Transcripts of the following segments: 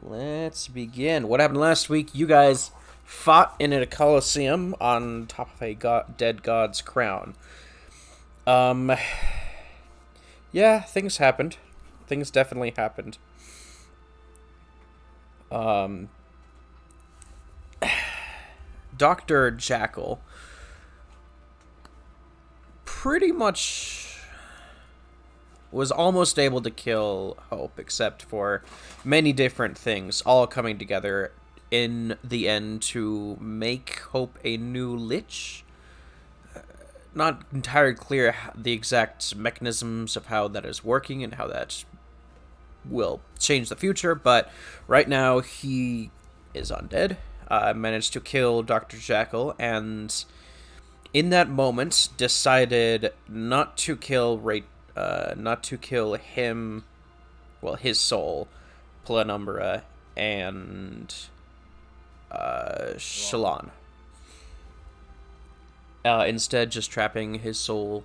Let's begin. What happened last week? You guys fought in a coliseum on top of a dead god's crown. Um, yeah, things happened. Things definitely happened. Um, Dr. Jackal pretty much was almost able to kill Hope, except for many different things all coming together in the end to make Hope a new Lich. Not entirely clear the exact mechanisms of how that is working and how that will change the future, but right now he is undead. Managed to kill Dr. Jackal, and in that moment decided not to kill him, well, his soul, Plenumbra, and Shalon. Instead, just trapping his soul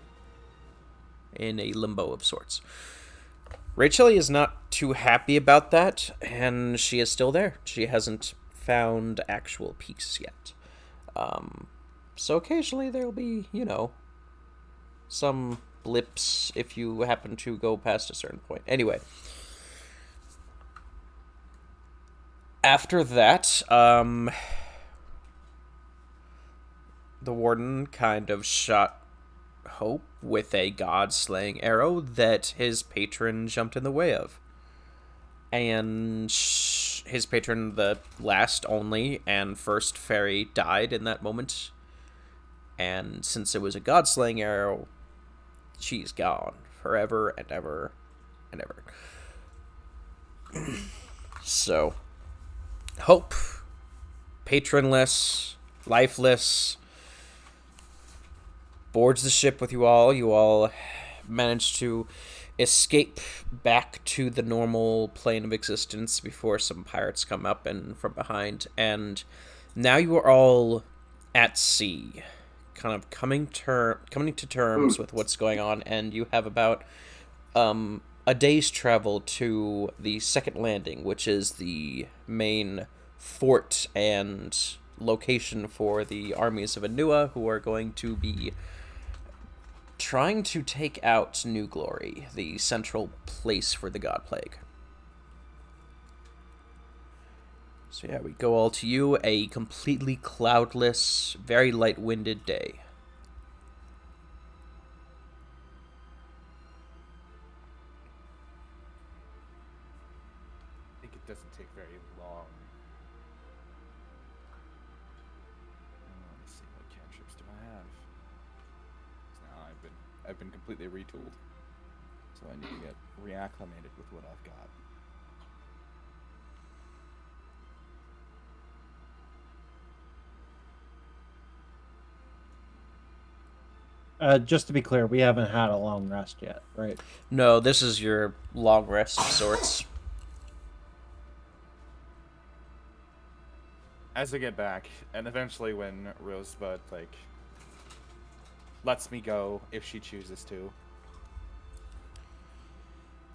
in a limbo of sorts. Rachel is not too happy about that, and she is still there. She hasn't found actual peace yet. So occasionally there'll be, some blips if you happen to go past a certain point. Anyway, after that, the warden kind of shot Hope with a god-slaying arrow that his patron jumped in the way of. And his patron, the last, only, and first fairy, died in that moment. And since it was a god-slaying arrow, she's gone forever and ever and ever. So, Hope, patronless, lifeless, boards the ship with you all. You all manage to escape back to the normal plane of existence before some pirates come up and from behind. And now you are all at sea, kind of coming to terms with what's going on, and you have about a day's travel to the second landing, which is the main fort and location for the armies of Anua, who are going to be trying to take out New Glory, the central place for the God Plague. So yeah, we go all to you, a completely cloudless, very light-winded day. I think it doesn't take very long. Let me see, what cantrips do I have? Now I've been completely retooled, so I need to get reacclimated with what I've got. Just to be clear, we haven't had a long rest yet, right? No, this is your long rest of sorts. As I get back, and eventually when Rosebud lets me go if she chooses to,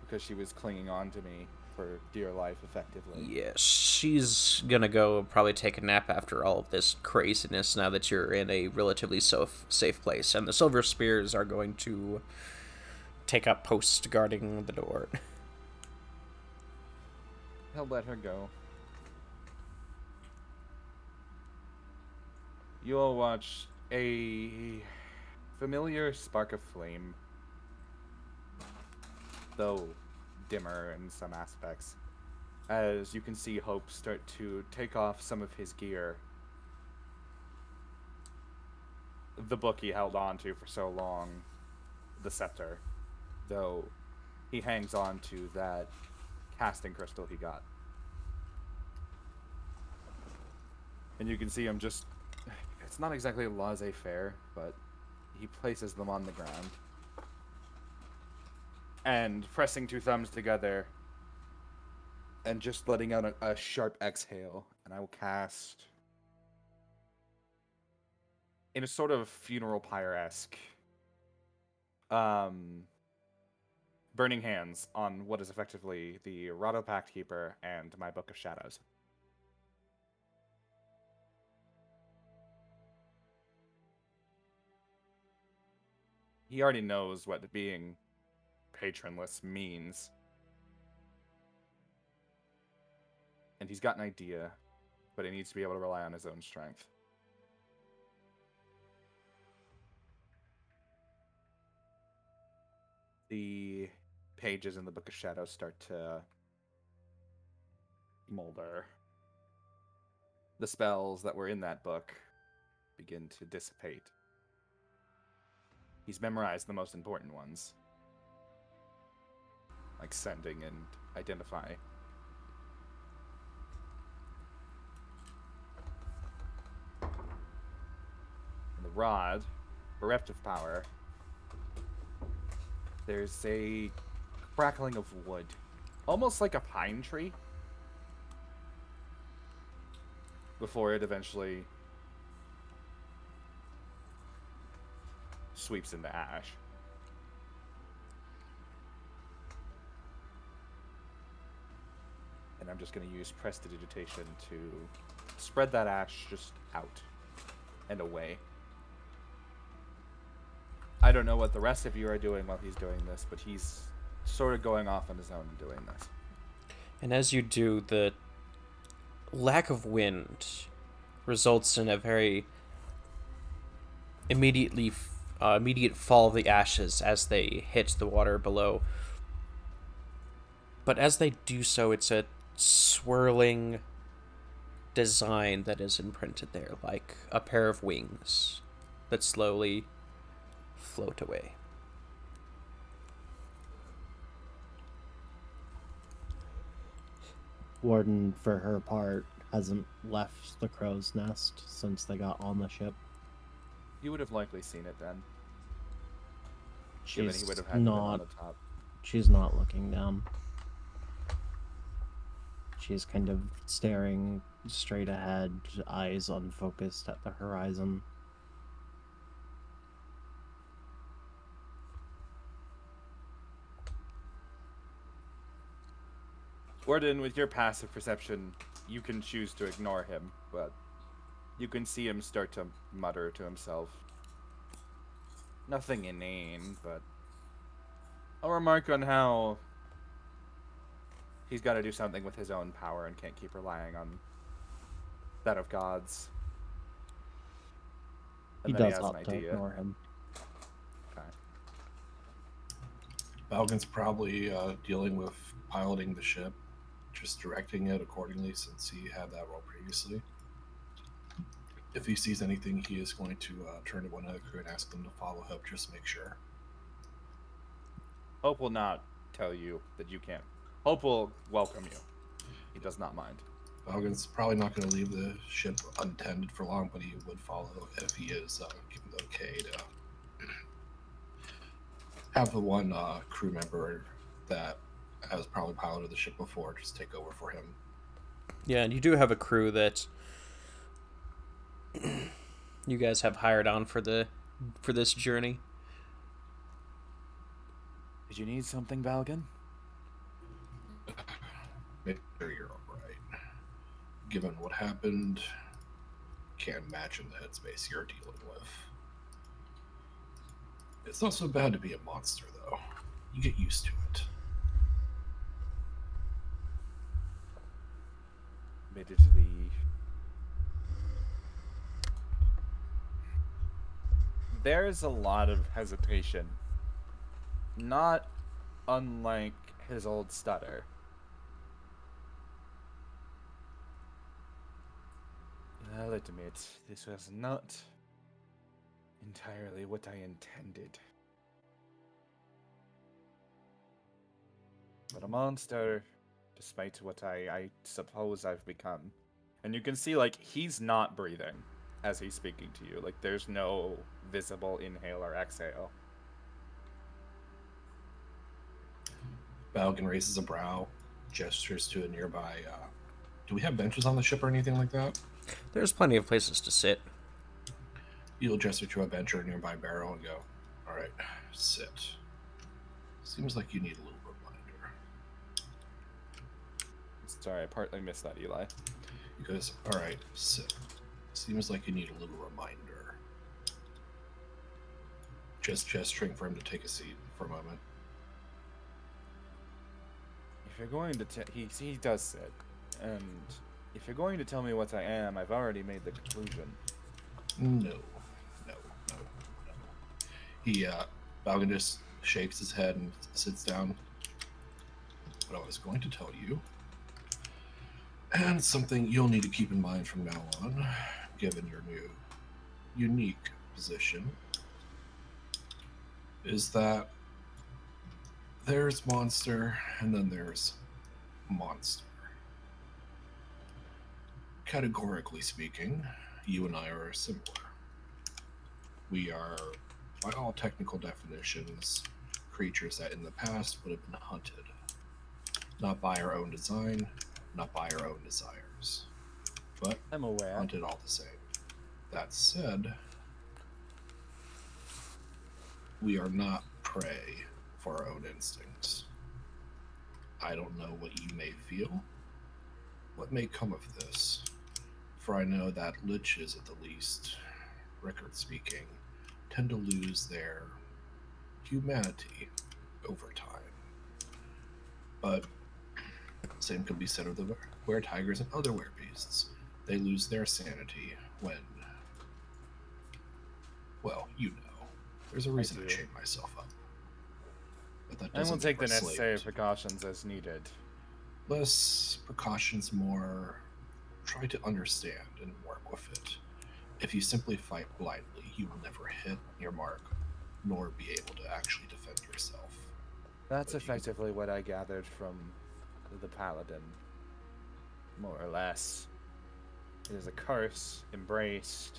because she was clinging on to me for dear life, effectively. Yes, she's gonna go probably take a nap after all of this craziness now that you're in a relatively safe place. And the Silver Spears are going to take up posts guarding the door. He'll let her go. You all watch a familiar spark of flame, though dimmer in some aspects, as you can see Hope start to take off some of his gear. The book he held on to for so long, the scepter, though he hangs on to that casting crystal he got. And you can see him just, it's not exactly laissez-faire, but he places them on the ground. And pressing two thumbs together and just letting out a sharp exhale, and I will cast, in a sort of funeral pyre-esque, burning hands on what is effectively the Rado Pact Keeper and my Book of Shadows. He already knows what being patronless means. And he's got an idea, but he needs to be able to rely on his own strength. The pages in the Book of Shadows start to smolder. The spells that were in that book begin to dissipate. He's memorized the most important ones, like sending and identify. And the rod, bereft of power, there's a crackling of wood, almost like a pine tree, before it eventually sweeps into ash. And I'm just going to use prestidigitation to spread that ash just out and away. I don't know what the rest of you are doing while he's doing this, but he's sort of going off on his own and doing this. And as you do, the lack of wind results in a very immediate fall of the ashes as they hit the water below. But as they do so, it's a swirling design that is imprinted there, like a pair of wings that slowly float away. Warden, for her part, hasn't left the crow's nest since they got on the ship. You would have likely seen it then. Given he would She's have had to been on not. the top. She's not looking down. She's kind of staring straight ahead, eyes unfocused at the horizon. Warden, with your passive perception, you can choose to ignore him, but you can see him start to mutter to himself. Nothing inane, but a remark on how he's got to do something with his own power and can't keep relying on that of gods. He And then does has an opt to idea. ignore him. Okay. Balgan's probably dealing with piloting the ship, just directing it accordingly since he had that role previously. If he sees anything, he is going to turn to one of the crew and ask them to follow him, just make sure. Hope will not tell you that you can't. Hope will welcome you. He does not mind. Balgan's probably not going to leave the ship untended for long, but he would follow if he is given the okay to have the one crew member that has probably piloted the ship before just take over for him. Yeah, and you do have a crew that you guys have hired on for this journey. Did you need something, Balgan? Make sure you're all right. Given what happened, can't imagine the headspace you're dealing with. It's not so bad to be a monster, though. You get used to it. Admittedly, there's a lot of hesitation. Not unlike his old stutter. I'll admit, this was not entirely what I intended. But a monster, despite what I suppose I've become. And you can see, like, he's not breathing as he's speaking to you. Like, there's no visible inhale or exhale. Balgan raises a brow, gestures to a nearby. Do we have benches on the ship or anything like that? There's plenty of places to sit. You'll gesture to a bench or a nearby barrel and go, all right, sit. Seems like you need a little reminder. Sorry, I partly missed that, Eli. He goes, all right, sit. Seems like you need a little reminder. Just gesturing for him to take a seat for a moment. If you're going to he does sit, and if you're going to tell me what I am, I've already made the conclusion. No. He, Balgan just shakes his head and sits down. What I was going to tell you, and something you'll need to keep in mind from now on, given your new, unique position, is that there's monster and then there's monster. Categorically speaking, you and I are similar. We are, by all technical definitions, creatures that in the past would have been hunted. Not by our own design, not by our own desires, but I'm aware. hunted all the same. That said, we are not prey for our own instincts. I don't know what you may feel, what may come of this, for I know that liches, at the least, record speaking, tend to lose their humanity over time. But same could be said of the were-tigers and other were-beasts. They lose their sanity when, well, you know. There's a reason to chain myself up. But that I will doesn't take the make us necessary slaves. precautions as needed. Less precautions, more try to understand and work with it. If you simply fight blindly, you will never hit your mark, nor be able to actually defend yourself. That's But effectively what I gathered from the paladin, more or less. It is a curse, embraced.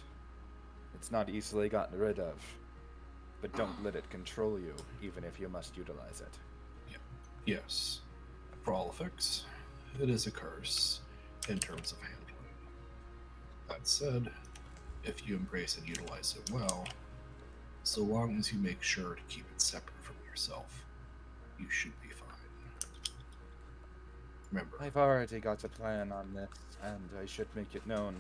It's not easily gotten rid of. But don't let it control you, even if you must utilize it. Yes, for all effects, it is a curse in terms of handling. That said, if you embrace and utilize it well, so long as you make sure to keep it separate from yourself, you should be fine. Remember, I've already got a plan on this, and I should make it known.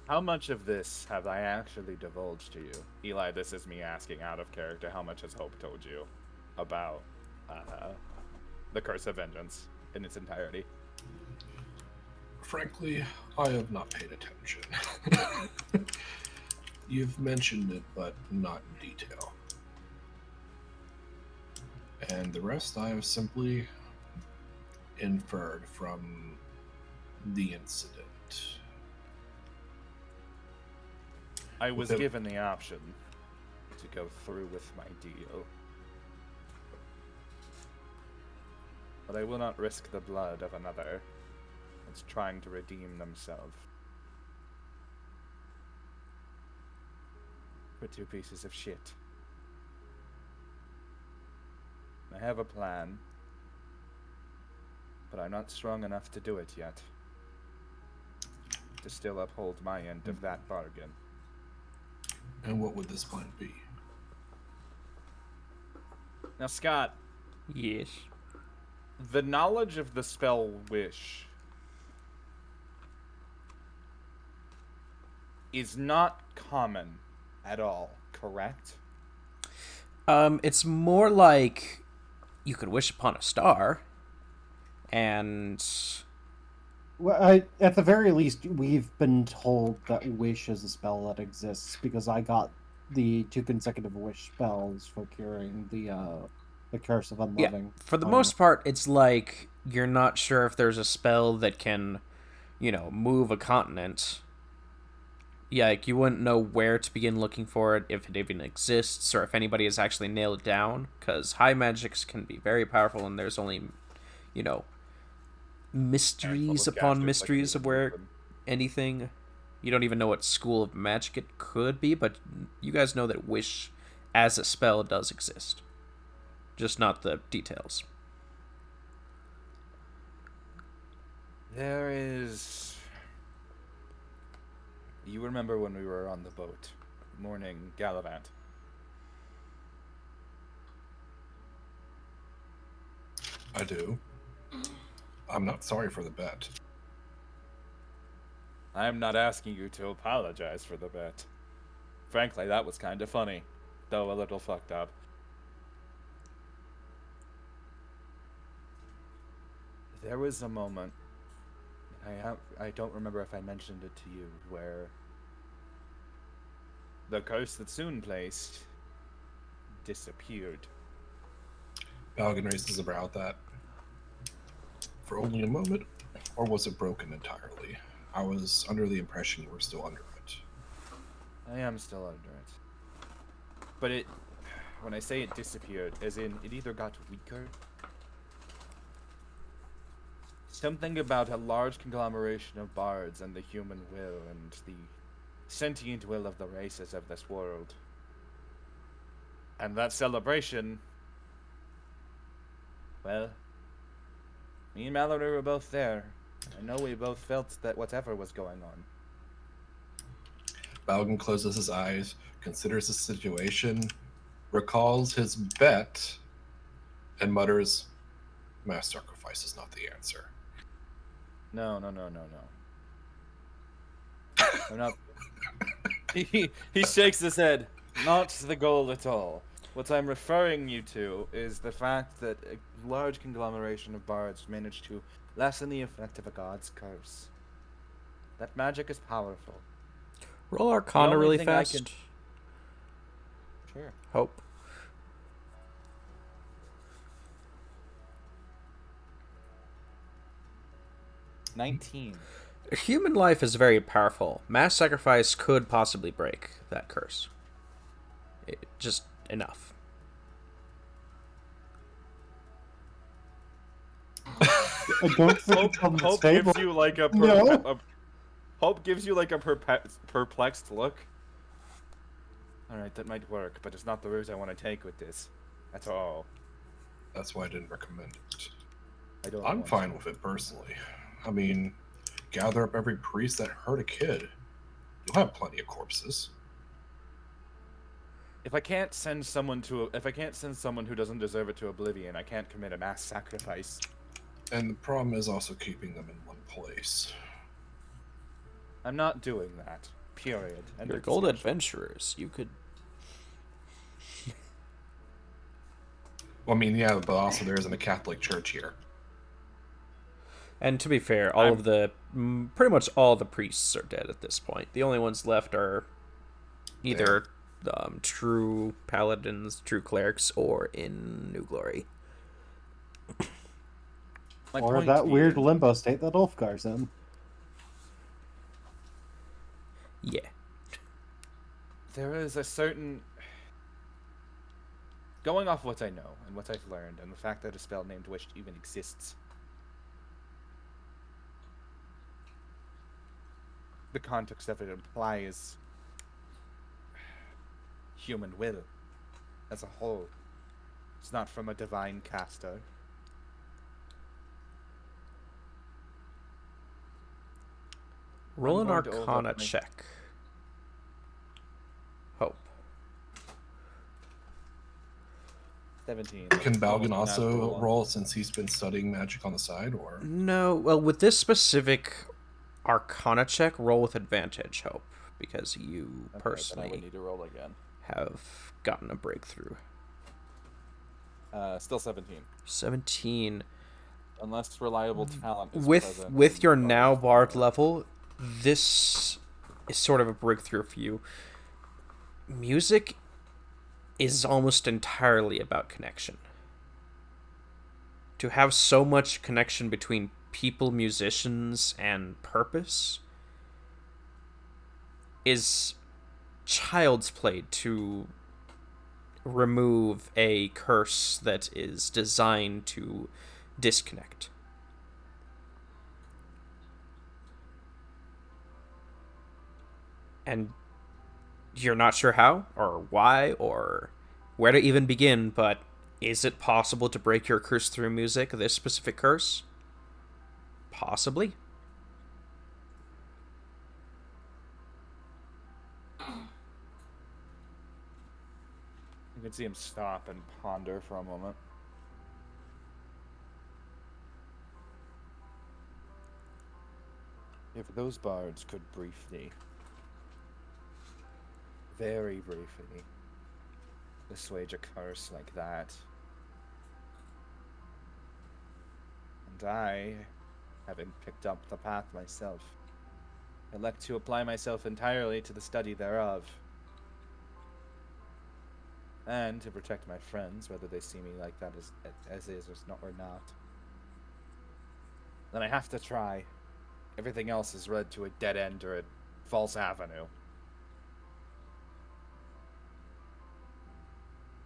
How much of this have I actually divulged to you? Eli, this is me asking out of character, how much has Hope told you about the Curse of Vengeance in its entirety? frankly, I have not paid attention. You've mentioned it, but not in detail. And the rest I have simply inferred from the incident. I was Without- given the option to go through with my deal. But I will not risk the blood of another that's trying to redeem themselves for two pieces of shit. I have a plan, but I'm not strong enough to do it yet. To still uphold my end of that bargain. And what would this plan be? Now, Scott, Yes. the knowledge of the spell Wish is not common at all, correct? It's more like you could wish upon a star, and Well, at the very least, we've been told that wish is a spell that exists because I got the 2 consecutive wish spells for curing the curse of unloving. for the most part, it's like you're not sure if there's a spell that can, move a continent. Yeah, like you wouldn't know where to begin looking for it, if it even exists, or if anybody has actually nailed it down. Because high magics can be very powerful, and there's only, mysteries upon mysteries of where anything. You don't even know what school of magic it could be, but you guys know that wish as a spell does exist. Just not the details. There is... You remember when we were on the boat, morning Gallivant? I do. I'm not sorry for the bet. I am not asking you to apologize for the bet. Frankly, that was kind of funny, though a little fucked up. There was a moment, I don't remember if I mentioned it to you, where the curse that Soon placed disappeared. Balgan raised his brow at that. For only a moment, or was it broken entirely? I was under the impression you were still under it. I am still under it. But when I say it disappeared, as in it either got weaker. Something about a large conglomeration of bards and the human will and the sentient will of the races of this world. And that celebration, well, me and Mallory were both there. I know we both felt that whatever was going on. Balgan closes his eyes, considers the situation, recalls his bet, and mutters, "Mass sacrifice is not the answer." No. I'm not. He shakes his head. Not the goal at all. What I'm referring you to is the fact that a large conglomeration of bards managed to lessen the effect of a god's curse. That magic is powerful. Roll Arcana only really thing I fast. can- Sure. Hope. 19. Human life is very powerful. Mass sacrifice could possibly break that curse. Just enough. I don't think it's on the Hope table. gives you like a, No. Hope gives you like a perplexed look. Alright, that might work, but it's not the route I want to take with this. At all. That's why I didn't recommend it. I'm I'm fine with it personally. I mean, gather up every priest that hurt a kid. You'll have plenty of corpses. If I can't send someone who doesn't deserve it to oblivion, I can't commit a mass sacrifice. And the problem is also keeping them in one place. I'm not doing that. Period. End You're of gold discussion. adventurers. You could. Well, I mean, yeah, but also there isn't a Catholic church here. And to be fair, pretty much all the priests are dead at this point. The only ones left are either true paladins, true clerics, or in New Glory. My Or point that weird being, limbo state that Ulfgar's in. Yeah. there is a certain... Going off what I know, and what I've learned, and the fact that a spell named Wish even exists, the context of it implies human will as a whole. It's not from a divine caster. Roll an going to hold up Arcana my- check. Hope. 17. Can Balgan Almost a also natural one. roll since he's been studying magic on the side, or? No, well, with this specific Arcana check, roll with advantage, Hope, because you Okay, personally then I would need to roll again. have gotten a breakthrough. Still 17. 17. Unless reliable talent is With present, with then your bonus now will bard work. level, this is sort of a breakthrough for you. Music is almost entirely about connection. To have so much connection between people, musicians, and purpose is child's play to remove a curse that is designed to disconnect. And you're not sure how, or why, or where to even begin, but is it possible to break your curse through music, this specific curse? Possibly. You can see him stop and ponder for a moment. If those bards could briefly, very briefly, assuage a curse like that, and I, having picked up the path myself, elect to apply myself entirely to the study thereof, and to protect my friends, whether they see me like that as is or not, then I have to try. Everything else is led to a dead end or a false avenue.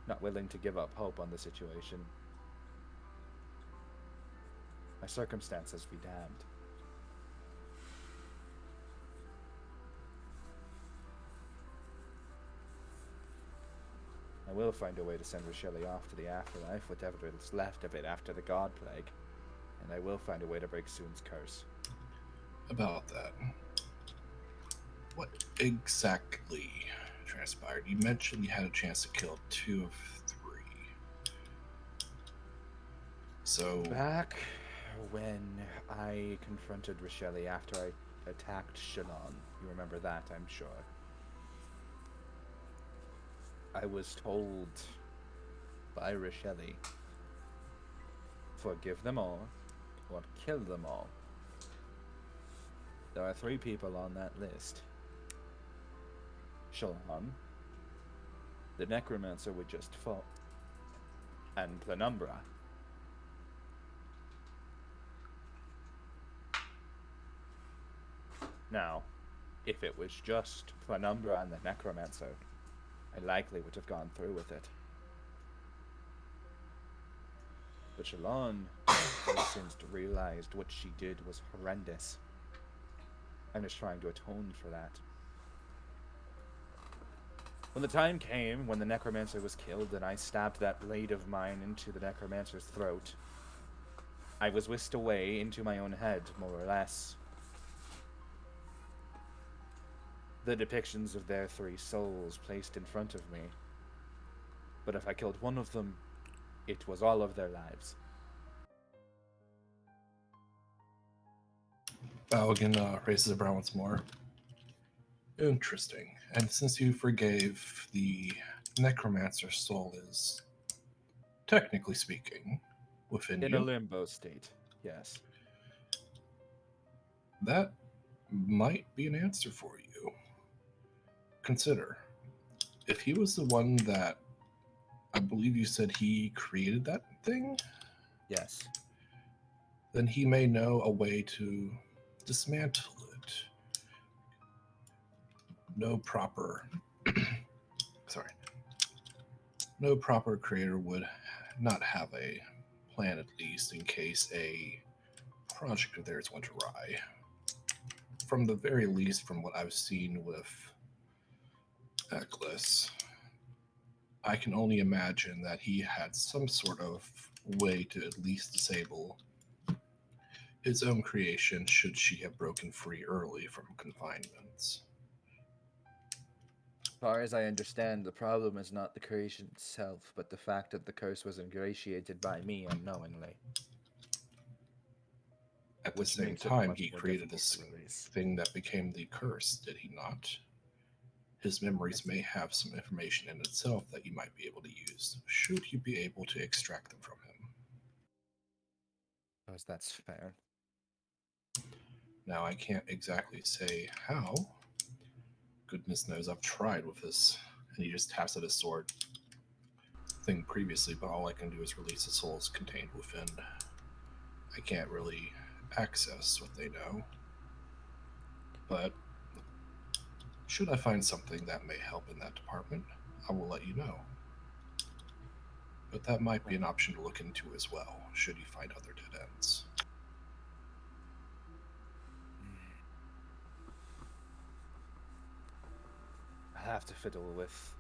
Not willing to give up hope on the situation. My circumstances be damned. I will find a way to send Rochelle off to the afterlife, whatever is left of it after the God Plague. And I will find a way to break Soon's curse. About that, what exactly transpired? You mentioned you had a chance to kill 2 of 3. So, Back when I confronted Rochelle after I attacked Shalon, you remember that, I'm sure. I was told by Rochelle, forgive them all, or kill them all. There are 3 people on that list. Shalon, the necromancer we just fought, and Penumbra. Now, if it was just Penumbra and the necromancer, I likely would have gone through with it. But Shalon has since realized what she did was horrendous, and is trying to atone for that. When the time came when the necromancer was killed and I stabbed that blade of mine into the necromancer's throat, I was whisked away into my own head, more or less. The depictions of their 3 souls placed in front of me. But if I killed one of them, it was all of their lives. Balogan raises a brow once more. Interesting. And since you forgave, the necromancer's soul is, technically speaking, within In you. a limbo state, yes. That might be an answer for you. Consider, if he was the one that, I believe you said he created that thing, Yes. then he may know a way to dismantle it. No proper no proper creator would not have a plan, at least in case a project of theirs went awry. From the very least, from what I've seen with Eccles, I can only imagine that he had some sort of way to at least disable his own creation should she have broken free early from confinements. As far as I understand, the problem is not the creation itself, but the fact that the curse was ingratiated by me unknowingly. At the Which same makes it time, much he more created difficult this to release. thing that became the curse, did he not? His memories may have some information in itself that you might be able to use, should you be able to extract them from him. Suppose that's fair. Now, I can't exactly say how. Goodness knows I've tried with this, and he just taps at his sword thing previously, but all I can do is release the souls contained within. I can't really access what they know. But should I find something that may help in that department, I will let you know. But that might be an option to look into as well, should you find other dead ends. I have to fiddle with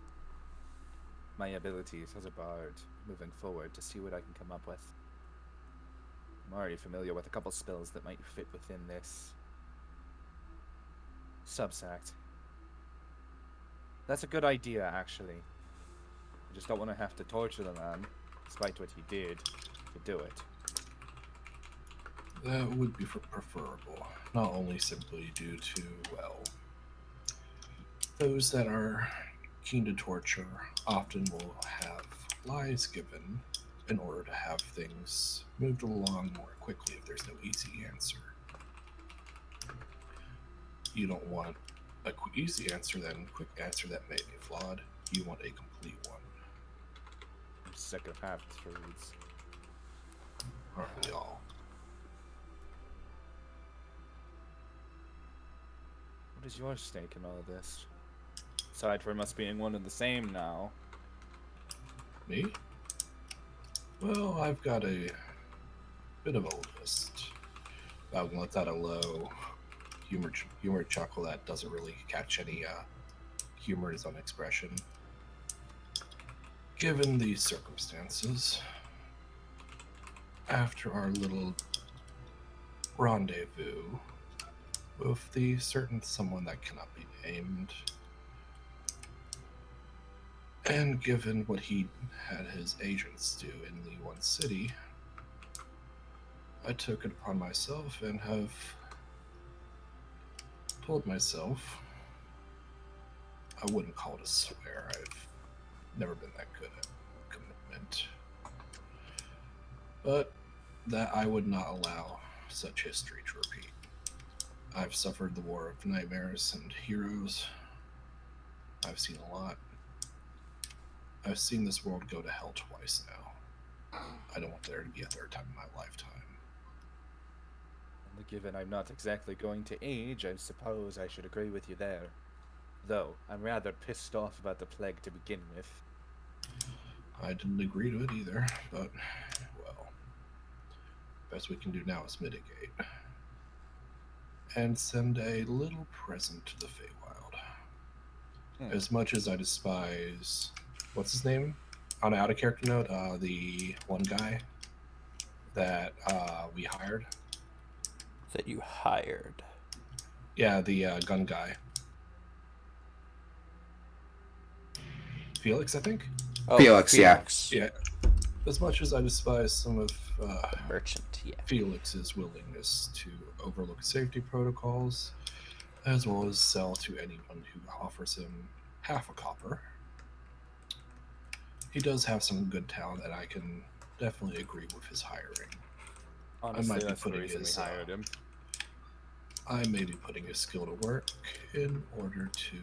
my abilities as a bard moving forward to see what I can come up with. I'm already familiar with a couple spells that might fit within this subsect. That's a good idea, actually. I just don't want to have to torture the man, despite what he did, to do it. That would be preferable, not only simply due to, well, those that are keen to torture often will have lies given in order to have things moved along more quickly if there's no easy answer. You don't want a quick, easy answer, then quick answer that may be flawed. You want a complete one. I'm sick of half truths. Aren't we all? What is your stake in all this? Aside from us being one and the same now. Me? Well, I've got a bit of a list. I'm gonna let that a low humor chuckle that doesn't really catch any humor in his own expression. Given these circumstances, after our little rendezvous with the certain someone that cannot be named, and given what he had his agents do in the one city, I took it upon myself and have told myself, I wouldn't call it a swear, I've never been that good at commitment, but that I would not allow such history to repeat. I've suffered the war of nightmares and heroes. I've seen a lot. I've seen this world go to hell twice now. I don't want there to be a third time in my lifetime. And given I'm not exactly going to age, I suppose I should agree with you there. Though, I'm rather pissed off about the plague to begin with. I didn't agree to it either, but, well, best we can do now is mitigate. And send a little present to the Feywild. As much as I despise, what's his name? On an out-of-character note, the one guy that we hired. That you hired. Yeah, the gun guy. Felix, I think? Oh, Felix, yeah. Yeah. As much as I despise some of The merchant, yeah. Felix's willingness to overlook safety protocols, as well as sell to anyone who offers him half a copper, he does have some good talent that I can definitely agree with his hiring. Honestly, that's the reason we hired him. I may be putting his skill to work in order to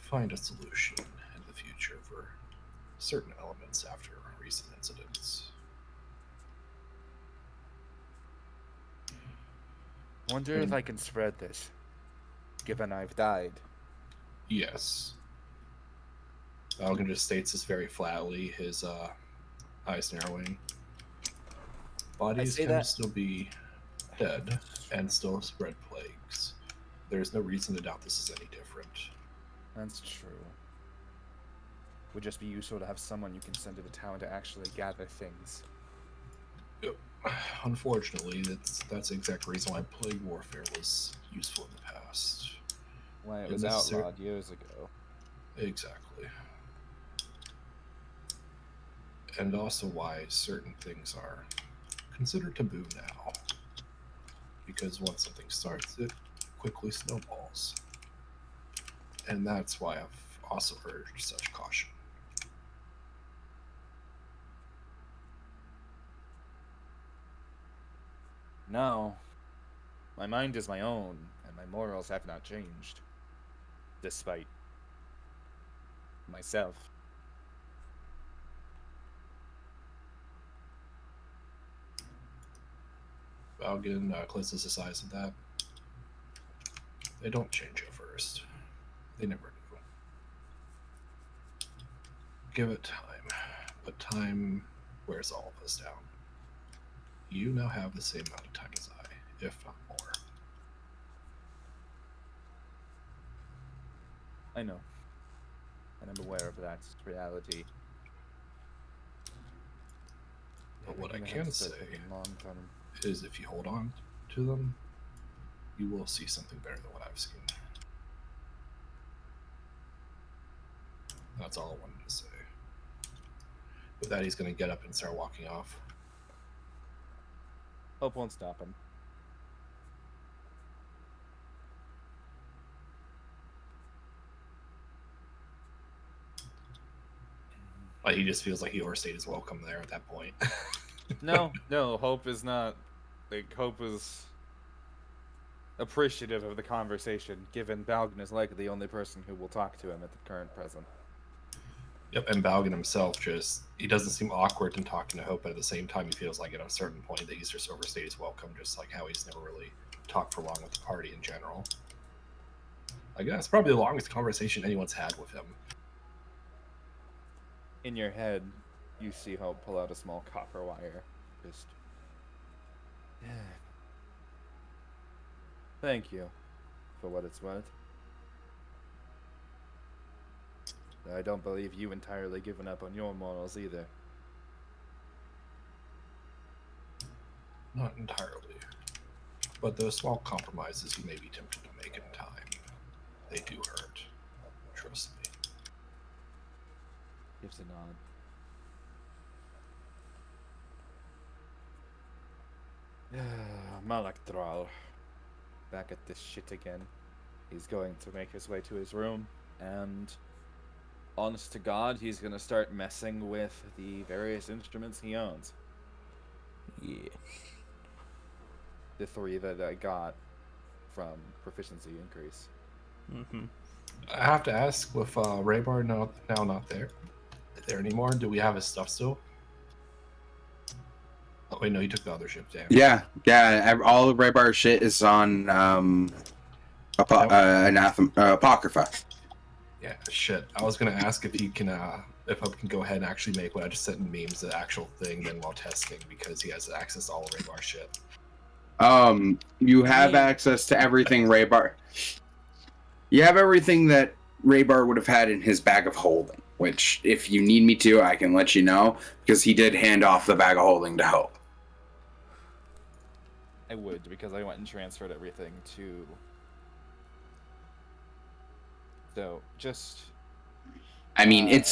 find a solution in the future for certain elements after recent incidents. Wonder if I can spread this, given I've died. Yes. Algan just states this very flatly, his eyes narrowing. Bodies can still be dead and still spread plagues. There's no reason to doubt this is any different. That's true. Would just be useful to have someone you can send to the town to actually gather things. Yep. Unfortunately, that's the exact reason why plague warfare was useful in the past. Why it was outlawed years ago. Exactly. And also why certain things are considered taboo now. Because once something starts, it quickly snowballs. And that's why I've also urged such caution. No. My mind is my own, and my morals have not changed. Despite myself. Valgan closes his eyes at that. They don't change at first. They never do. Give it time, but time wears all of us down. You now have the same amount of time as I, if not more. I know. And I'm aware of that reality. But what I can say is if you hold on to them, you will see something better than what I've seen. That's all I wanted to say. With that, he's going to get up and start walking off. Hope won't stop him. Like he just feels like he overstayed his welcome there at that point. No, Hope is not. Like, Hope is appreciative of the conversation, given Balgan is likely the only person who will talk to him at the current present. Yep, and Balgan himself he doesn't seem awkward in talking to Hope, but at the same time he feels like at a certain point that he's just overstayed his welcome, just like how he's never really talked for long with the party in general. Like, that's probably the longest conversation anyone's had with him. In your head, you see Hope pull out a small copper wire. Just... Thank you, for what it's worth. I don't believe you entirely given up on your morals either. Not entirely. But those small compromises you may be tempted to make in time, they do hurt. Trust me. Gives a nod. Malak Thrall. Back at this shit again. He's going to make his way to his room, and honest to God, he's going to start messing with the various instruments he owns. Yeah. The 3 that I got from proficiency increase. Mm-hmm. I have to ask, with Raybar now not there anymore, do we have his stuff still? Oh wait, no, he took the other ship down. Yeah. All of Raybar's shit is on Apocrypha. Yeah, shit. I was gonna ask if he can, if Hope can go ahead and actually make what I just sent in memes the actual thing then while testing, because he has access to all of Raybar's shit. You have access to everything Raybar. You have everything that Raybar would have had in his bag of holding, which, if you need me to, I can let you know, because he did hand off the bag of holding to Hope. I would, because I went and transferred everything to... So, just... I mean,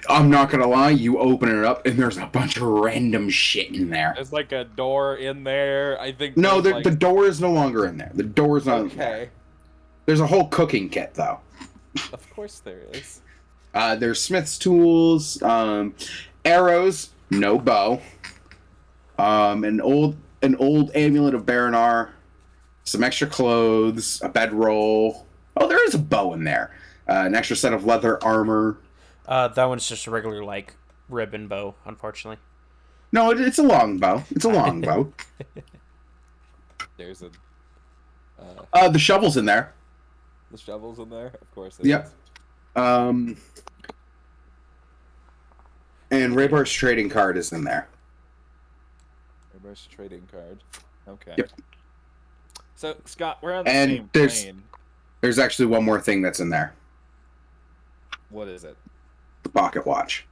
I'm not gonna lie, you open it up, and there's a bunch of random shit in there. There's like a door in there, I think... No, like... the door is no longer in there. The door's not in there. Okay. There's a whole cooking kit, though. Of course there is. There's smith's tools, arrows, no bow, an old amulet of Baranar, some extra clothes, a bedroll. Oh, there is a bow in there. An extra set of leather armor. That one's just a regular, like, ribbon bow, unfortunately. No, it's a long bow. It's a long bow. There's a... The shovel's in there. The shovel's in there? Of course it Yep. is. And Raybar's trading card is in there. Reverse trading card. Okay. Yep. So, Scott, we're on the And same there's- plane. There's actually one more thing that's in there. What is it? The pocket watch.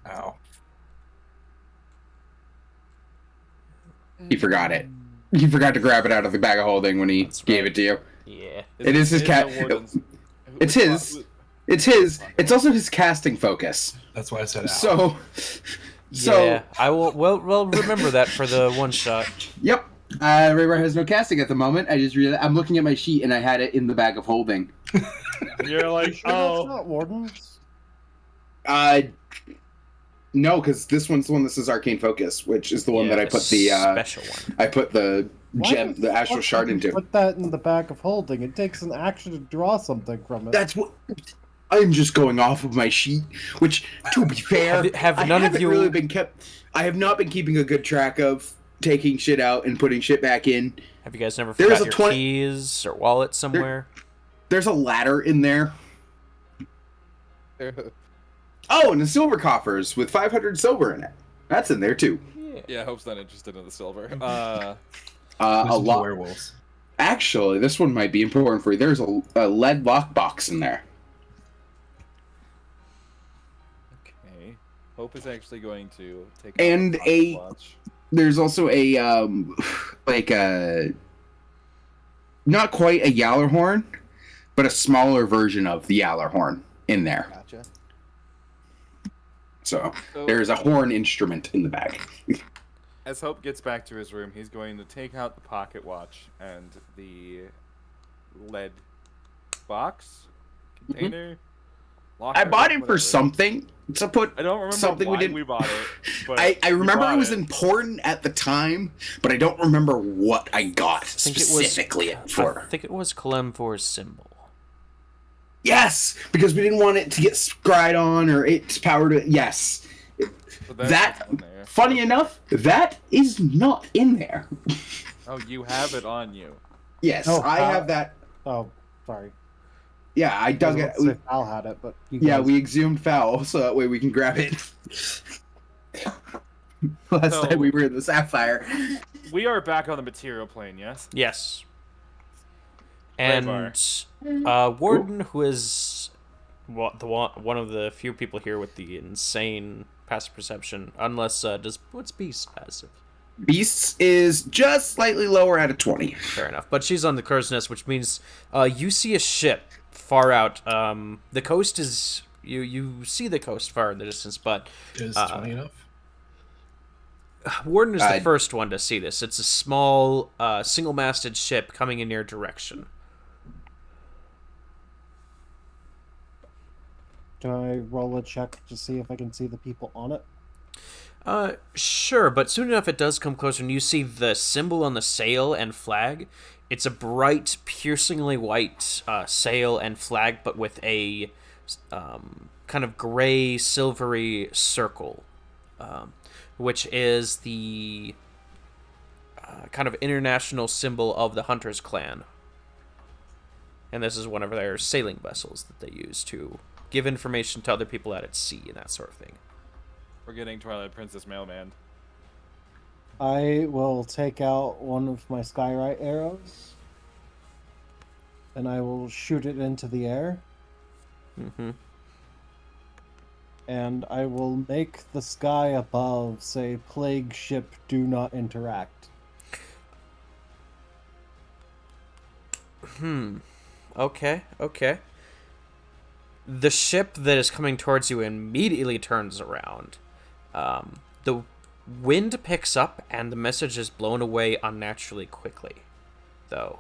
Ow. He forgot it. He forgot to grab it out of the bag of holding when he That's gave right. it to you. Yeah. It is his cat. the warden's- It's his. It's his. It's also his casting focus. That's why I said So, ow. Yeah, I will. Well, remember that for the one shot. Yep. Raybar has no casting at the moment. I just realized I'm looking at my sheet and I had it in the bag of holding. You're like, Sure that's not Warden's? No, because this one's the one that says Arcane Focus, which is the one Yeah, that I put the special one. I put the Why gem, the astral fuck shard would you into. Put that in the bag of holding. It takes an action to draw something from it. That's what I'm just going off of my sheet. Which, to be fair, Have I none of haven't you really been kept. I have not been keeping a good track of taking shit out and putting shit back in. Have you guys never There's forgot a your 20 keys or wallet somewhere? There's a ladder in there. Oh, and the silver coffers with 500 silver in it. That's in there too. yeah, Hope's not interested in the silver. Listen A to lot. werewolves. Actually, this one might be important for you. There's a lead lockbox in there. Okay. Hope is actually going to take And off the pocket watch. There's also a like a not quite a Yallarhorn, but a smaller version of the Yallarhorn in there. Gotcha. So So- there's a horn instrument in the bag. As Hope gets back to his room, he's going to take out the pocket watch and the lead box container. I Locker, bought it for whatever. something to put. I don't remember something why we didn't. we bought it. But I we remember bought it was important at the time, but I don't remember what I got think specifically I for. think it was Kalemvor's symbol. Yes, because we didn't want it to get scryed on or its power to. Yes, But that's that. what's on there. Funny enough, that is not in there. Oh, you have it on you. Yes, Oh, I have that. Oh, sorry. Yeah, I dug it. Say Al had it, but you Yeah, guys- we exhumed foul, so that way we can grab it. Last So- time we were in the Sapphire. We are back on the material plane, yes? Yes. Graybar. And Warden, who is one of the few people here with the insane passive perception, unless what's Beast passive? Beasts is just slightly lower at a 20. Fair enough, but she's on the crow's nest, which means you see a ship far out. The coast is you see the coast far in the distance, but Is 20 enough? Warden is the first one to see this. It's a small, single-masted ship coming in your direction. Can I roll a check to see if I can see the people on it? Sure, but soon enough it does come closer, and you see the symbol on the sail and flag. It's a bright, piercingly white sail and flag, but with a kind of gray, silvery circle, which is the kind of international symbol of the Hunters clan. And this is one of their sailing vessels that they use to give information to other people out at sea and that sort of thing. We're getting Twilight Princess mailman. I will take out one of my skyrite arrows, and I will shoot it into the air, Mm-hmm. and I will make the sky above say, "Plague ship, do not interact." Okay. The ship that is coming towards you immediately turns around. The wind picks up, and the message is blown away unnaturally quickly, though.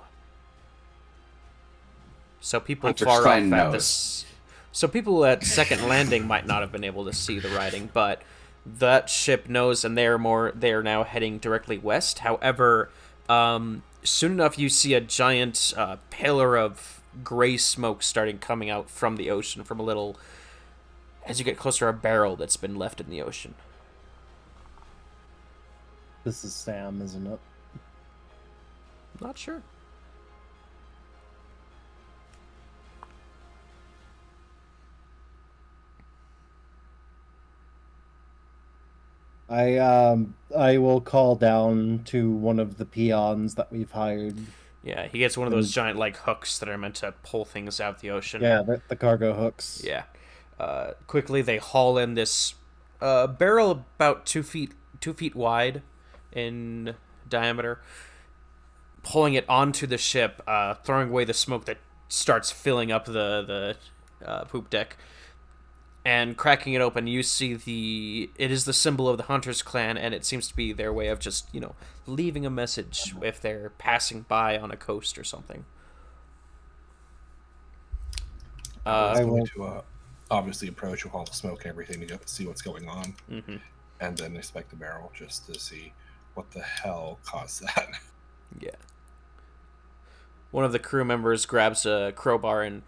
So people Hunter far Klein off at knows. this. So people at Second Landing might not have been able to see the writing, but that ship knows, and they are now heading directly west. However, soon enough, you see a giant pillar of gray smoke starting coming out from the ocean from a little. As you get closer, a barrel that's been left in the ocean. This is Sam, isn't it? Not sure. I will call down to one of the peons that we've hired. Yeah, he gets one of those giant like hooks that are meant to pull things out the ocean. Yeah, the cargo hooks. Yeah. Quickly, they haul in this barrel about 2 feet wide in diameter, pulling it onto the ship, throwing away the smoke that starts filling up the poop deck, and cracking it open. You see it is the symbol of the Hunters clan, and it seems to be their way of just leaving a message if they're passing by on a coast or something. I was I going will- to obviously approach with all the smoke and everything to see what's going on, and then inspect the barrel just to see what the hell caused that. Yeah. One of the crew members grabs a crowbar and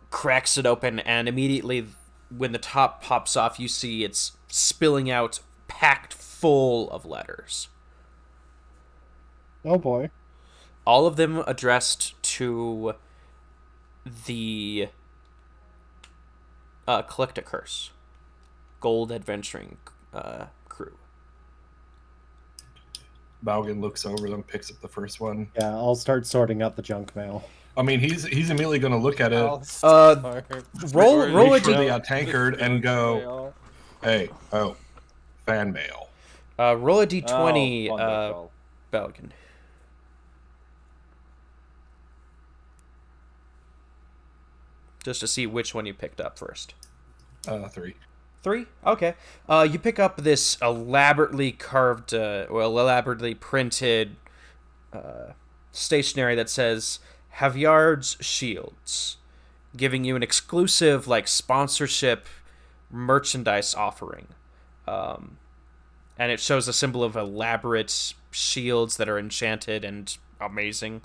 cracks it open, and immediately when the top pops off, you see it's spilling out, packed full of letters. Oh boy. All of them addressed to the Collect a Curse Gold Adventuring crew. Balgan looks over them, picks up the first one. Yeah, I'll start sorting out the junk mail. I mean, he's immediately going to look at it, roll make a sure d- they are tankard, and go, "Hey, fan mail." roll a d20, wonderful. Balgan. Just to see which one you picked up first. 3. 3? Okay. You pick up this elaborately carved, elaborately printed stationery that says Havyard's Shields, giving you an exclusive, like, sponsorship merchandise offering. And it shows a symbol of elaborate shields that are enchanted and amazing.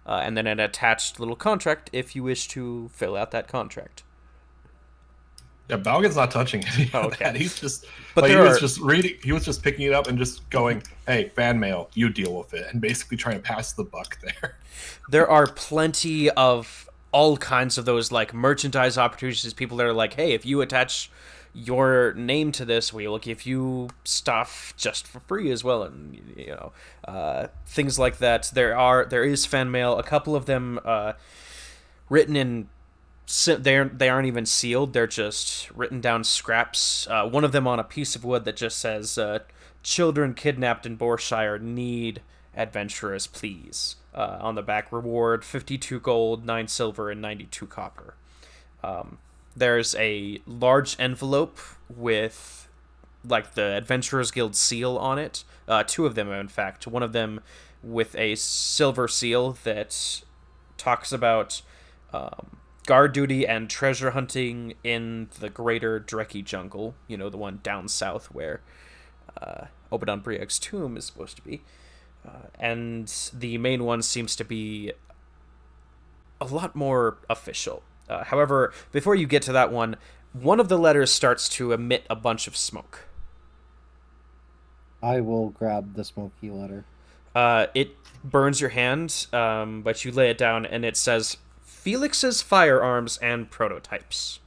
And then an attached little contract if you wish to fill out that contract. Yeah, Balgan's not touching any of Okay. that. He's just, But like, he there was are- just reading. He was just picking it up and just going, "Hey, fan mail, you deal with it," and basically trying to pass the buck there. There are plenty of all kinds of those, like, merchandise opportunities. People that are like, hey, if you attach your name to this, we will give you stuff just for free as well, and things like that. There is fan mail. A couple of them written in. They aren't even sealed. They're just written down scraps. One of them on a piece of wood that just says, "Children kidnapped in Borshire need adventurers, please." On the back, reward 52 gold, 9 silver, and 92 copper. There's a large envelope with, like, the Adventurers Guild seal on it. 2 of them, in fact. One of them with a silver seal that talks about guard duty and treasure hunting in the greater Drekkie jungle. You know, the one down south where Obadon Briag's tomb is supposed to be. And the main one seems to be a lot more official. However, before you get to that one of the letters starts to emit a bunch of smoke. I will grab the smoky letter. It burns your hand, but you lay it down, and it says, Felix's Firearms and Prototypes.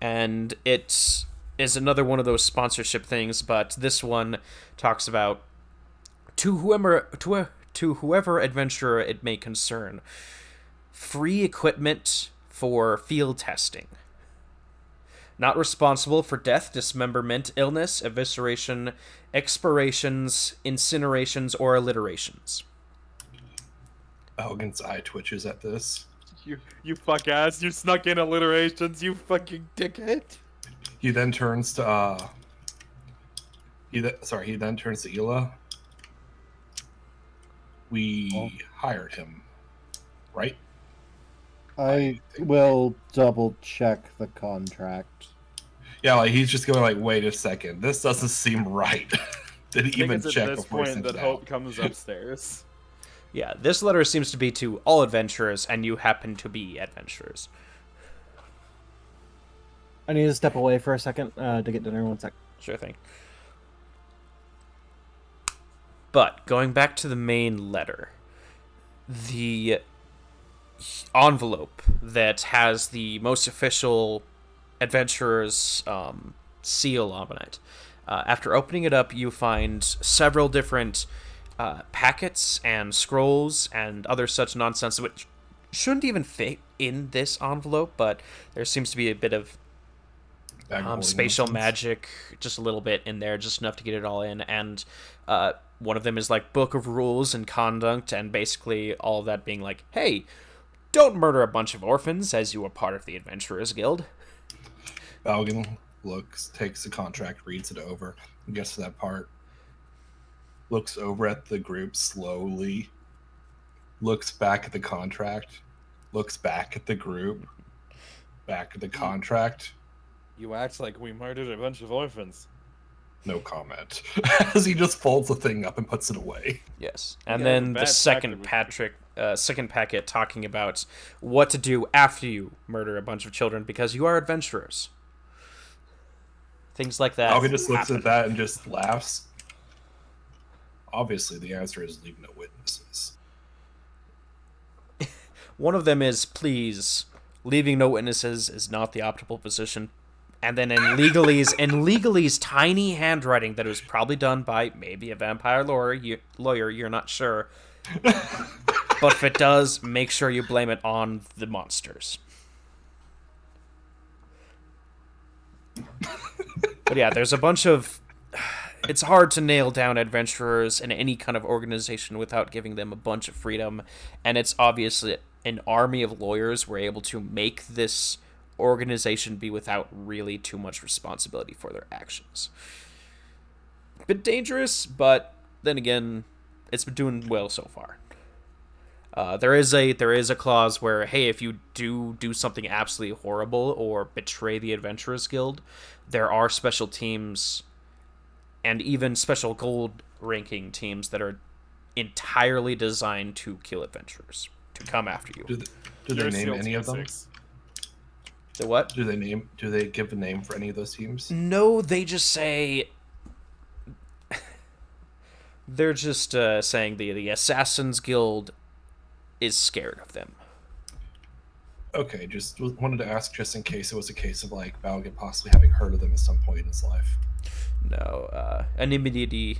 And it is another one of those sponsorship things, but this one talks about to whoever adventurer it may concern, free equipment for field testing. Not responsible for death, dismemberment, illness, evisceration, expirations, incinerations, or alliterations. Balgan's eye twitches at this. You fuck ass. You snuck in alliterations. You fucking dickhead. He then turns to he then turns to Ela. We hired him, right? I will double check the contract. Yeah, like he's just going like, wait a second, this doesn't seem right. Did he I think even it's check at this before he point sent that it Hope out? comes upstairs. Yeah, this letter seems to be to all adventurers, and you happen to be adventurers. I need to step away for a second to get dinner. 1 sec. Sure thing. But, going back to the main letter, the envelope that has the most official adventurer's seal on it. After opening it up, you find several different packets and scrolls and other such nonsense, which shouldn't even fit in this envelope, but there seems to be a bit of spatial magic, just a little bit in there, just enough to get it all in. And one of them is like book of rules and conduct, and basically all of that being like, hey, don't murder a bunch of orphans as you are part of the Adventurers Guild. Balgan looks, takes the contract, reads it over, and gets to that part. Looks over at the group slowly. Looks back at the contract. Looks back at the group. Back at the contract. You act like we murdered a bunch of orphans. No comment. As he just folds the thing up and puts it away. Yes, and Yeah, then the the bad second second packet talking about what to do after you murder a bunch of children because you are adventurers. Things like that. Balgan just looks happen. at that and just laughs. Obviously, the answer is leave no witnesses. One of them is, please, leaving no witnesses is not the optimal position. And then in legalese tiny handwriting that was probably done by maybe a vampire lawyer, you're not sure. But if it does, make sure you blame it on the monsters. But yeah, there's a bunch of... It's hard to nail down adventurers in any kind of organization without giving them a bunch of freedom, and it's obviously an army of lawyers were able to make this organization be without really too much responsibility for their actions. Bit dangerous, but then again, it's been doing well so far. There is a clause where, hey, if you do something absolutely horrible or betray the Adventurers Guild, there are special teams and even special gold ranking teams that are entirely designed to kill adventurers, to come after you. Do they name any of them? The what? Do they give a name for any of those teams? No, they just say they're just saying the Assassins Guild is scared of them. Okay, just wanted to ask just in case it was a case of like Balgan possibly having heard of them at some point in his life. No, anonymity,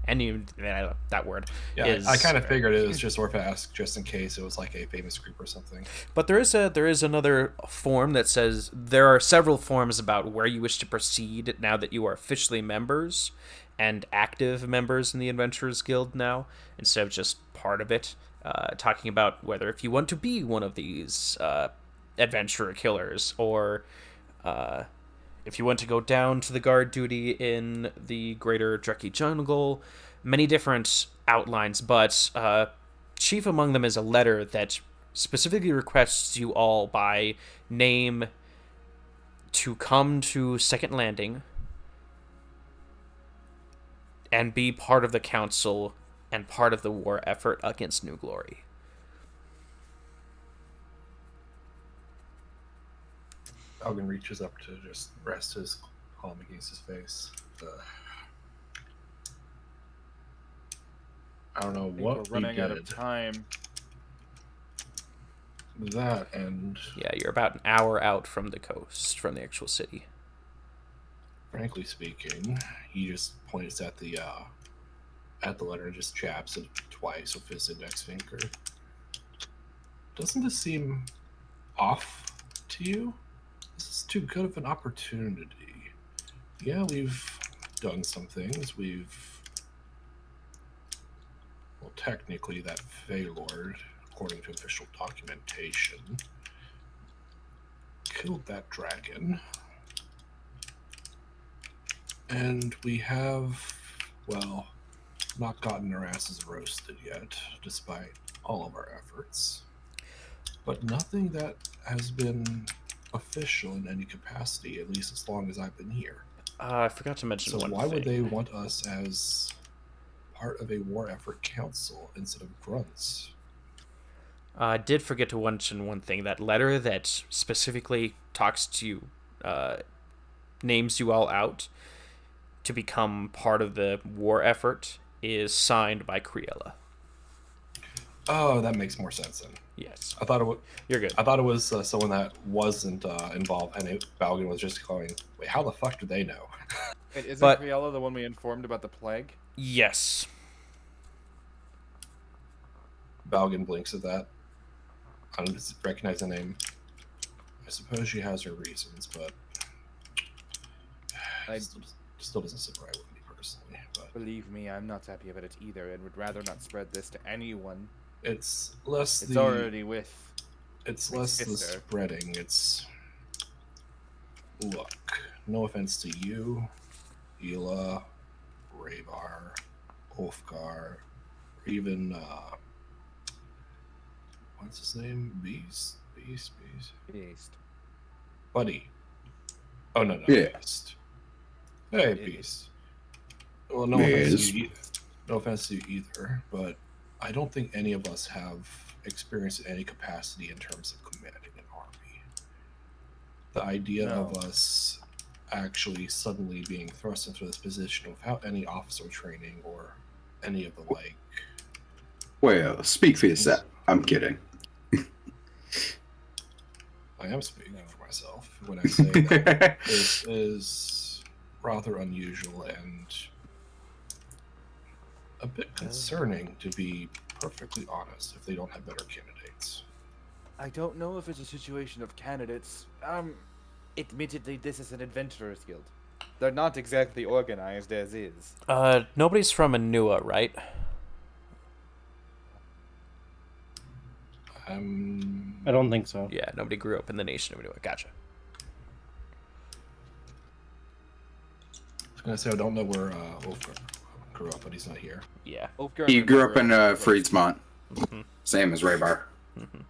that word. Yeah, is, I kind of figured it was just worth ask just in case it was like a famous group or something. But there is another form that says there are several forms about where you wish to proceed now that you are officially members and active members in the Adventurers Guild now, instead of just part of it. Talking about whether if you want to be one of these adventurer killers, or if you want to go down to the guard duty in the greater Dreki jungle, many different outlines, but chief among them is a letter that specifically requests you all by name to come to Second Landing and be part of the council and part of the war effort against New Glory. Balgan reaches up to just rest his palm against his face. I don't know what we're running we out did. of time. That and Yeah, you're about an hour out from the coast, from the actual city. frankly speaking, he just points at the letter and just chaps it twice with his index finger. Doesn't this seem off to you? This is too good of an opportunity. Yeah, we've done some things. Well, technically, that Feylord, according to official documentation, killed that dragon. And we have, well, not gotten our asses roasted yet, despite all of our efforts. But nothing that has been official in any capacity, at least as long as I've been here. I forgot to mention So one why thing. would they want us as part of a war effort council instead of grunts? I did forget to mention one thing. That letter that specifically talks to you, names you all out to become part of the war effort, is signed by Criella. Oh, that makes more sense then. Yes. I thought it was. You're good. I thought it was someone that wasn't involved, and Balgan was just going, "Wait, how the fuck do they know?" Wait, isn't But- Criella the one we informed about the plague? Yes. Balgan blinks at that. I don't recognize the name. I suppose she has her reasons, but I- still doesn't sit right with me personally. But Believe me, I'm not happy about it either, and would rather not spread this to anyone. it's less It's the already with. it's my less the sister. spreading. It's look. No offense to you, Ela, Rayvar, Ulfgar, or even what's his name? Beast. Beast. Buddy. Oh no, Yeah. Beast. Hey, Beast. Well, no offense to you either, but I don't think any of us have experience in any capacity in terms of commanding an army. The idea of us actually suddenly being thrust into this position without any officer training or any of the like. Well, speak for yourself. I'm kidding. I am speaking for myself when I say that this is rather unusual and a bit concerning, to be perfectly honest, if they don't have better candidates. I don't know if it's a situation of candidates. Admittedly, this is an adventurers guild. They're not exactly organized as is. Nobody's from Anua, right? I don't think so. Yeah, nobody grew up in the nation anyway. Gotcha. I was gonna say I don't know where Ulf grew up, but he's not here. Yeah. Ulfgar He and grew up Rhaegar in are close. Freedsmont, Mm-hmm. same as Raybar. Mm-hmm.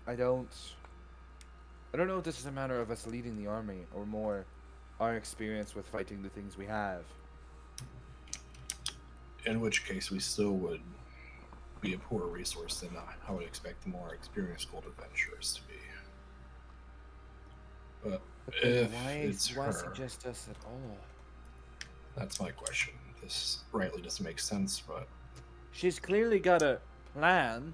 I don't know if this is a matter of us leading the army or more our experience with fighting the things we have. In which case, we still would be a poorer resource than I would expect the more experienced gold adventurers to be. But But then if why it's her, suggest us at all? that's my question. This rightly doesn't make sense, but She's clearly got a plan.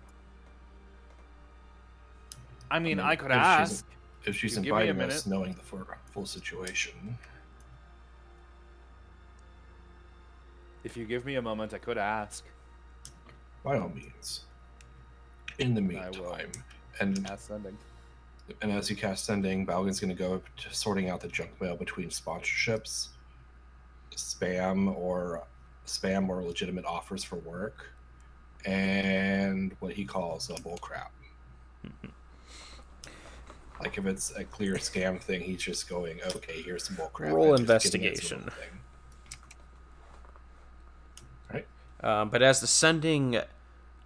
I mean, I could if ask. if she's You give me a inviting us, minute. knowing the full situation, If you give me a moment, I could ask. by all means. In the I will. meantime, and Ask sending. as you cast sending, Balgan's going to go to sorting out the junk mail between sponsorships, spam or legitimate offers for work, and what he calls bullcrap. Like if it's a clear scam thing, he's just going, okay, here's some bullcrap. Roll and just giving it to investigation. the thing. Right? But as the sending,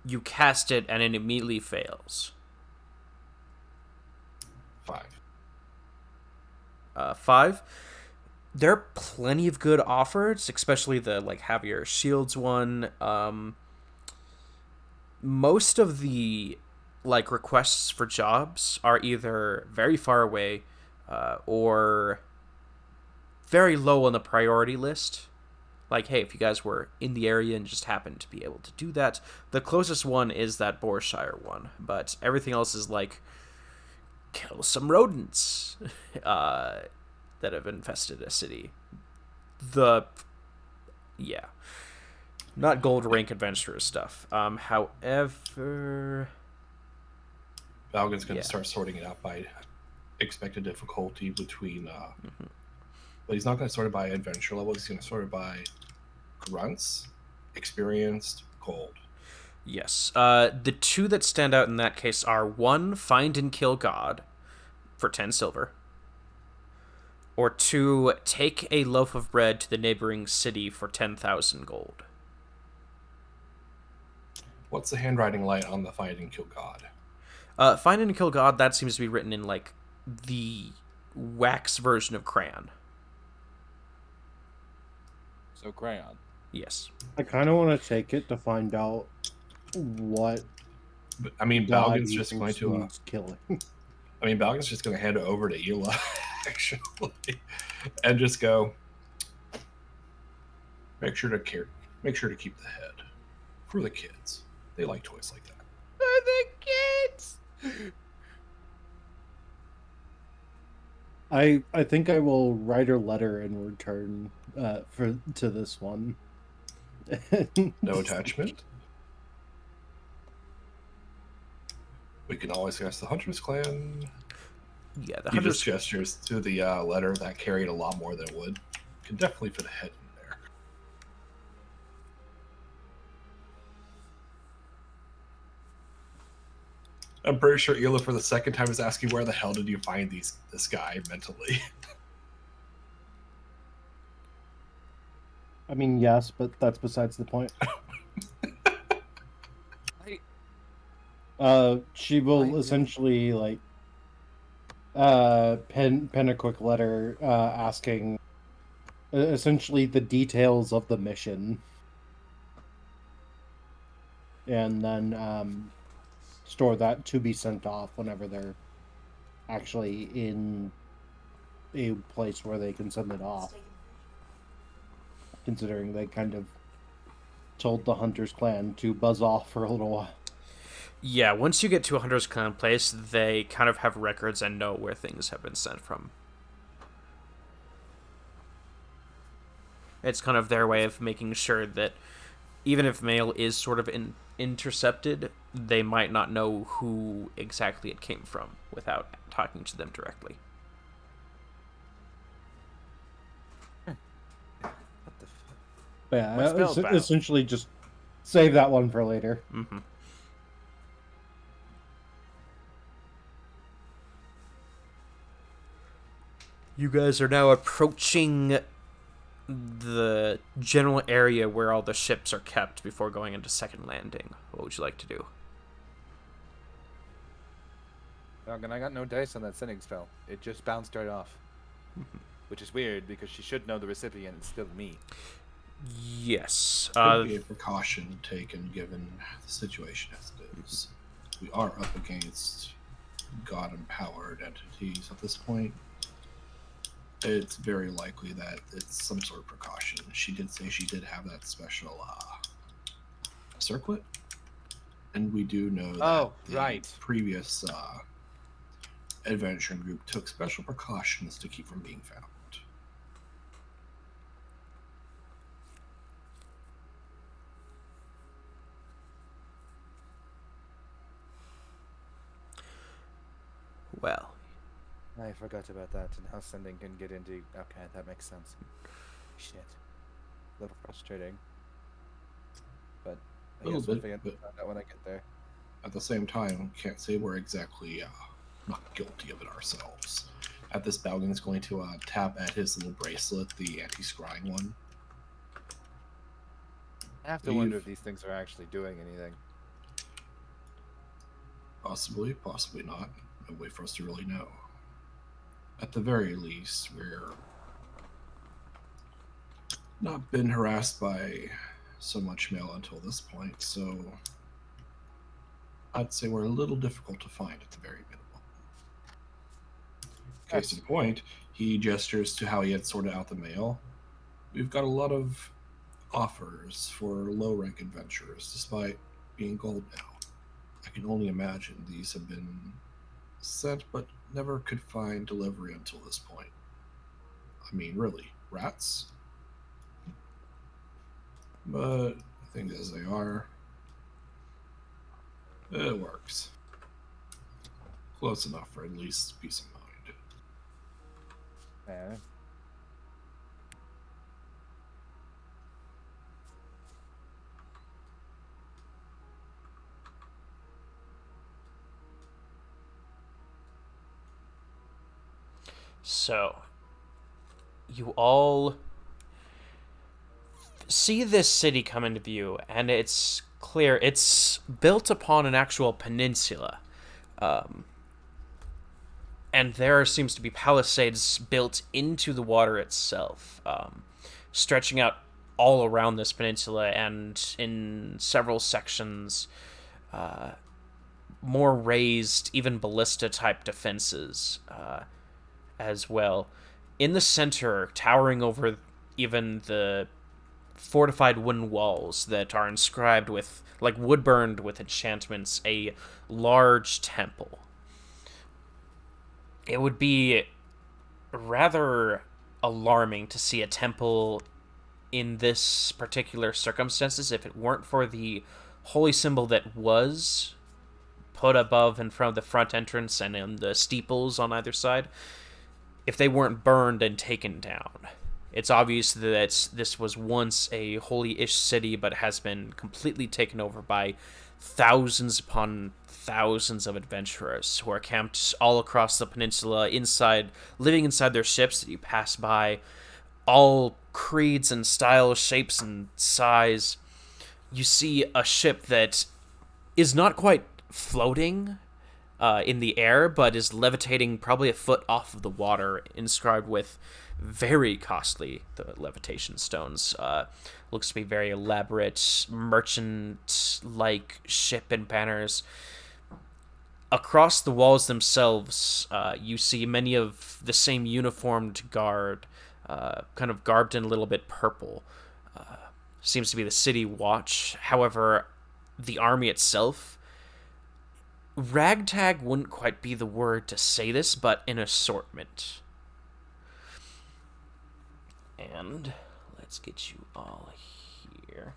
you cast it and it immediately fails. 5. 5. There are plenty of good offers, especially the Javier Shields one. Most of the requests for jobs are either very far away or very low on the priority list. Like, hey, if you guys were in the area and just happened to be able to do that, the closest one is that Borshire one, but everything else is kill some rodents that have infested a city. Not gold rank adventurer stuff. However, Balgan's going to start sorting it out by expected difficulty between. But he's not going to sort it by adventure level. He's going to sort it by grunts, experienced, gold. yes. The two that stand out in that case are 1, find and kill God for 10 silver. Or 2, take a loaf of bread to the neighboring city for 10,000 gold. What's the handwriting light on the find and kill God? Find and kill God, that seems to be written in the wax version of crayon. So crayon. Yes. I kind of want to take it to find out what But, I mean, God Balgan's just going to. needs killing. I mean, Balgan's just going to hand it over to Ela, actually, and just go. Make sure to keep the head for the kids. They like toys like that. For the kids. I think I will write a letter in return to this one. No attachment. We can always ask the Hunters Clan. Yeah, the He Hunters... just gestures to the letter that carried a lot more than it would. Could definitely fit a head in there. I'm pretty sure Ela for the second time is asking where the hell did you find this guy mentally? I mean, yes, but that's besides the point. She will essentially pen a quick letter asking essentially the details of the mission, and then store that to be sent off whenever they're actually in a place where they can send it off. Considering they kind of told the Hunters Clan to buzz off for a little while. Yeah, once you get to a Hunters Clan place, they kind of have records and know where things have been sent from. It's kind of their way of making sure that even if mail is sort of intercepted, they might not know who exactly it came from without talking to them directly. What the But yeah, My spell's bound. essentially just save that one for later. Mm-hmm. You guys are now approaching the general area where all the ships are kept before going into second landing. What would you like to do? And I got no dice on that sending spell. It just bounced right off. Which is weird because she should know the recipient. It's still me. Yes. Could be a precaution taken given the situation as it is. We are up against god-empowered entities at this point. It's very likely that it's some sort of precaution. She did say she did have that special circlet, and we do know that the previous adventuring group took special precautions to keep from being found. Well, I forgot about that and how sending can get into... Okay, that makes sense. Shit. A little frustrating. But I guess we'll figure that out when I get there. At the same time, can't say we're exactly not guilty of it ourselves. At this, Balgin's going to tap at his little bracelet, the anti-scrying one. I have to wonder if these things are actually doing anything. Possibly, possibly not. No way for us to really know. At the very least, we're not been harassed by so much mail until this point, so I'd say we're a little difficult to find at the very minimum. Case in point, he gestures to how he had sorted out the mail. We've got a lot of offers for low-rank adventurers, despite being gold now. I can only imagine these have been sent, but never could find delivery until this point. I mean, really, rats? But things as they are, it works. Close enough for at least peace of mind. Yeah. So, you all see this city come into view, and it's clear it's built upon an actual peninsula. And there seems to be palisades built into the water itself, stretching out all around this peninsula, and in several sections, more raised, even ballista-type defenses as well. In the center, towering over even the fortified wooden walls that are inscribed with, like wood-burned with enchantments, a large temple. It would be rather alarming to see a temple in this particular circumstances if it weren't for the holy symbol that was put above in front of the front entrance and in the steeples on either side. If they weren't burned and taken down. It's obvious that this was once a holy-ish city, but has been completely taken over by thousands upon thousands of adventurers who are camped all across the peninsula, living inside their ships that you pass by, all creeds and styles, shapes and size. You see a ship that is not quite floating in the air, but is levitating probably a foot off of the water, inscribed with very costly levitation stones. Looks to be very elaborate, merchant-like ship and banners. Across the walls themselves, you see many of the same uniformed guard, kind of garbed in a little bit purple. Seems to be the city watch. However, the army itself, ragtag wouldn't quite be the word to say this, but an assortment. And let's get you all here.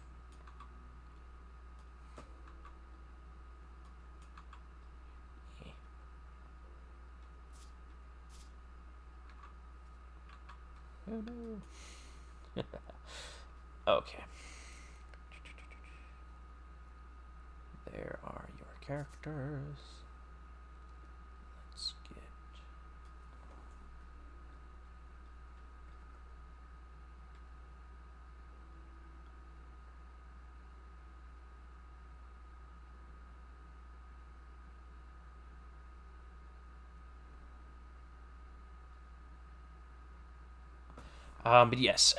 Oh no. Okay. There are your characters. Let's get. But yes,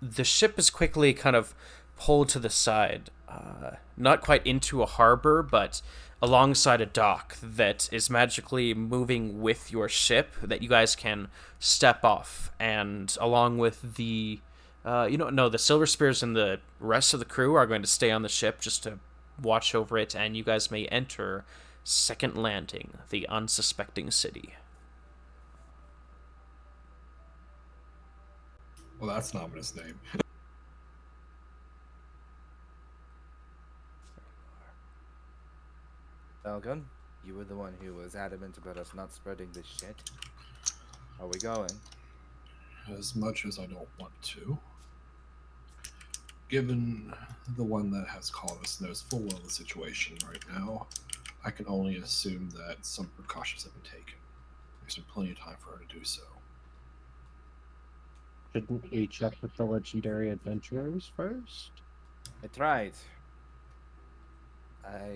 the ship is quickly kind of pulled to the side, not quite into a harbor, but alongside a dock that is magically moving with your ship that you guys can step off, and along with the, no, the Silver Spears and the rest of the crew are going to stay on the ship just to watch over it, and you guys may enter Second Landing, the unsuspecting city. Well, that's not his name. Falcon, you were the one who was adamant about us not spreading this shit. Are we going? As much as I don't want to. Given the one that has called us knows full well the situation right now, I can only assume that some precautions have been taken. There's been plenty of time for her to do so. Shouldn't we check with the legendary adventurers first? I tried. I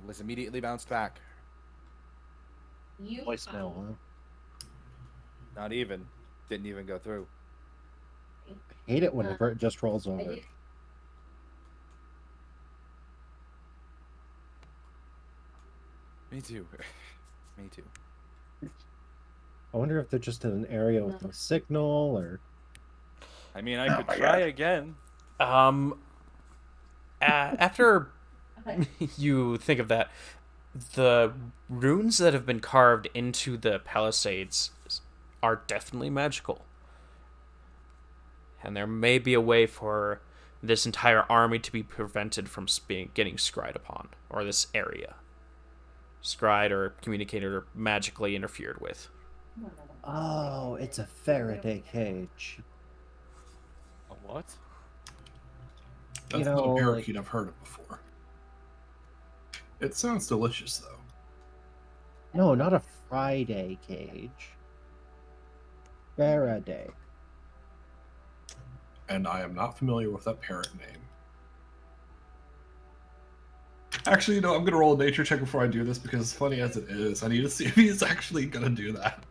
was immediately bounced back. Voicemail, huh? Not even. Didn't even go through. I hate it whenever it just rolls over. Me too. Me too. I wonder if they're just in an area with no signal, or... I mean, I could try again. After you think of that, the runes that have been carved into the palisades are definitely magical. And there may be a way for this entire army to be prevented from getting scryed upon, or this area. Scryed or communicated or magically interfered with. Oh, it's a Faraday cage. A what? That's You not know, a parakeet I've heard of before. It sounds delicious, though. No, not a Friday cage. Faraday. And I am not familiar with that parrot name. Actually, I'm going to roll a nature check before I do this, because as funny as it is, I need to see if he's actually going to do that.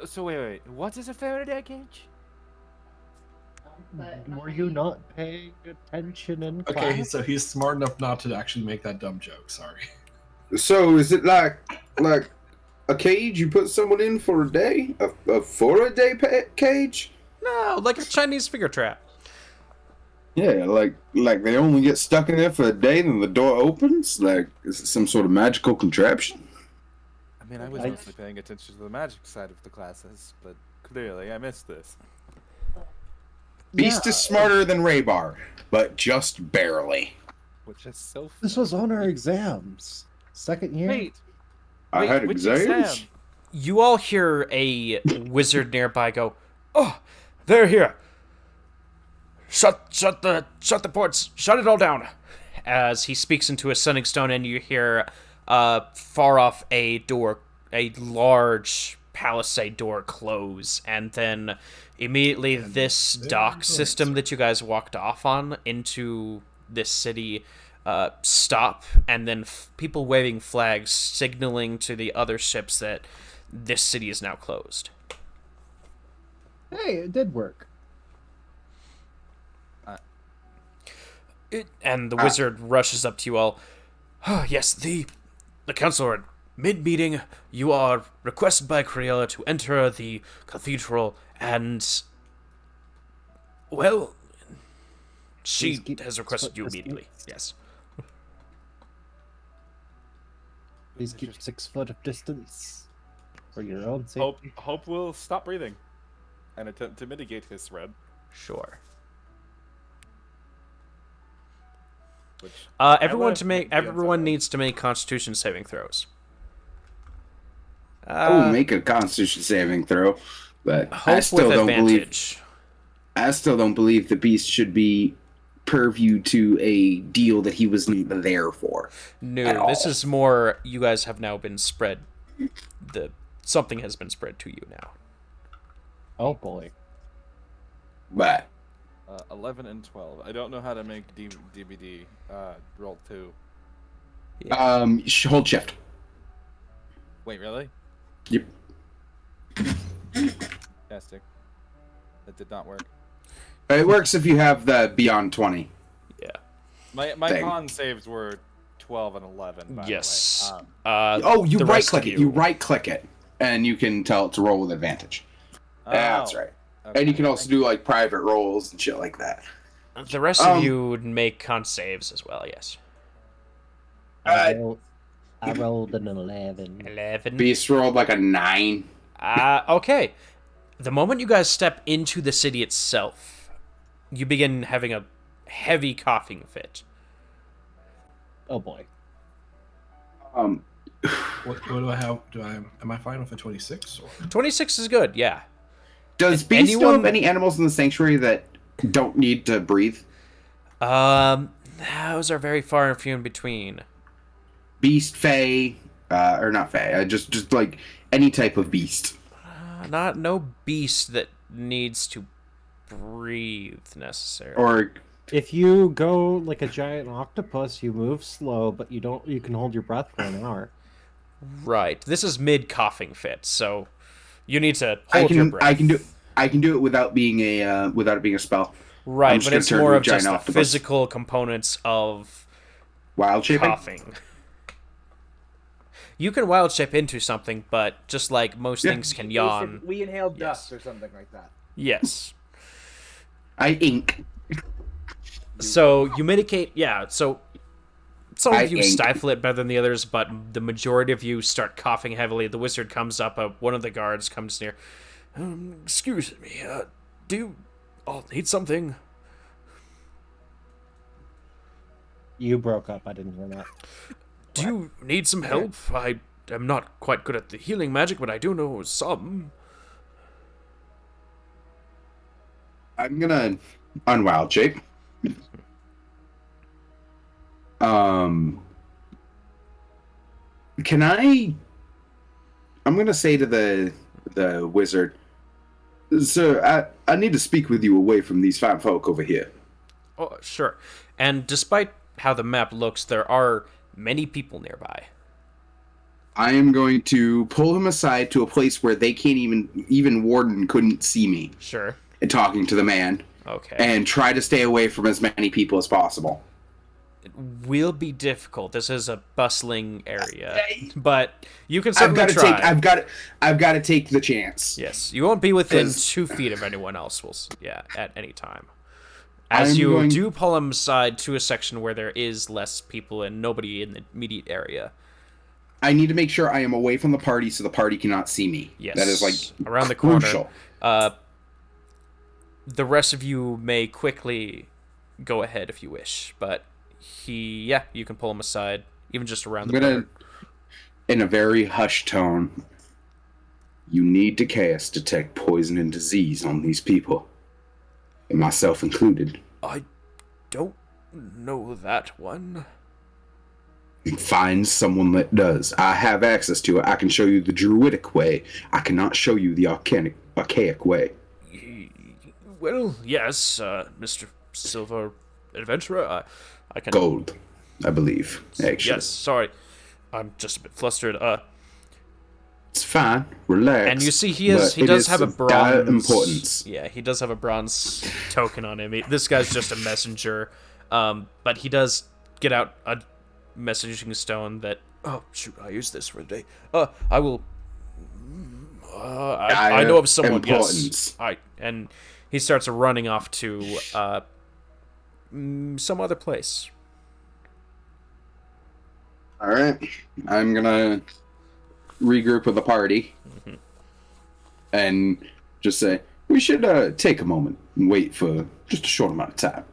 So wait. What is a Faraday cage? Were you not paying attention in class? Okay, so he's smart enough not to actually make that dumb joke, sorry. So is it like a cage you put someone in for a day? A for a day cage? No, like a Chinese finger trap. Yeah, like they only get stuck in there for a day, then the door opens. Like, is it some sort of magical contraption? I mean, I was mostly paying attention to the magic side of the classes, but clearly I missed this. Beast is smarter than Raybar, but just barely. Which is so funny. This was on our exams. Second year? Wait, I had which exams. exam? You all hear a wizard nearby go, "Oh, they're here! Shut the ports! Shut it all down!" As he speaks into a sending stone, and you hear far off a door, a large palisade door close, and then immediately this dock system that you guys walked off on into this city stop, and then people waving flags signaling to the other ships that this city is now closed. Hey, it did work. And the wizard rushes up to you all. "Oh, yes, the council, mid-meeting, you are requested by Crayola to enter the cathedral, and, well, she has requested you immediately." Yes. Please keep 6 foot of distance for your own safety. Hope will stop breathing and attempt to mitigate his threat. Sure. Which Everyone needs to make Constitution saving throws. I will make a Constitution saving throw, but I Hope still with don't believe. advantage. I still don't believe the beast should be purview to a deal that he was not there for at No, all. this is more. You guys have now been spread. The something has been spread to you now. Oh boy. But 11 and 12. I don't know how to make DVD. Roll 2. Yeah. hold shift. Wait, really? Yep. Fantastic. That did not work. It works if you have the beyond 20. Yeah. My Thing. con saves were 12 and 11. By Yes. The way. Oh, you the right rest click of it. You right click it, and you can tell it to roll with advantage. That's right. Okay. And you can also do like private rolls and shit like that. The rest of you would make con saves as well. Yes. I rolled an 11. 11. Beast rolled like a 9. Okay. The moment you guys step into the city itself, you begin having a heavy coughing fit. Oh boy. What do I have? Am I fine with a 26? Or? 26 is good. Yeah. Does If Beast still have anyone- any animals in the sanctuary that don't need to breathe? Those are very far and few in between. Beast, Fae, or not Fae, just like any type of beast. No beast that needs to breathe necessarily. Or If you go like a giant octopus, you move slow, but you can hold your breath for an hour. Right. This is mid coughing fit, so you need to hold your breath. I can do it without being without it being a spell. I'm Right, just but gonna it's turn more into a of just giant the octopus. physical components of Wild shaping. coughing. You can wild shape into something, but just like most things can yawn. We inhaled Yes. dust or something like that. Yes. I ink. So you mitigate, yeah. So some I of you ink. stifle it better than the others, but the majority of you start coughing heavily. The wizard comes up. One of the guards comes near. Excuse me. Do you all need something? You broke up. I didn't hear that. Do you need some help? I am not quite good at the healing magic, but I do know some. I'm gonna unwild shape. Can I? I'm gonna say to the wizard, sir, I need to speak with you away from these fine folk over here. Oh, sure. And despite how the map looks, there are many people nearby. I am going to pull him aside to a place where they can't even Warden couldn't see me Sure. and talking to the man, Okay. and try to stay away from as many people as possible. It will be difficult. This is a bustling area, but you can certainly I've got to try. take. I've got to take the chance. Yes, you won't be within 'Cause- 2 feet of anyone else. At any time. As I'm you going- do pull him aside to a section where there is less people and nobody in the immediate area. I need to make sure I am away from the party so the party cannot see me. Yes, That is like around the crucial. corner. The rest of you may quickly go ahead if you wish, but you can pull him aside, even just around I'm the gonna, corner. in a very hushed tone, you need to cast detect poison and disease on these people, and myself included. I don't know that one. Find someone that does. I have access to it. I can show you the druidic way. I cannot show you the archaic way. Well, yes, Mr. Silver Adventurer, I can... Gold, I believe. Actually, Yes, sorry. I'm just a bit flustered. it's fine. Relax. And you see he but it does is have a of dire bronze... importance. Yeah, he does have a bronze token on him. This guy's just a messenger. But he does get out a messaging stone that... Oh, shoot, I use this for the day. I will... I know of someone, importance. yes. And he starts running off to some other place. All right, I'm gonna regroup with the party and just say we should take a moment and wait for just a short amount of time.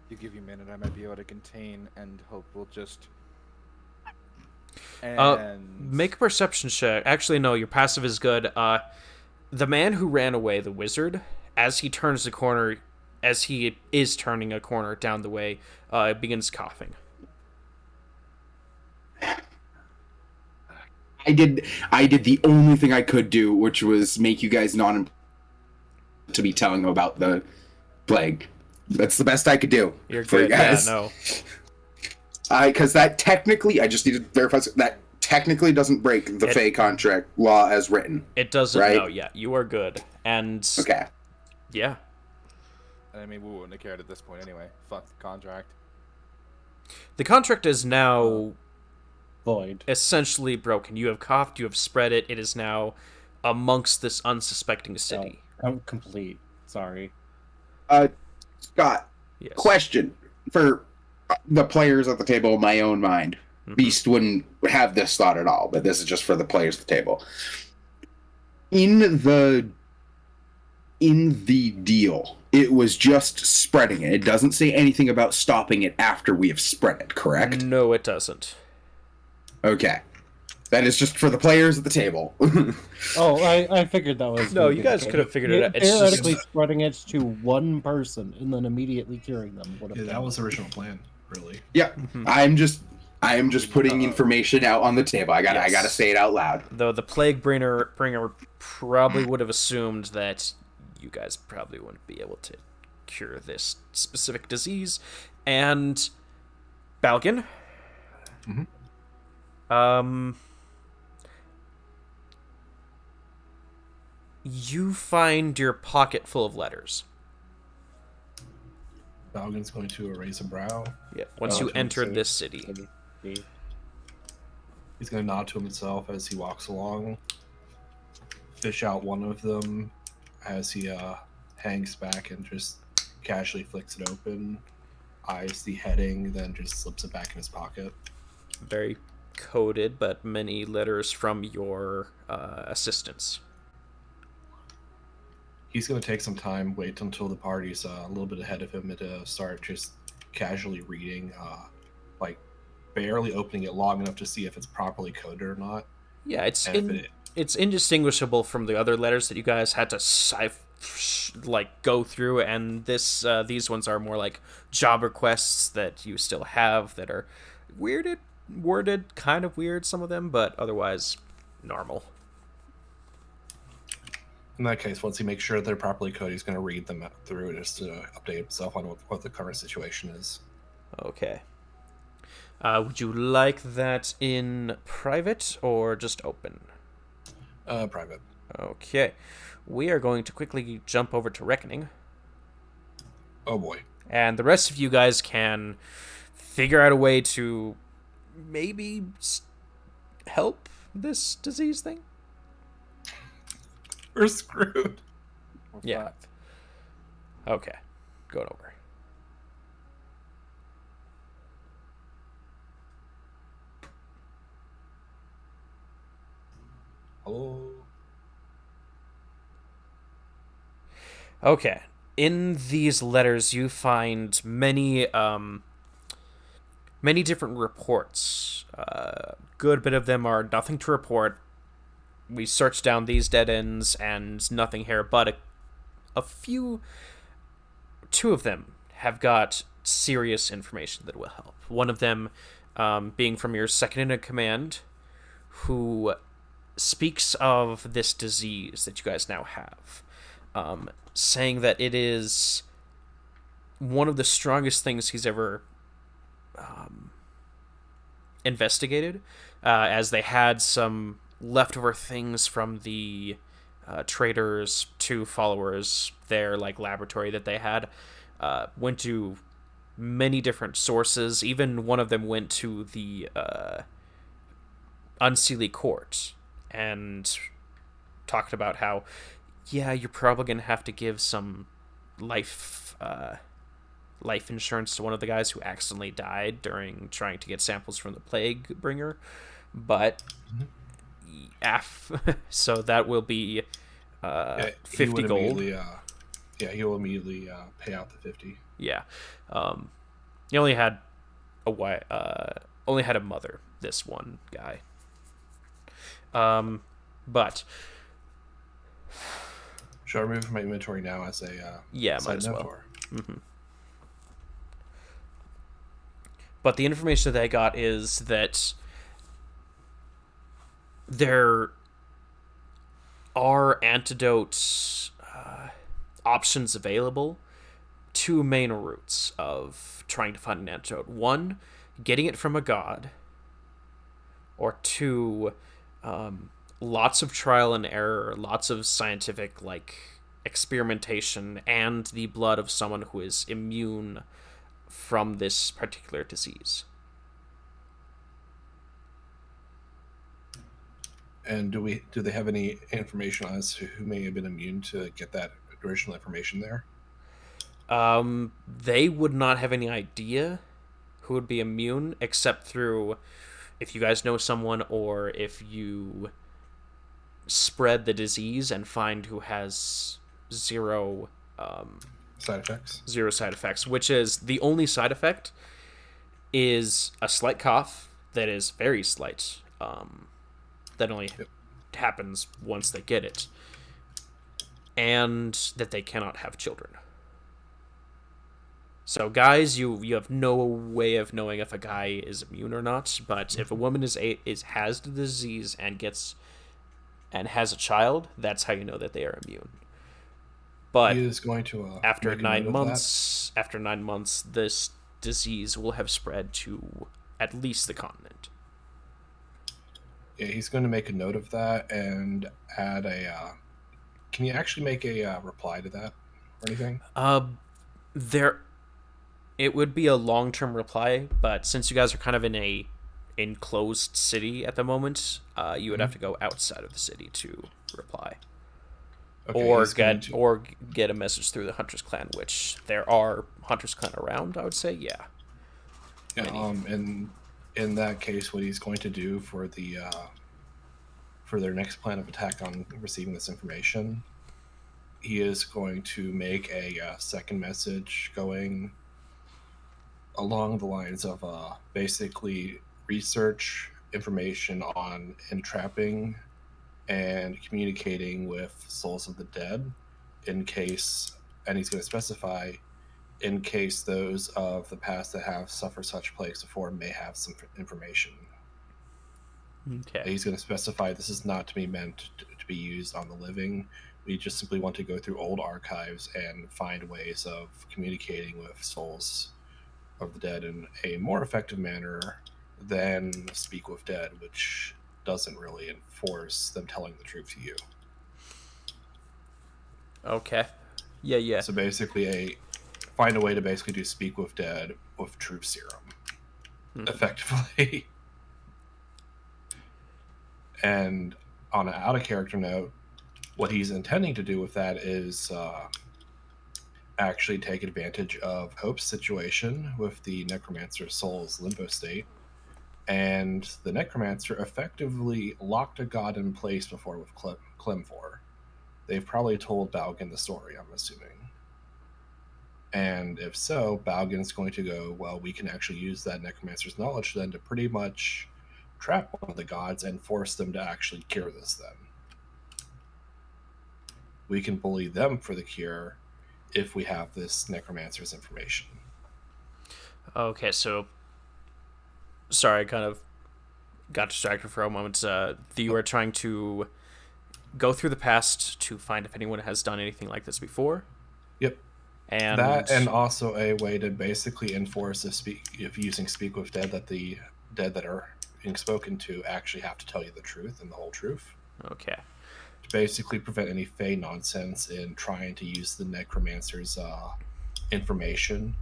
You give you a minute, I might be able to contain, and hope will just. Make a perception check. Actually, no, your passive is good. The man who ran away, the wizard, as he turns the corner, as he is turning a corner down the way, begins coughing. I did the only thing I could do, which was make you guys not to be telling them about the plague. That's the best I could do. You're for good. you guys. Yeah, no. Because that technically, I just need to verify that technically doesn't break the Fey contract law as written. It doesn't. Right? No, yeah, you are good. And Okay. yeah, I mean, we wouldn't have cared at this point anyway. Fuck the contract. the contract is now Void. essentially broken. You have coughed. You have spread it. It is now amongst this unsuspecting city. Complete. Sorry. Scott, Yes. question for the players at the table in my own mind. Mhm. Beast wouldn't have this thought at all, but this is just for the players at the table. In the deal, it was just spreading it. It doesn't say anything about stopping it after we have spread it, correct? No, it doesn't. Okay. That is just for the players at the table. Oh, I figured that was. No, gonna you be guys the could have case. figured it out. It's Theoretically, just spreading it to one person and then immediately curing them would have. Yeah, been. that was the original plan, really. Yeah. I am just putting information out on the table. I Yes. gotta say it out loud. though the plague bringer probably would have assumed that you guys probably wouldn't be able to cure this specific disease. And Balgan, you find your pocket full of letters. Balgan's going to raise a brow. Yeah, once you Okay, entered so- this city. He's going to nod to himself as he walks along, fish out one of them as he hangs back and just casually flicks it open, eyes the heading, then just slips it back in his pocket. Very coded, but many letters from your assistants. He's going to take some time, wait until the party's a little bit ahead of him to start just casually reading, like barely opening it long enough to see if it's properly coded or not. Yeah, it's And if it's indistinguishable from the other letters that you guys had to go through, and these ones are more like job requests that you still have that are worded kind of weird, some of them, but otherwise normal. In that case, once he makes sure they're properly coded, he's going to read them through just to update himself on what the current situation is. Okay. Would you like that in private or just open? Private. Okay. We are going to quickly jump over to Reckoning. Oh boy. And the rest of you guys can figure out a way to maybe help this disease thing. We're screwed. We're Yeah. fucked. Okay. Going over. Hello. Okay. In these letters, you find many different reports. Good bit of them are nothing to report. We searched down these dead ends and nothing here, but a few, two of them have got serious information that will help. One of them being from your second in command, who speaks of this disease that you guys now have, saying that it is one of the strongest things he's ever investigated, as they had some leftover things from the traders' two followers, their like laboratory that they had, went to many different sources. Even one of them went to the Unseelie Court and talked about how, yeah, you're probably gonna have to give some life insurance to one of the guys who accidentally died during trying to get samples from the plague bringer, but so that will be 50 gold. He will immediately pay out the 50. Yeah. He only had only had a mother, this one guy. But Should I remove it from my inventory now as a Yeah, might side as note? well. Or? But the information that I got is that there are antidote options available. Two main routes of trying to find an antidote: one, getting it from a god, or two, lots of trial and error, lots of scientific experimentation, and the blood of someone who is immune from this particular disease. And do they have any information as to who may have been immune to get that original information there? They would not have any idea who would be immune except through if you guys know someone, or if you spread the disease and find who has zero Side effects? zero side effects, which is the only side effect is a slight cough that is very slight, that only happens once they get it, and that they cannot have children. So guys, you have no way of knowing if a guy is immune or not, but if a woman is has the disease and has a child, that's how you know that they are immune. But He is going to after make a 9 note of that. months, this disease will have spread to at least the continent. Yeah, he's going to make a note of that and add a. Can you actually make a reply to that or anything? There, it would be a long-term reply, but since you guys are kind of in a enclosed city at the moment, you would have to go outside of the city to reply. Okay, Or he's going get to- or get a message through the Hunters Clan, which there are Hunters Clan around. I would say, yeah. Yeah, and in that case, what he's going to do for their next plan of attack on receiving this information, he is going to make a second message going along the lines of basically research information on entrapping and communicating with souls of the dead in case, and he's going to specify in case those of the past that have suffered such plagues before may have some information. Okay. He's going to specify this is not to be meant to be used on the living. We just simply want to go through old archives and find ways of communicating with souls of the dead in a more effective manner than Speak with Dead, which doesn't really enforce them telling the truth to you. Okay. Yeah. So basically, find a way to basically do Speak with Dead with truth serum, effectively. And on an out of character note, what he's intending to do with that is actually take advantage of Hope's situation with the Necromancer's soul's limbo state. And the Necromancer effectively locked a god in place before with Clemfor. They've probably told Balgan the story, I'm assuming. And if so, Balgan's going to go, well, we can actually use that Necromancer's knowledge then to pretty much trap one of the gods and force them to actually cure this then. We can bully them for the cure if we have this Necromancer's information. Okay, so sorry, I kind of got distracted for a moment. You are trying to go through the past to find if anyone has done anything like this before. Yep. And that, and also a way to basically enforce if using Speak with Dead, that the dead that are being spoken to actually have to tell you the truth and the whole truth. Okay. To basically prevent any fey nonsense in trying to use the Necromancer's information,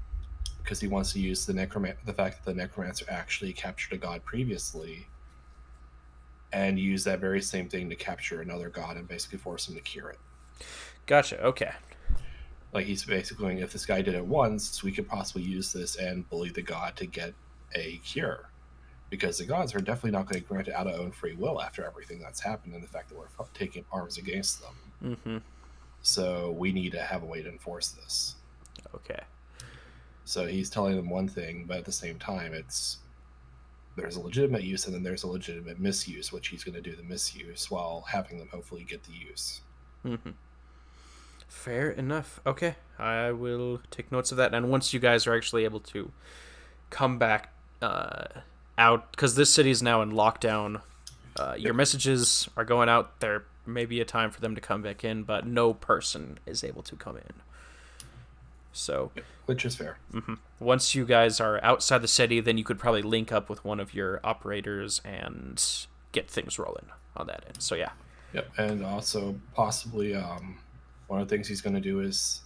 because he wants to use the fact that the Necromancer actually captured a god previously and use that very same thing to capture another god and basically force him to cure it. Gotcha, okay. Like, he's basically going, if this guy did it once, we could possibly use this and bully the god to get a cure. Because the gods are definitely not going to grant it out of own free will after everything that's happened and the fact that we're taking arms against them. Mm-hmm. So we need to have a way to enforce this. Okay. So he's telling them one thing, but at the same time, there's a legitimate use and then there's a legitimate misuse, which he's going to do the misuse while having them hopefully get the use. Mm-hmm. Fair enough. Okay, I will take notes of that. And once you guys are actually able to come back out, because this city is now in lockdown, your messages are going out. There may be a time for them to come back in, but no person is able to come in. So, Which is fair. once you guys are outside the city, then you could probably link up with one of your operators and get things rolling on that end. So, yeah. Yep, and also possibly one of the things he's going to do is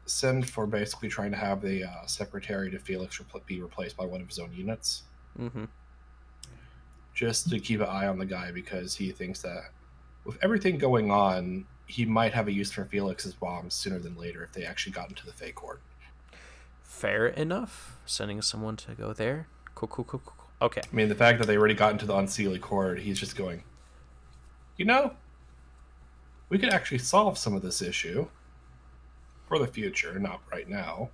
send for basically trying to have the secretary to Felix be replaced by one of his own units. Mm-hmm. Just to keep an eye on the guy, because he thinks that with everything going on, he might have a use for Felix's bombs sooner than later if they actually got into the Fey Court. Fair enough. Sending someone to go there. Cool. Okay. I mean, the fact that they already got into the Unseelie Court, he's just going, we could actually solve some of this issue for the future, not right now,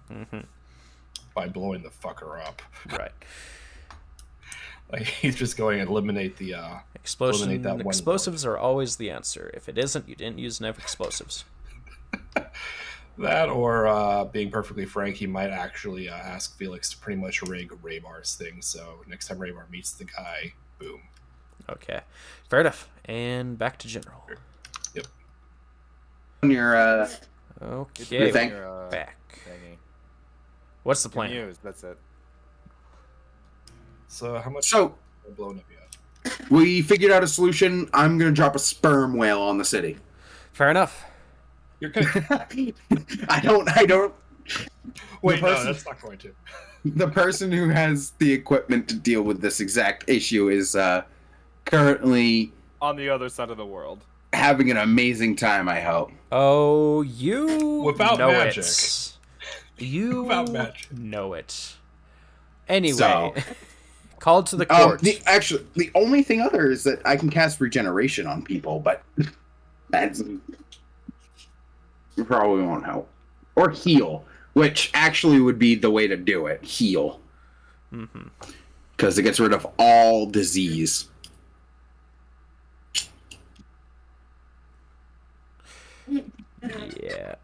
by blowing the fucker up. Right. Like, he's just going to eliminate the Explosion. that one Explosives are always the answer. If it isn't, you didn't use enough explosives. That, or being perfectly frank, he might actually ask Felix to pretty much rig Raybar's thing. So next time Raybar meets the guy, boom. Okay. Fair enough. And back to General. Yep. On your Okay. Thank- Back. Thingy. What's the plan? News, that's it. So how much So are blown up yet? we figured out a solution. I'm gonna drop a sperm whale on the city. Fair enough. You're kidding. I don't. Wait, no, person- that's not going to. The person who has the equipment to deal with this exact issue is currently On the other side of the world. having an amazing time. I hope. Oh, you Without know magic. it. You Without magic. know it. Anyway, So- called to the court. The only thing other is that I can cast regeneration on people, but that's probably won't help. Or heal, which actually would be the way to do it. Heal. Because it gets rid of all disease. Yeah.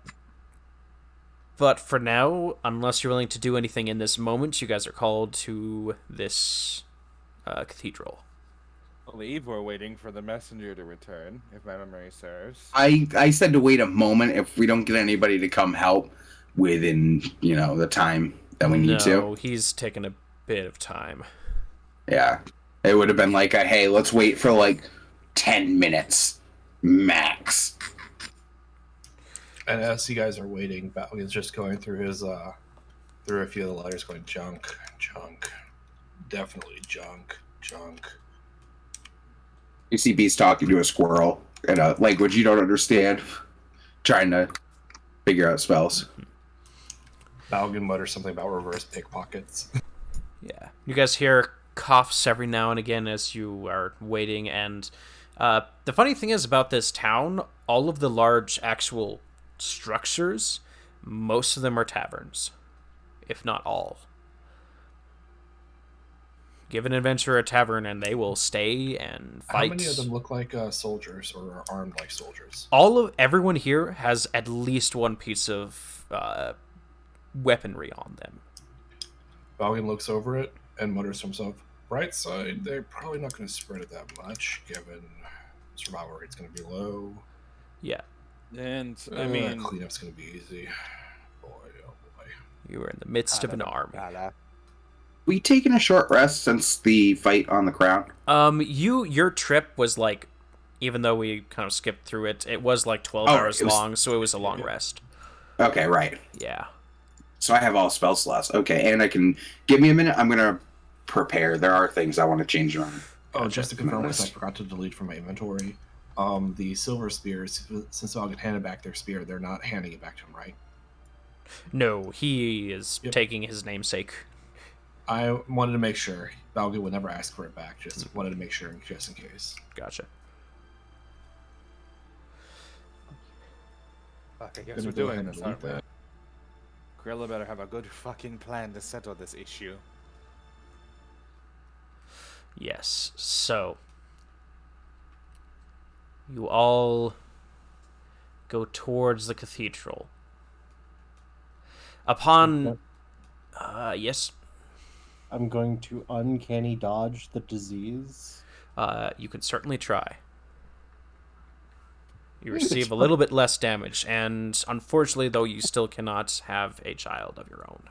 But for now, unless you're willing to do anything in this moment, you guys are called to this cathedral. I believe we're waiting for the messenger to return, if my memory serves. I said to wait a moment if we don't get anybody to come help within, the time that we need No, to. he's taken a bit of time. Yeah. It would have been like hey, let's wait for like 10 minutes max. And as you guys are waiting, Balgan's just going through his through a few of the letters, going junk, definitely junk. You see Beast talking to a squirrel in a language you don't understand, trying to figure out spells. Balgan mutters something about reverse pickpockets. Yeah. You guys hear coughs every now and again as you are waiting, and the funny thing is about this town, all of the large actual structures, most of them are taverns, if not all. Give an adventurer a tavern and they will stay and fight. How many of them look like soldiers or are armed like soldiers? Everyone here has at least one piece of weaponry on them. Balgan looks over it and mutters to himself, bright side, they're probably not going to spread it that much, given survival rate's going to be low. Yeah. And, I mean... Cleanup's going to be easy. Boy, oh boy. You are in the midst of an army. We taken a short rest since the fight on the crown. Your trip was like, even though we kind of skipped through it, it was like 12 Oh, hours it was- long, so it was a long rest. Okay, right. Yeah. So I have all spell slots. Okay, and I can give me a minute. I'm gonna prepare. There are things I want to change around. Oh, just to confirm, because I forgot to delete from my inventory, the silver spears, since Balgan handed back their spear, they're not handing it back to him, right? No, he is Yep. taking his namesake. I wanted to make sure. Balgan would never ask for it back, just wanted to make sure, just in case. Gotcha. Fuck, I guess Gonna we're go doing ahead and this, aren't we? delete Grilla better have a good fucking plan to settle this issue. Yes. So, you all go towards the cathedral. Upon... yes, I'm going to uncanny dodge the disease. you can certainly try. You receive a little bit less damage, and unfortunately, though, you still cannot have a child of your own.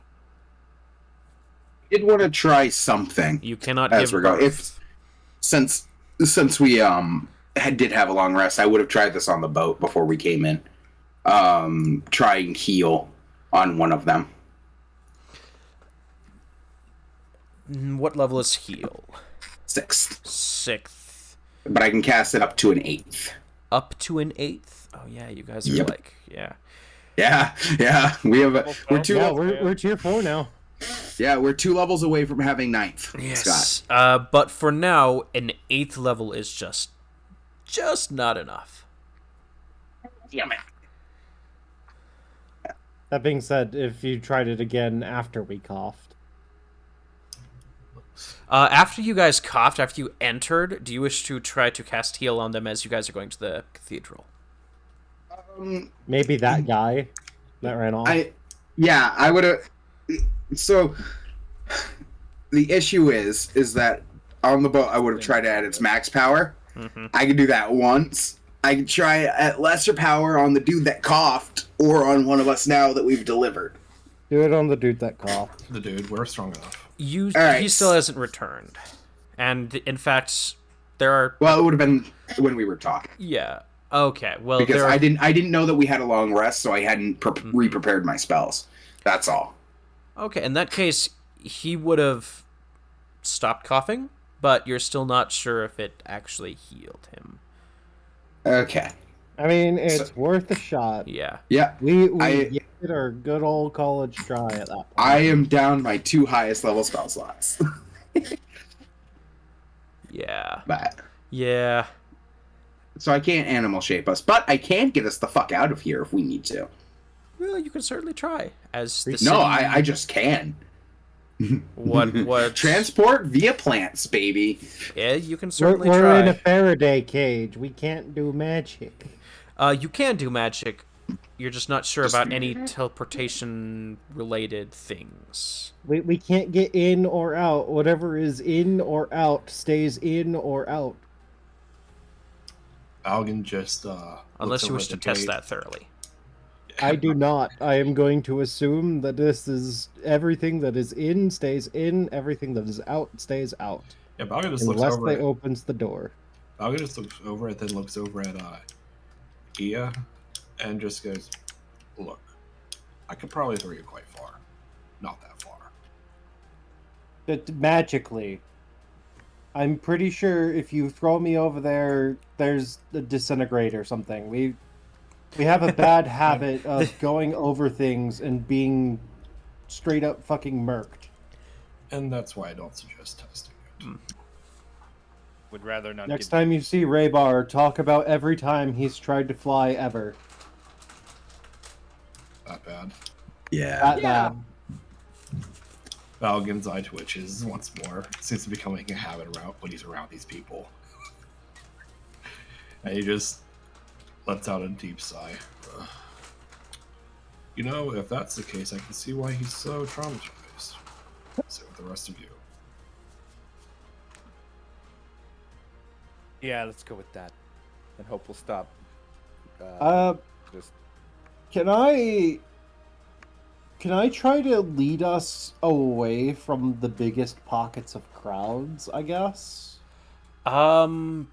Did want to try something You cannot as give we're going. birth. Since we did have a long rest, I would have tried this on the boat before we came in. Try and heal on one of them. What level is heal? 6th. 6th. But I can cast it up to an 8th. Up to an 8th? Oh yeah, you guys are Yep. like, yeah. Yeah. We have we're two. Yeah, we're tier 4 now. Yeah, we're 2 levels away from having 9th. Yes. Scott. But for now, an 8th level is just not enough. Damn it. That being said, if you tried it again after we coughed. After you guys coughed, after you entered, do you wish to try to cast heal on them as you guys are going to the cathedral? Maybe that guy that ran off. I would have. So the issue is that on the boat I would have tried it at its max power. Mm-hmm. I could do that once. I could try it at lesser power on the dude that coughed, or on one of us now that we've delivered. Do it on the dude that coughed. The dude, we're strong enough. He right. still hasn't returned. And, in fact, there are... Well, it would have been when we were talking. Yeah. Okay, well, Because there are... I didn't know that we had a long rest, so I hadn't re-prepared my spells. That's all. Okay, in that case, he would have stopped coughing, but you're still not sure if it actually healed him. Okay. I mean, it's worth a shot. Yeah. Yeah. We I- did our good old college try at that point. I am down my 2 highest level spell slots. Yeah. But Yeah. so I can't animal shape us, but I can get us the fuck out of here if we need to. Well, you can certainly try. As the No, city... I just can. What... Transport via plants, baby. Yeah, you can We're, certainly we're in a try. Faraday cage. We can't do magic. You can do magic. You're just not sure Just- about any teleportation-related things. We can't get in or out. Whatever is in or out stays in or out. Algan just Unless looks you over wish at to the test gate. that thoroughly. I do not. I am going to assume that this is everything that is in stays in, everything that is out stays out. Yeah, Algan just looks Unless over they at opens the door. Algan just looks over and then looks over at Ia and just goes, "Look, I could probably throw you quite far. Not that far." But magically. I'm pretty sure if you throw me over there, there's a disintegrate or something. We have a bad habit of going over things and being straight up fucking murked. And that's why I don't suggest testing it. Would rather not. Next give- time you see Raybar, talk about every time he's tried to fly ever. That bad. Yeah. That bad. Algan's eye twitches once more. Seems to be becoming a habit around when he's around these people. And he just lets out a deep sigh. Ugh. You know, if that's the case, I can see why he's so traumatized. So with the rest of you. Yeah, let's go with that. And hope we'll stop. Just Can I try to lead us away from the biggest pockets of crowds, I guess? You're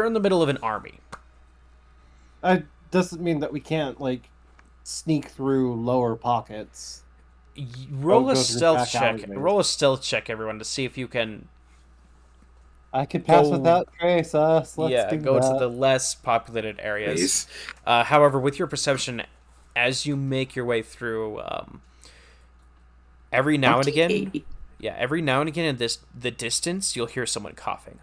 in the middle of an army. It doesn't mean that we can't, like, sneak through lower pockets. Roll go a through stealth back check. alleyways. Roll a stealth check, everyone, to see if you can. I could pass Go- without trace us. Let's do go that. to the less populated areas. Please. However, with your perception, as you make your way through, every now and again, every now and again in the distance, you'll hear someone coughing.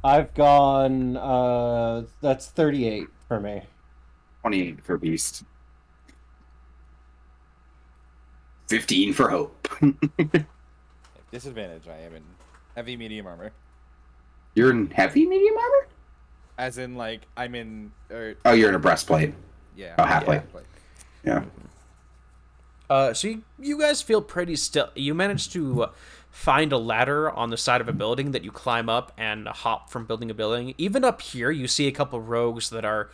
I've gone, that's 38 for me. 28 for Beast. 15 for Hope. disadvantage. I am in heavy medium armor. You're in heavy medium armor? As in, like, I'm in. Oh, you're in a breastplate. Yeah. Oh, halfway. Yeah. Yeah. So you guys feel pretty still. You managed to find a ladder on the side of a building that you climb up and hop from building to building. Even up here, you see a couple rogues that are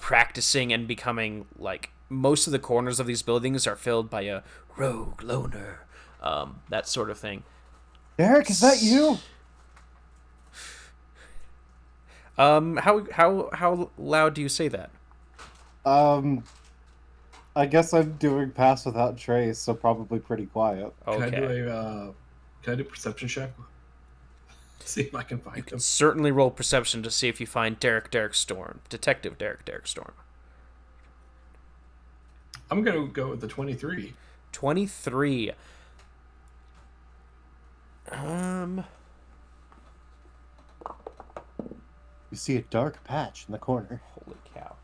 practicing and becoming like most of the corners of these buildings are filled by a rogue loner, that sort of thing. Derek, is that you? How loud do you say that? I guess I'm doing pass without trace, so probably pretty quiet. Okay. Can I do a perception check? See if I can You find can him. certainly roll perception to see if you find Derek Storm, Detective Derek Storm. I'm gonna go with the 23. 23. You see a dark patch in the corner. Holy cow.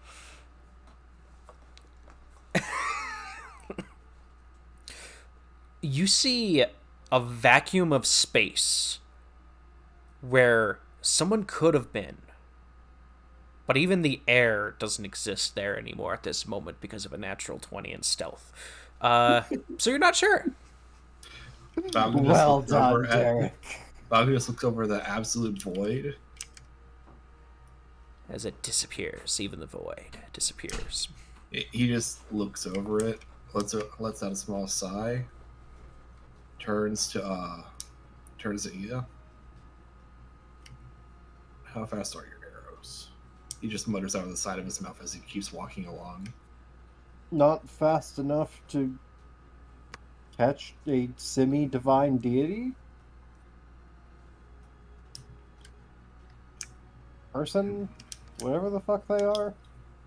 You see a vacuum of space where someone could have been. But even the air doesn't exist there anymore at this moment because of a natural 20 in stealth. So you're not sure. Falcon Well done, Derek. Falcon just looks over the absolute void. As it disappears, even the void disappears. He just looks over it, lets out a small sigh, turns to Ida. How fast are your arrows? He just mutters out of the side of his mouth as he keeps walking along. Not fast enough to catch a semi-divine deity? Person? Whatever the fuck they are?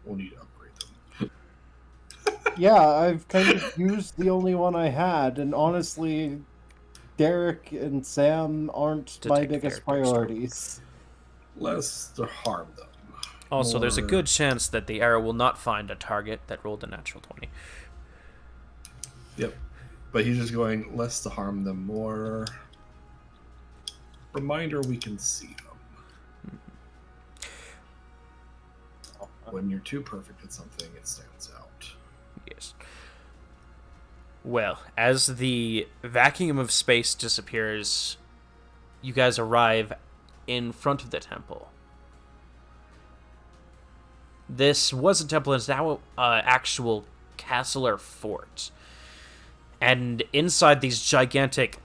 We'll need to upgrade them. Yeah, I've kind of used the only one I had, and honestly, Derek and Sam aren't my Detective biggest Derek Storm. priorities. Less to harm them. Also, there's a More- good chance that the arrow will not find a target that rolled a natural 20. Yep. But he's just going less to harm them, more reminder we can see them. When you're too perfect at something, it stands out. Yes. Well, as the vacuum of space disappears, you guys arrive in front of the temple. This was a temple, it's now an actual castle or fort. And inside these gigantic,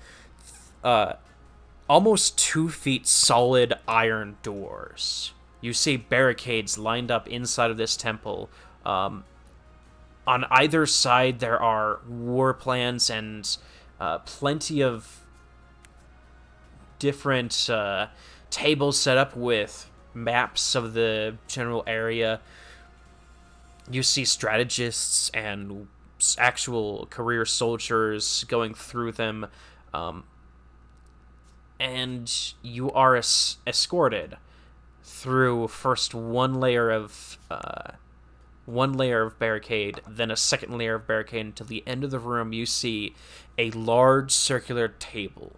almost 2 feet solid iron doors, you see barricades lined up inside of this temple. On either side, there are war plans and plenty of different tables set up with maps of the general area. You see strategists and actual career soldiers going through them, and you are escorted through first one layer of barricade, then a second layer of barricade, until the end of the room you see a large circular table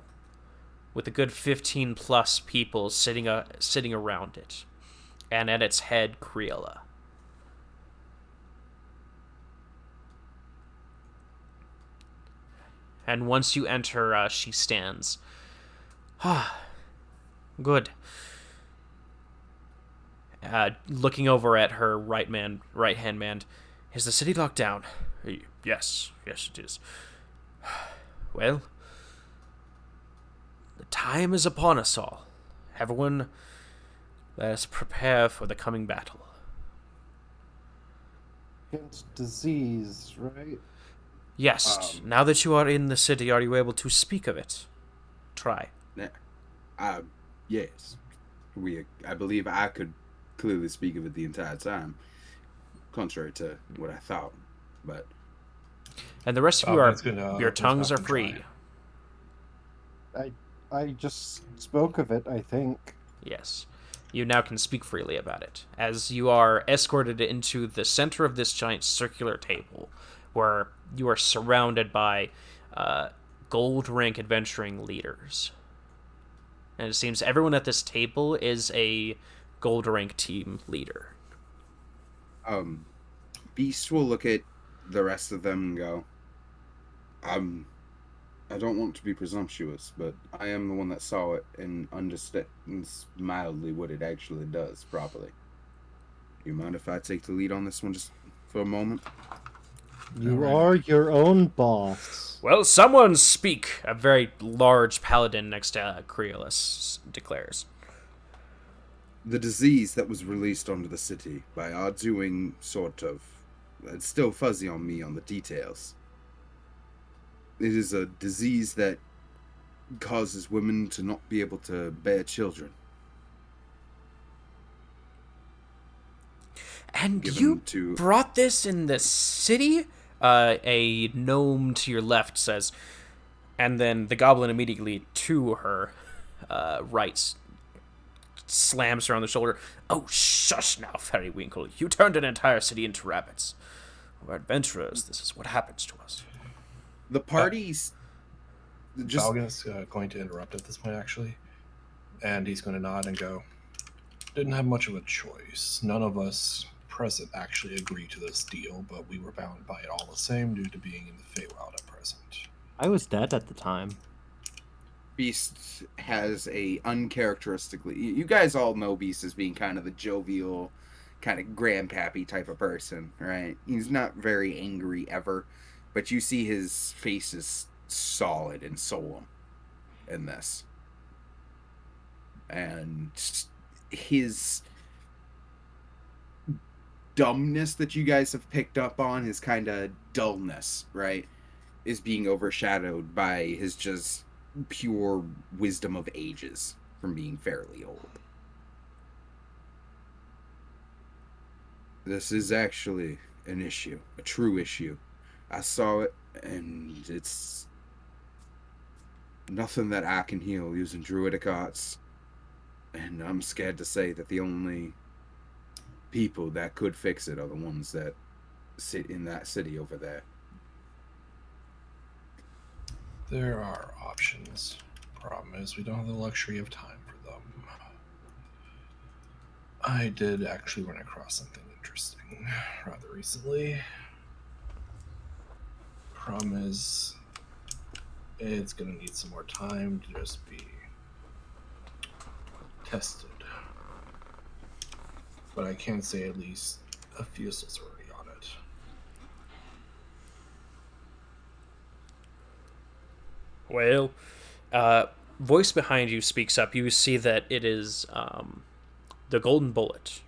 with a good 15 plus people sitting around it, and at its head Creola. And once you enter, she stands. Good. Looking over at her right-hand man. Is the city locked down? Yes, it is. Well, the time is upon us all. Everyone, let us prepare for the coming battle. Against disease, right? Yes, now that you are in the city, are you able to speak of it? Try. Yes. I believe I could clearly speak of it the entire time, contrary to what I thought. But And the rest of you your tongues are free. I just spoke of it, I think. Yes. You now can speak freely about it, as you are escorted into the center of this giant circular table, where you are surrounded by gold rank adventuring leaders. And it seems everyone at this table is a gold rank team leader. Beast will look at the rest of them and go, I don't want to be presumptuous, but I am the one that saw it and understands mildly what it actually does properly. You mind if I take the lead on this one just for a moment? You Alright. are your own boss. Well, someone speak, a very large paladin next to Creolus declares. The disease that was released onto the city by our doing, sort of. It's still fuzzy on me on the details. It is a disease that causes women to not be able to bear children. And Given you to- brought this in the city? A gnome to your left says, and then the goblin immediately to her right slams her on the shoulder. Oh, shush now, Fairywinkle. You turned an entire city into rabbits. We're adventurers. This is what happens to us. The parties... just Falcon is going to interrupt at this point, actually. And he's going to nod and go, didn't have much of a choice. None of us present actually agreed to this deal, but we were bound by it all the same due to being in the Feywild at present. I was dead at the time. Beast has a uncharacteristically... You guys all know Beast as being kind of the jovial, kind of grandpappy type of person, right? He's not very angry ever, but you see his face is solid and solemn in this. And his dumbness that you guys have picked up on, his kind of dullness, right, is being overshadowed by his just pure wisdom of ages from being fairly old. This is actually an issue, a true issue. I saw it, and it's nothing that I can heal using druidic arts. And I'm scared to say that the only people that could fix it are the ones that sit in that city over there. There are options. Problem is, we don't have the luxury of time for them. I did actually run across something interesting rather recently. Problem is, it's going to need some more time to just be tested. But I can say at least a fusel's already on it. Well, voice behind you speaks up. You see that it is the Golden Bullet,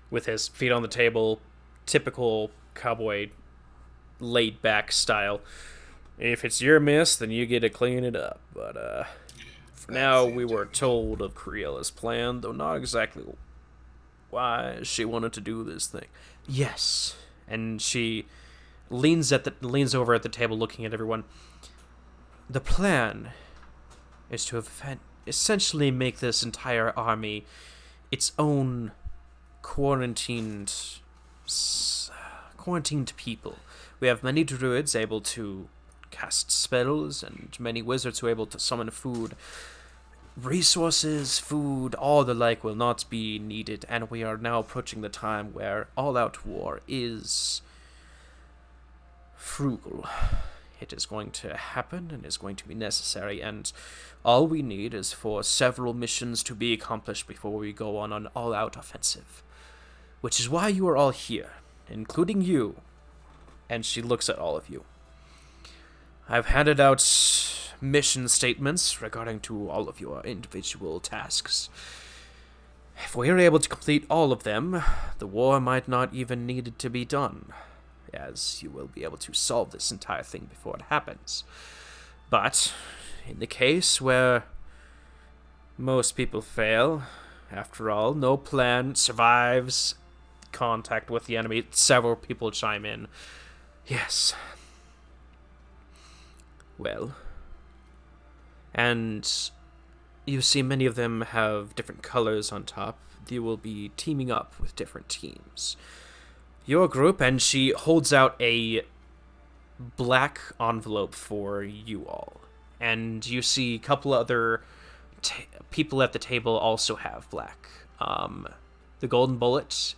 with his feet on the table, typical cowboy, laid-back style. If it's your miss, then you get to clean it up. But for now, we were told of Creola's plan, though not exactly why she wanted to do this thing. Yes, and she leans over at the table, looking at everyone. The plan is to essentially make this entire army its own quarantined people. We have many druids able to cast spells, and many wizards who are able to summon food. Resources, food, all the like will not be needed, and we are now approaching the time where all-out war is frugal. It is going to happen and is going to be necessary, and all we need is for several missions to be accomplished before we go on an all-out offensive. Which is why you are all here, including you. And she looks at all of you. I've handed out mission statements regarding to all of your individual tasks. If we are able to complete all of them, the war might not even need to be done, as you will be able to solve this entire thing before it happens. But in the case where most people fail, after all, no plan survives contact with the enemy. Several people chime in. Yes. Well. And you see many of them have different colors on top. They will be teaming up with different teams. Your group, and she holds out a black envelope for you all. And you see a couple other people at the table also have black the golden bullet,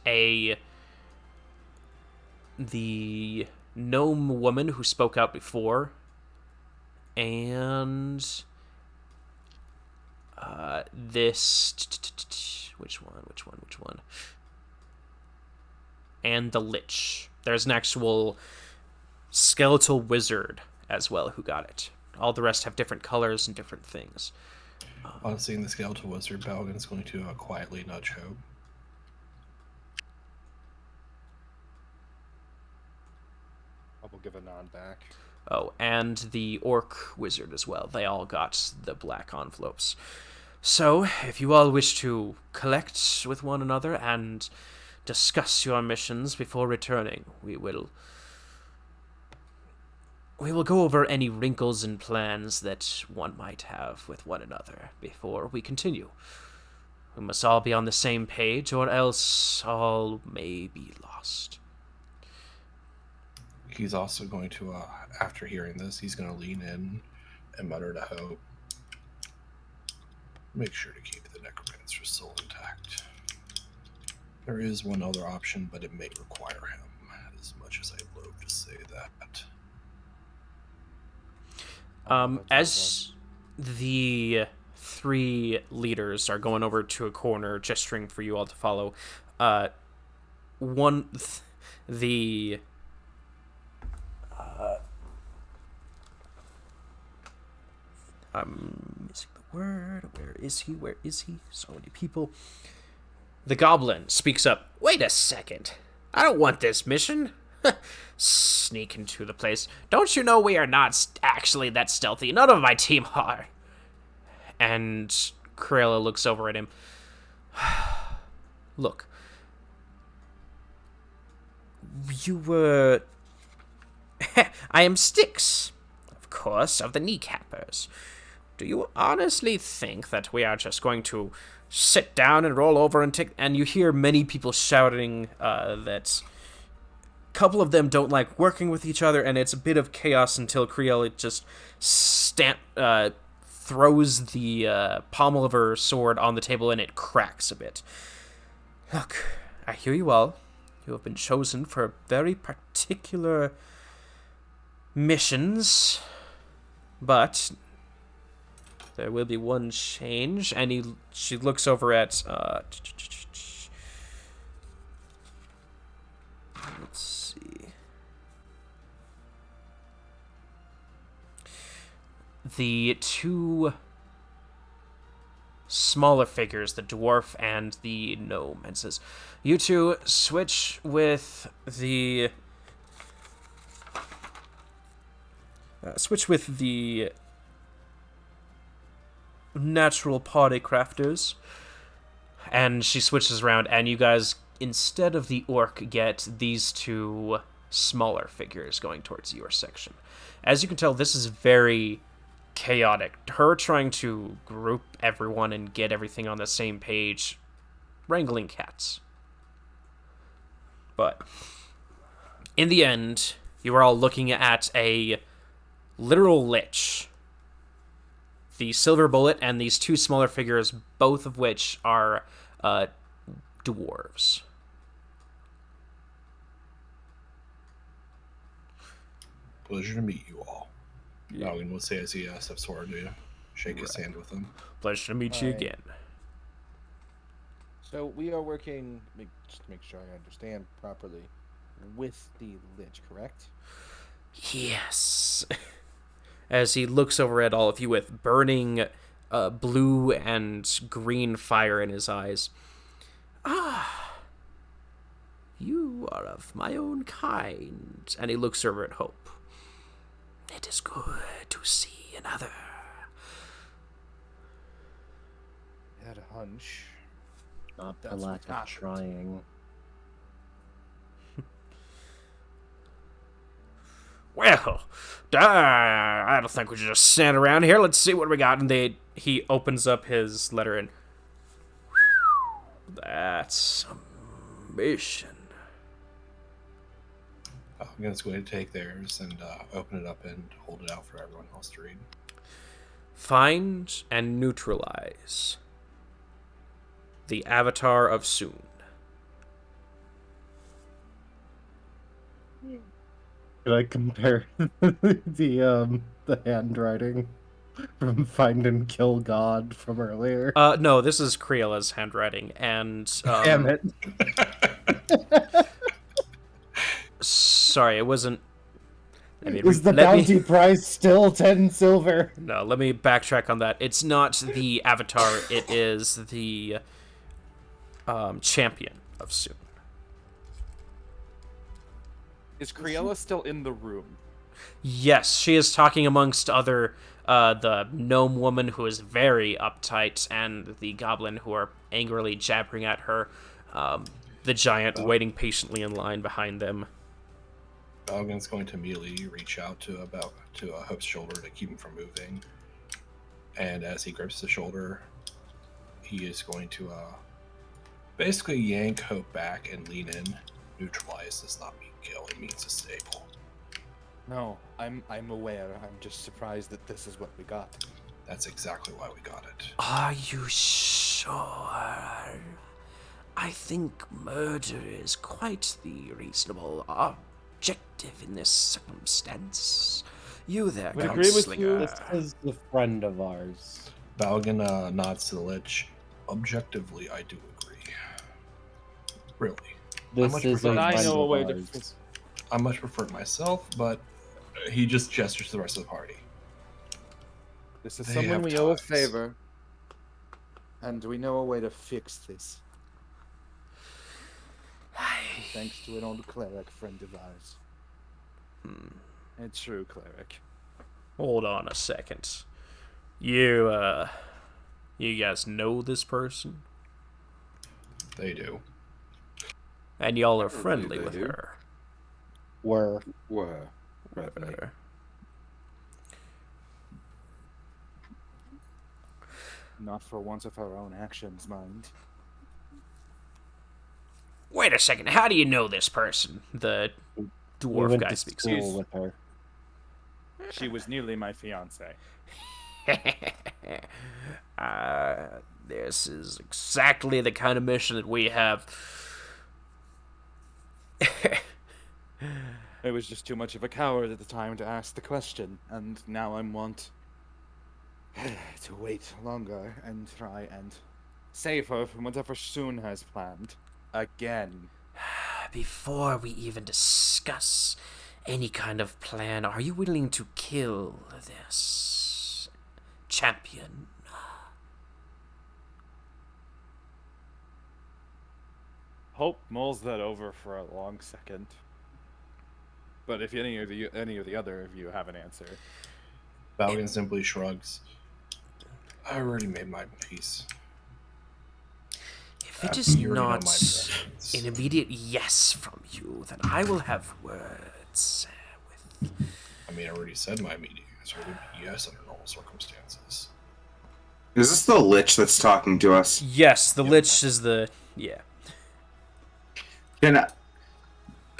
the gnome woman who spoke out before, and this, which one? And the lich. There's an actual skeletal wizard as well who got it. All the rest have different colors and different things. On seeing the skeletal wizard, Balgan's going to quietly nudge Hope. I will give a nod back. Oh, and the orc wizard as well. They all got the black envelopes. So, if you all wish to collect with one another and discuss your missions before returning, we will go over any wrinkles and plans that one might have with one another before we continue. We must all be on the same page, or else all may be lost. He's also going to, after hearing this, he's going to lean in and mutter to Hope. Make sure to keep the necromancer's soul intact. There is one other option, but it may require him, as much as I'd love to say that. As the three leaders are going over to a corner, gesturing for you all to follow, I'm missing the word. Where is he? So many people. The goblin speaks up. Wait a second. I don't want this mission. Sneak into the place. Don't you know we are not actually that stealthy? None of my team are. And Corella looks over at him. Look. You were... I am Styx, of course, of the Kneecappers. Do you honestly think that we are just going to sit down and roll over and take... And you hear many people shouting that couple of them don't like working with each other, and it's a bit of chaos until Creel just throws the pommel of her sword on the table and it cracks a bit. Look, I hear you all. You have been chosen for very particular missions, but there will be one change. And she looks over at let's see. The two smaller figures, the dwarf and the gnome, and says, "You two switch with the natural party crafters." And she switches around, and you guys, instead of the orc, get these two smaller figures going towards your section. As you can tell, this is very chaotic. Her trying to group everyone and get everything on the same page, wrangling cats. But in the end, you are all looking at a literal lich. The silver bullet and these two smaller figures, both of which are dwarves. Pleasure to meet you all. Balgan will say as he steps forward to shake his hand with him. Pleasure to meet you again. So we are working, just to make sure I understand properly, with the lich, correct? Yes. As he looks over at all of you with burning blue and green fire in his eyes. Ah, you are of my own kind. And he looks over at Hope. It is good to see another. I had a hunch. Not for That's lack what of happened. trying. Well, I don't think we should just stand around here. Let's see what we got. And he opens up his letter and... That's a mission. Balgan's going to take theirs and open it up and hold it out for everyone else to read. Find and neutralize The Avatar of Soon. Could I compare the handwriting from Find and Kill God from earlier? No, this is Creola's handwriting, and Damn it! sorry, it wasn't. Is the bounty prize still 10 silver? No, let me backtrack on that. It's not the Avatar. It is the champion of Soon. Is Creella still in the room? Yes, she is talking amongst other the gnome woman who is very uptight, and the goblin who are angrily jabbering at her. The giant waiting patiently in line behind them. Balgan's going to immediately reach out to Hope's shoulder to keep him from moving. And as he grips the shoulder, he is going to basically yank Hope back and lean in. Neutralize does not mean kill; it means stable. No, I'm aware. I'm just surprised that this is what we got. That's exactly why we got it. Are you sure? I think murder is quite the reasonable objective in this circumstance. You there, Would agree with Gunslinger. you. This is a friend of ours. Balgan nods to the Lich. Objectively, I do agree. Really. This much is a prefer- friend I know a of way to ours. fix. I much prefer it myself, but he just gestures to the rest of the party. This is They someone have we owe a ties. favor, and we know a way to fix this. Thanks to an old cleric friend of ours. A true cleric. Hold on a second. You guys know this person? They do. And y'all are believe friendly they with do. her. Were Were. Friendly. Not for once of our own actions, mind. Wait a second, how do you know this person? The we dwarf went guy to speaks. school with her. She was nearly my fiance. This is exactly the kind of mission that we have. I was just too much of a coward at the time to ask the question, and now I'm want to wait longer and try and save her from whatever Soon has planned. Again. Before we even discuss any kind of plan, are you willing to kill this champion? Hope mulls that over for a long second. But if any of the other of you have an answer, Balgan simply shrugs. I already made my peace. If it You is already know my not preference. an immediate yes from you, then I will have words with. I mean, I already said my immediate answer would be yes under normal circumstances. Is this the Lich that's talking to us? Yes, the Lich is the. Yeah.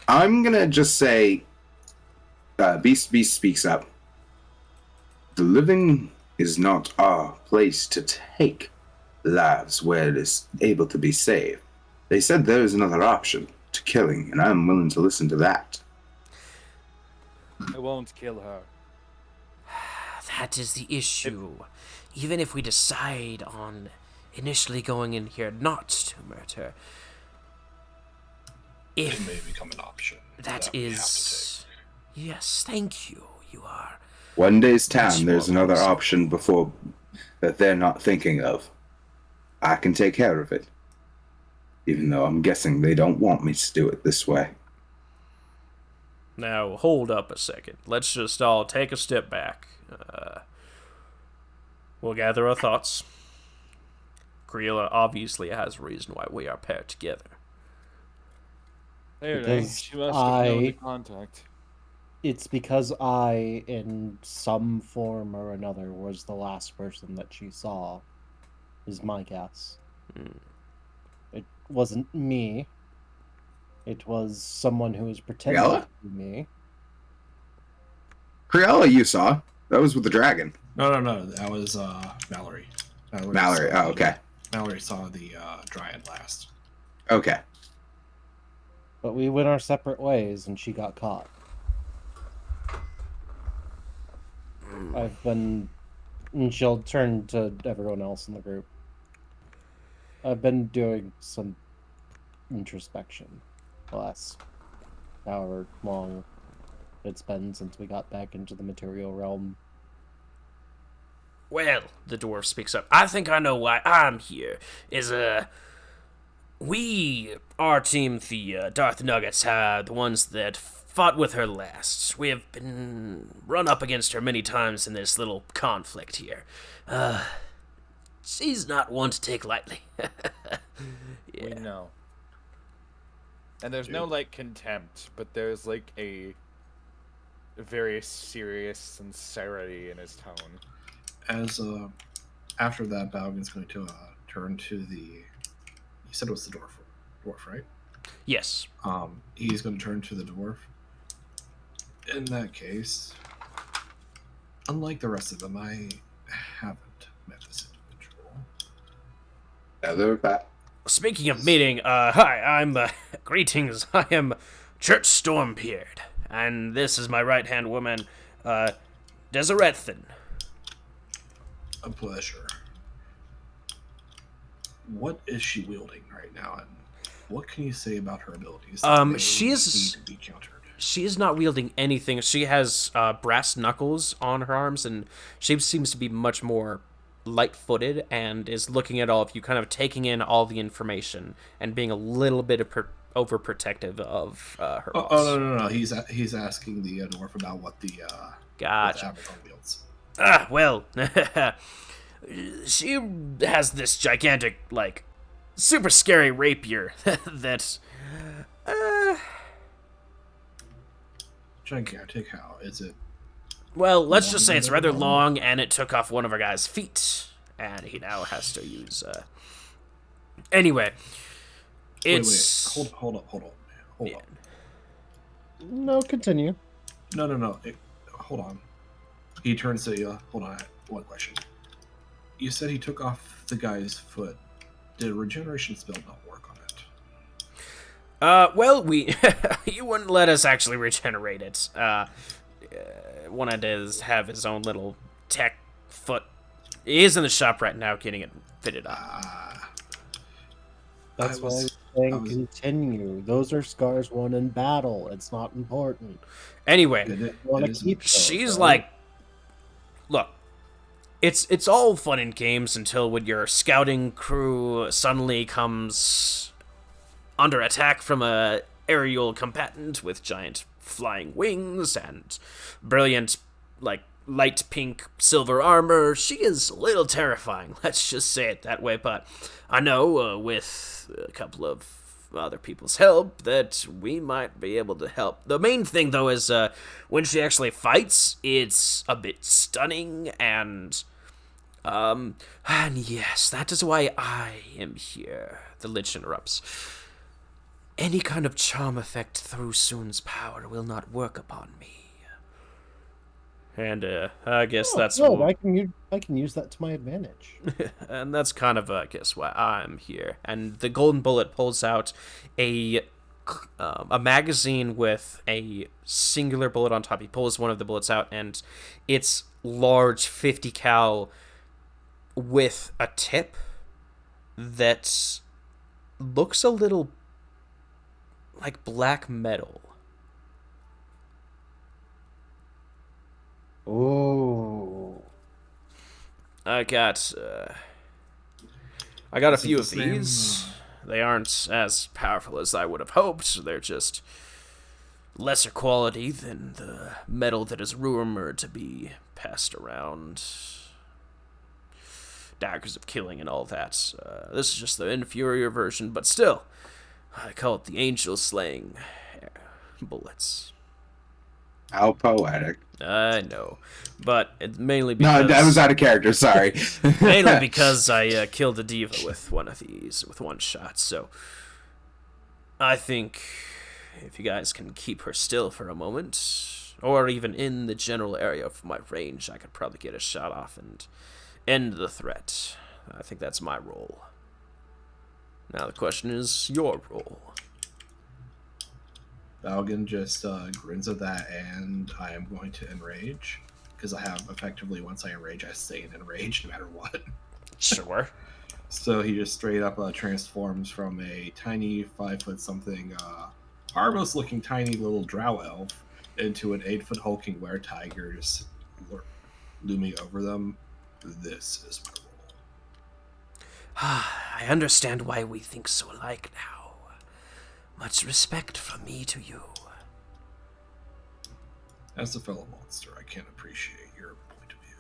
I'm gonna just say, Beast speaks up. The living is not our place to take lives where it is able to be saved. They said there is another option to killing, and I'm willing to listen to that. I won't kill her. That is the issue. Even if we decide on initially going in here not to murder, It if may become an option. that we have to is. Yes, thank you. You are. One day's Much time, there's more another reasonable. option before that they're not thinking of. I can take care of it. Even though I'm guessing they don't want me to do it this way. Now, hold up a second. Let's just all take a step back. We'll gather our thoughts. Creola obviously has a reason why we are paired together. Clearly, Because she must have known the I- contact. It's because I, in some form or another, was the last person that she saw, is my guess. It wasn't me. It was someone who was pretending Yella? to be me. Creella, you saw. That was with the dragon. No. That was Mallory. Mallory. Oh, okay. Mallory saw the dryad last. Okay. But we went our separate ways, and she got caught. And she'll turn to everyone else in the group. I've been doing some introspection the last however long it's been since we got back into the material realm. Well, the dwarf speaks up. I think I know why I'm here. Our team, the Darth Nuggets, the ones that fought with her last. We have been run up against her many times in this little conflict here. She's not one to take lightly. We know. And there's no, like, contempt, but there's, like, a very serious sincerity in his tone. As after that, Balgan's going to turn to the. You said it was the dwarf, right? Yes. He's going to turn to the dwarf. In that case, unlike the rest of them, I haven't met this individual. Another bat. Speaking of meeting, hi, I'm, greetings, I am Church Stormbeard, and this is my right-hand woman, Deserethan. A pleasure. What is she wielding right now, and what can you say about her abilities? They she's- need to be countered. She is not wielding anything. She has, brass knuckles on her arms, and she seems to be much more light-footed and is looking at all of you, kind of taking in all the information and being a little bit overprotective of her boss. Oh no! He's asking the dwarf about what the Gotcha. Amazon wields. Well, she has this gigantic, like, super scary rapier that, Gigantic? How is it? well, let's just say it's rather long, and it took off one of our guy's feet, and he now has to use, Anyway, it's... Wait. Hold on. No, continue. No. Hold on. He turns to you. Hold on. One question. You said he took off the guy's foot. Did a regeneration spell not work on it? Well, he wouldn't let us actually regenerate it. Wanted to have his own little tech foot. He is in the shop right now getting it fitted up. That's why I'm saying continue. Those are scars won in battle. It's not important. Anyway, It Want to is- keep those, she's right? like, look, it's all fun and games until when your scouting crew suddenly comes under attack from a aerial combatant with giant flying wings and brilliant, like, light pink silver armor. She is a little terrifying, let's just say it that way, but I know with a couple of other people's help that we might be able to help. The main thing, though, is when she actually fights, it's a bit stunning, and yes, that is why I am here. The Lich interrupts. Any kind of charm effect through Soon's power will not work upon me. And I guess that's good. I can use that to my advantage. and that's kind of I guess why I'm here. And the Golden Bullet pulls out a magazine with a singular bullet on top. He pulls one of the bullets out, and it's large 50 cal with a tip that looks a little like black metal. Ooh. I got a few of the same, these. They aren't as powerful as I would have hoped. They're just lesser quality than the metal that is rumored to be passed around. Daggers of killing and all that. This is just the inferior version, but still, I call it the angel slaying bullets. How poetic. I know, but it's mainly because... No, that was out of character, sorry. mainly because I killed a diva with one of these, with one shot, so... I think if you guys can keep her still for a moment, or even in the general area of my range, I could probably get a shot off and end the threat. I think that's my role. Now the question is your role. Valgan just grins at that, and I am going to enrage. Because I have effectively, once I enrage, I stay in enrage no matter what. Sure. So he just straight up transforms from a tiny 5 foot something, harmless looking tiny little drow elf into an 8 foot hulking were tiger just looming over them. This is my role. I understand why we think so alike now. Much respect from me to you. As a fellow monster, I can appreciate your point of view.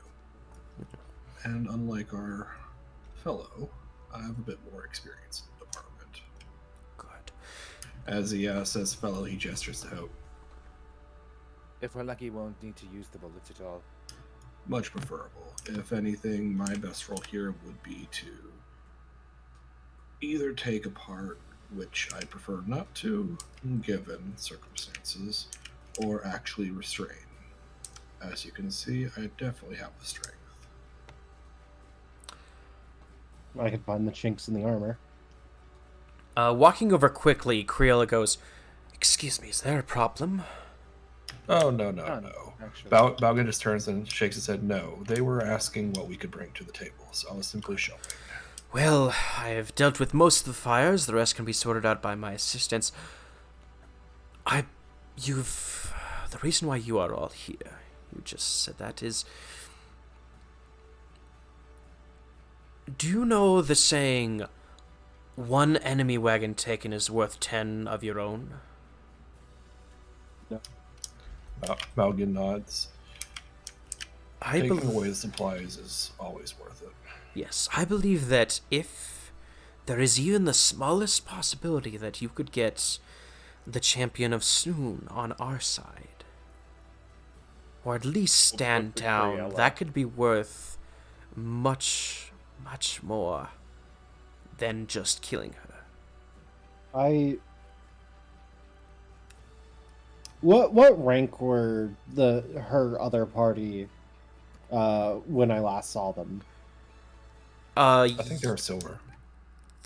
And unlike our fellow, I have a bit more experience in the department. Good. As he says fellow, he gestures to Hope. If we're lucky, we won't need to use the bullets at all. Much preferable. If anything, my best role here would be to either take apart, which I prefer not to, given circumstances, or actually restrain. As you can see, I definitely have the strength. I can find the chinks in the armor. Walking over quickly, Creola goes, "Excuse me, is there a problem?" Oh, no. Actually. Balgan just turns and shakes his head. No, they were asking what we could bring to the table, so I was simply showing. Well, I have dealt with most of the fires. The rest can be sorted out by my assistants. The reason why you are all here, you just said that, is... Do you know the saying, one enemy wagon taken is worth 10 of your own? Balgan nods. I Taking away the supplies is always worth it. Yes, I believe that if there is even the smallest possibility that you could get the Champion of Snoon on our side, or at least stand down, Creola. that could be worth much, much more than just killing her. What rank were her other party when I last saw them? I think they were silver.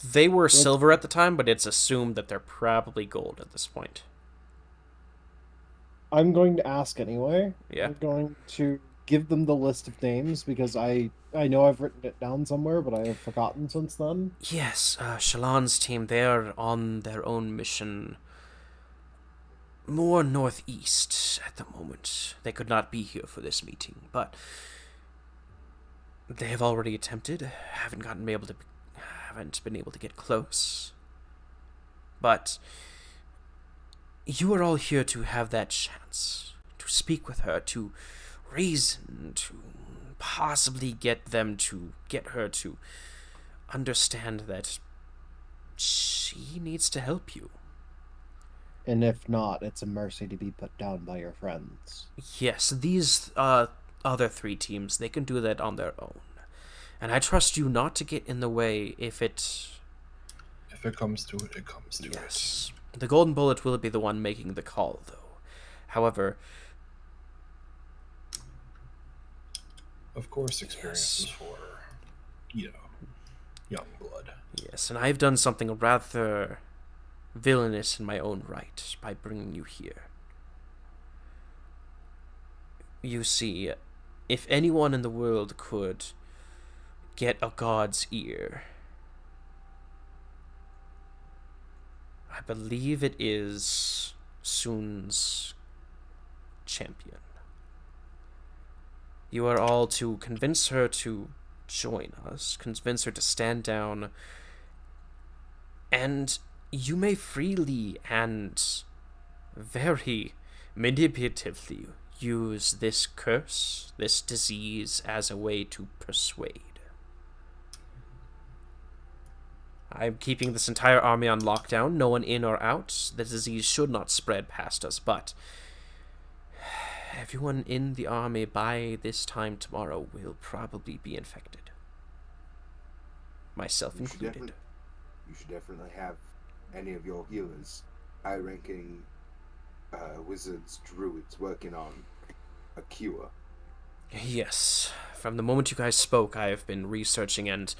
They were silver at the time, but it's assumed that they're probably gold at this point. I'm going to ask anyway. Yeah. I'm going to give them the list of names because I know I've written it down somewhere, but I have forgotten since then. Yes, Shallan's team, they're on their own mission more northeast at the moment. They could not be here for this meeting, but they have already attempted. Haven't been able to get close. But you are all here to have that chance to speak with her, to reason, to possibly get her to understand that she needs to help you. And if not, it's a mercy to be put down by your friends. Yes, these other 3 teams, they can do that on their own. And I trust you not to get in the way if it comes to it, it comes to it. Yes. The Golden Bullet will be the one making the call, though. However... Of course, experience is for, young blood. Yes, and I've done something rather villainous in my own right by bringing you here. You see, if anyone in the world could get a god's ear, I believe it is Soon's champion. You are all to convince her to join us, convince her to stand down, and you may freely and very manipulatively use this curse, this disease, as a way to persuade. I'm keeping this entire army on lockdown, no one in or out. The disease should not spread past us, but everyone in the army by this time tomorrow will probably be infected. Myself included. You should definitely have any of your healers, high-ranking wizards, druids, working on a cure. Yes. From the moment you guys spoke, I have been researching, and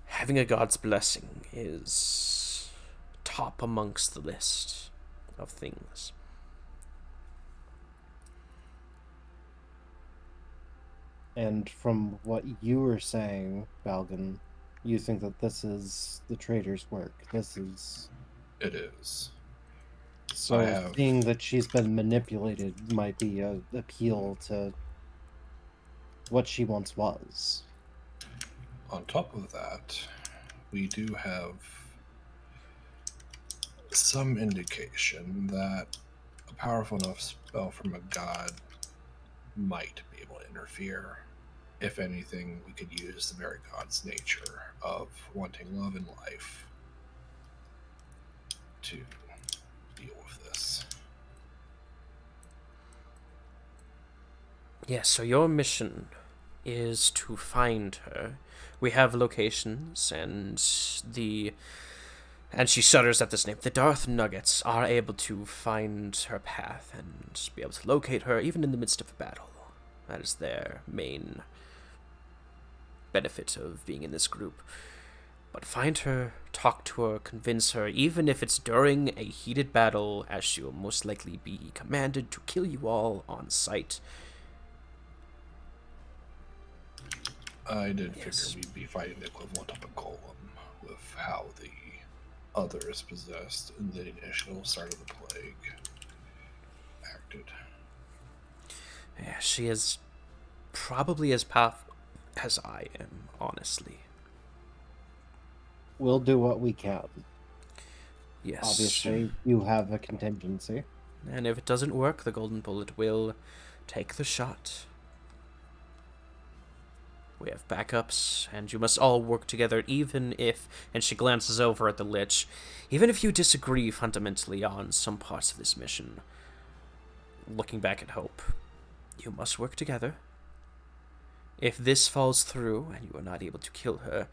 having a god's blessing is top amongst the list of things. And from what you were saying, Balgan, you think that this is the traitor's work. This is... It is. So have- seeing that she's been manipulated might be a appeal to what she once was. On top of that, we do have some indication that a powerful enough spell from a god might be able to interfere. If anything, we could use the very god's nature of wanting love in life to deal with this. Yes, so your mission is to find her. We have locations, and she shudders at this name. The Darth Nuggets are able to find her path and be able to locate her even in the midst of a battle. That is their main benefit of being in this group. But find her, talk to her, convince her, even if it's during a heated battle, as she will most likely be commanded to kill you all on sight. I did Yes. figure we'd be fighting the equivalent of a golem with how the others possessed in the initial start of the plague acted. Yeah, she is probably as powerful as I am, honestly. We'll do what we can. Yes. Obviously, you have a contingency. And if it doesn't work, the Golden Bullet will take the shot. We have backups, and you must all work together, even if, and she glances over at the Lich, even if you disagree fundamentally on some parts of this mission. Looking back at Hope, you must work together. If this falls through, and you are not able to kill her,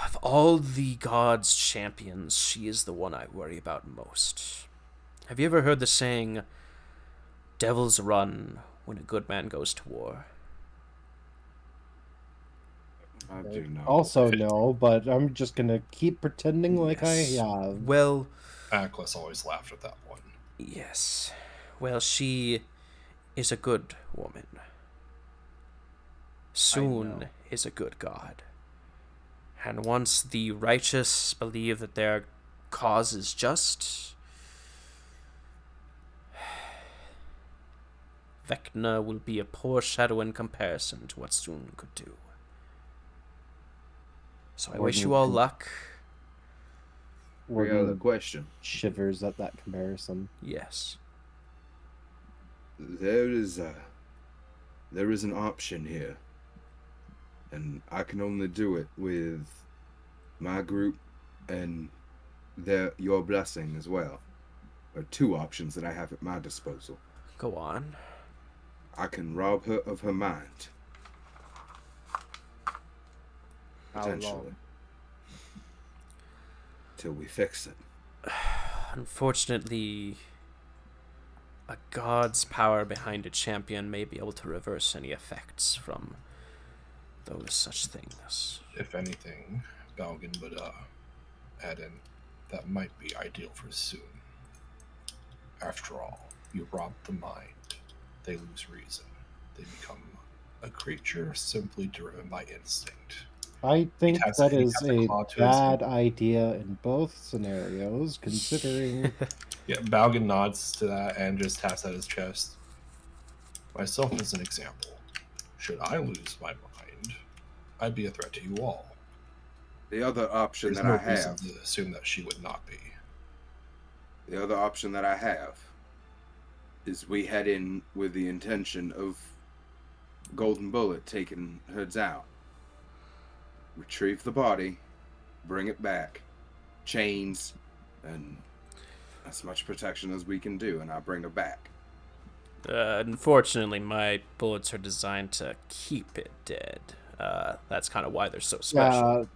of all the gods' champions, she is the one I worry about most. Have you ever heard the saying, devils run when a good man goes to war? I do know. Also no, but I'm just gonna keep pretending like Yes. I have. Well, Aklis always laughed at that one. yes. Well, she is a good woman. Soon know. is a good god. And once the righteous believe that their cause is just, Vecna will be a poor shadow in comparison to what Soon could do. So I wish you all luck. Every other Warden question. shivers at that comparison. Yes. There is an option here, and I can only do it with my group and your blessing as well. There are two options that I have at my disposal. Go on. I can rob her of her mind. How Potentially. long? Till we fix it. Unfortunately, a god's power behind a champion may be able to reverse any effects from those such things. If anything, Balgan would add in that might be ideal for Soon. After all, you rob the mind, they lose reason. They become a creature simply driven by instinct. I think that he is has a a claw to his- bad idea in both scenarios, considering Yeah, Balgan nods to that and just taps at his chest. Myself as an example. Should I lose my mind, I'd be a threat to you all. The other option There's that no I reason have, to assume that she would not be. the other option that I have is we head in with the intention of Golden Bullet taking her down. Retrieve the body, bring it back, chains, and as much protection as we can do, and I bring her back. Unfortunately, my bullets are designed to keep it dead. That's kind of why they're so special.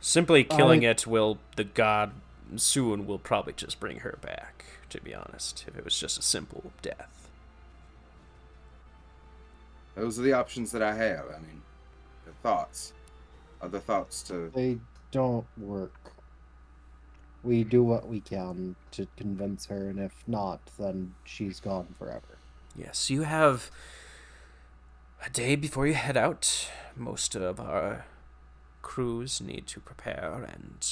Simply killing it will, the god Soon will probably just bring her back, to be honest, if it was just a simple death. Those are the options that I have. I mean, the thoughts. Other thoughts to They don't work. We do what we can to convince her, and if not, then she's gone forever. Yes, you have a day before you head out. Most of our crews need to prepare and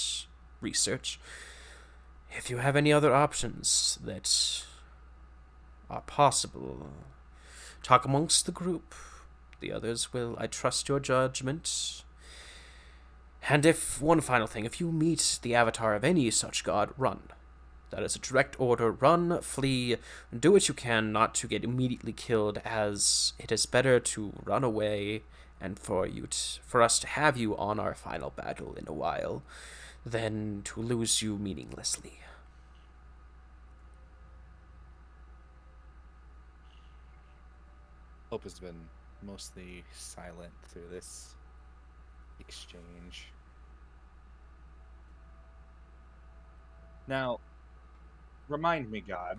research. If you have any other options that are possible, talk amongst the group. The others will, I trust your judgment. And one final thing, if you meet the avatar of any such god, run. That is a direct order. Run, flee, do what you can not to get immediately killed, as it is better to run away and for us to have you on our final battle in a while than to lose you meaninglessly. Hope has been mostly silent through this exchange. Now, remind me, God.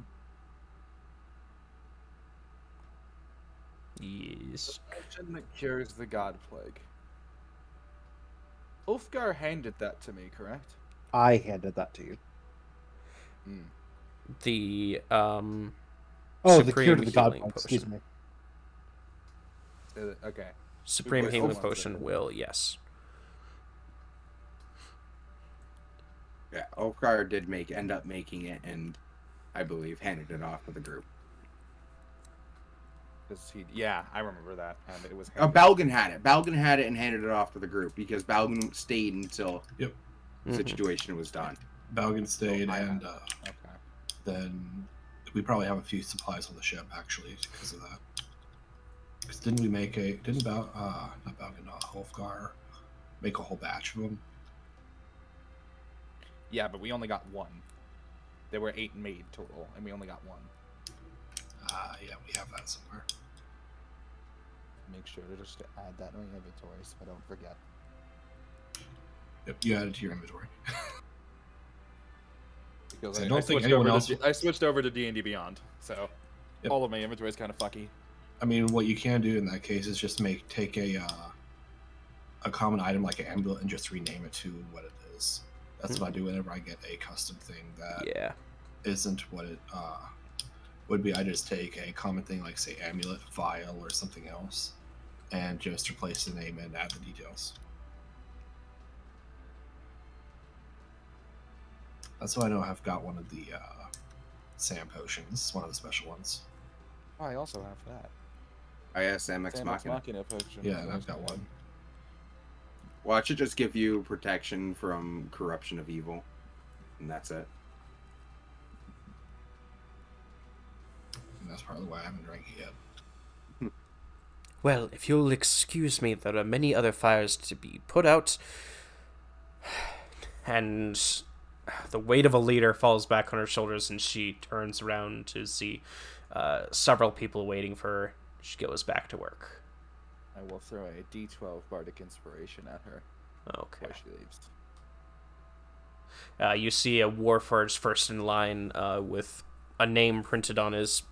Yes. Potion that cures the God Plague. Ulfgar handed that to me, correct? I handed that to you. The The cure to the god healing plague, excuse me. Okay. Supreme Wait, healing hold on a potion second. will, yes. yeah, Ulfgar did end up making it, and I believe handed it off to the group. Yeah, I remember that, and it was. Balgan had it. Balgan had it and handed it off to the group because Balgan stayed until Yep. the situation was done. Balgan stayed, and Okay. then we probably have a few supplies on the ship actually because of that. Because didn't we make not Balgan, Holfgar make a whole batch of them? Yeah, but we only got one. There were 8 made total, and we only got one. Yeah, we have that somewhere. Make sure to just add that in my inventory so I don't forget. Yep, you add it to your inventory. Because I I don't think switched anyone over else. I switched over to D&D Beyond, so Yep. all of my inventory is kind of fucky. I mean, what you can do in that case is just take a common item like an amulet and just rename it to what it is. That's what I do whenever I get a custom thing that isn't what it would be. I just take a common thing like, say, amulet, vial, or something else, and just replace the name and add the details. That's why I know I've got one of the Sam potions, one of the special ones. Oh, I also have that. I asked Sam Ex Sam Ex Machina. Machina potion. Yeah, and I've got one. Well, it should just give you protection from corruption of evil, and that's it. And that's probably why I haven't drank it yet. Well, if you'll excuse me, there are many other fires to be put out. And the weight of a leader falls back on her shoulders, and she turns around to see several people waiting for her. She goes back to work. I will throw a D12 Bardic Inspiration at her Okay. before she leaves. You see a Warforged first in line with a name printed on his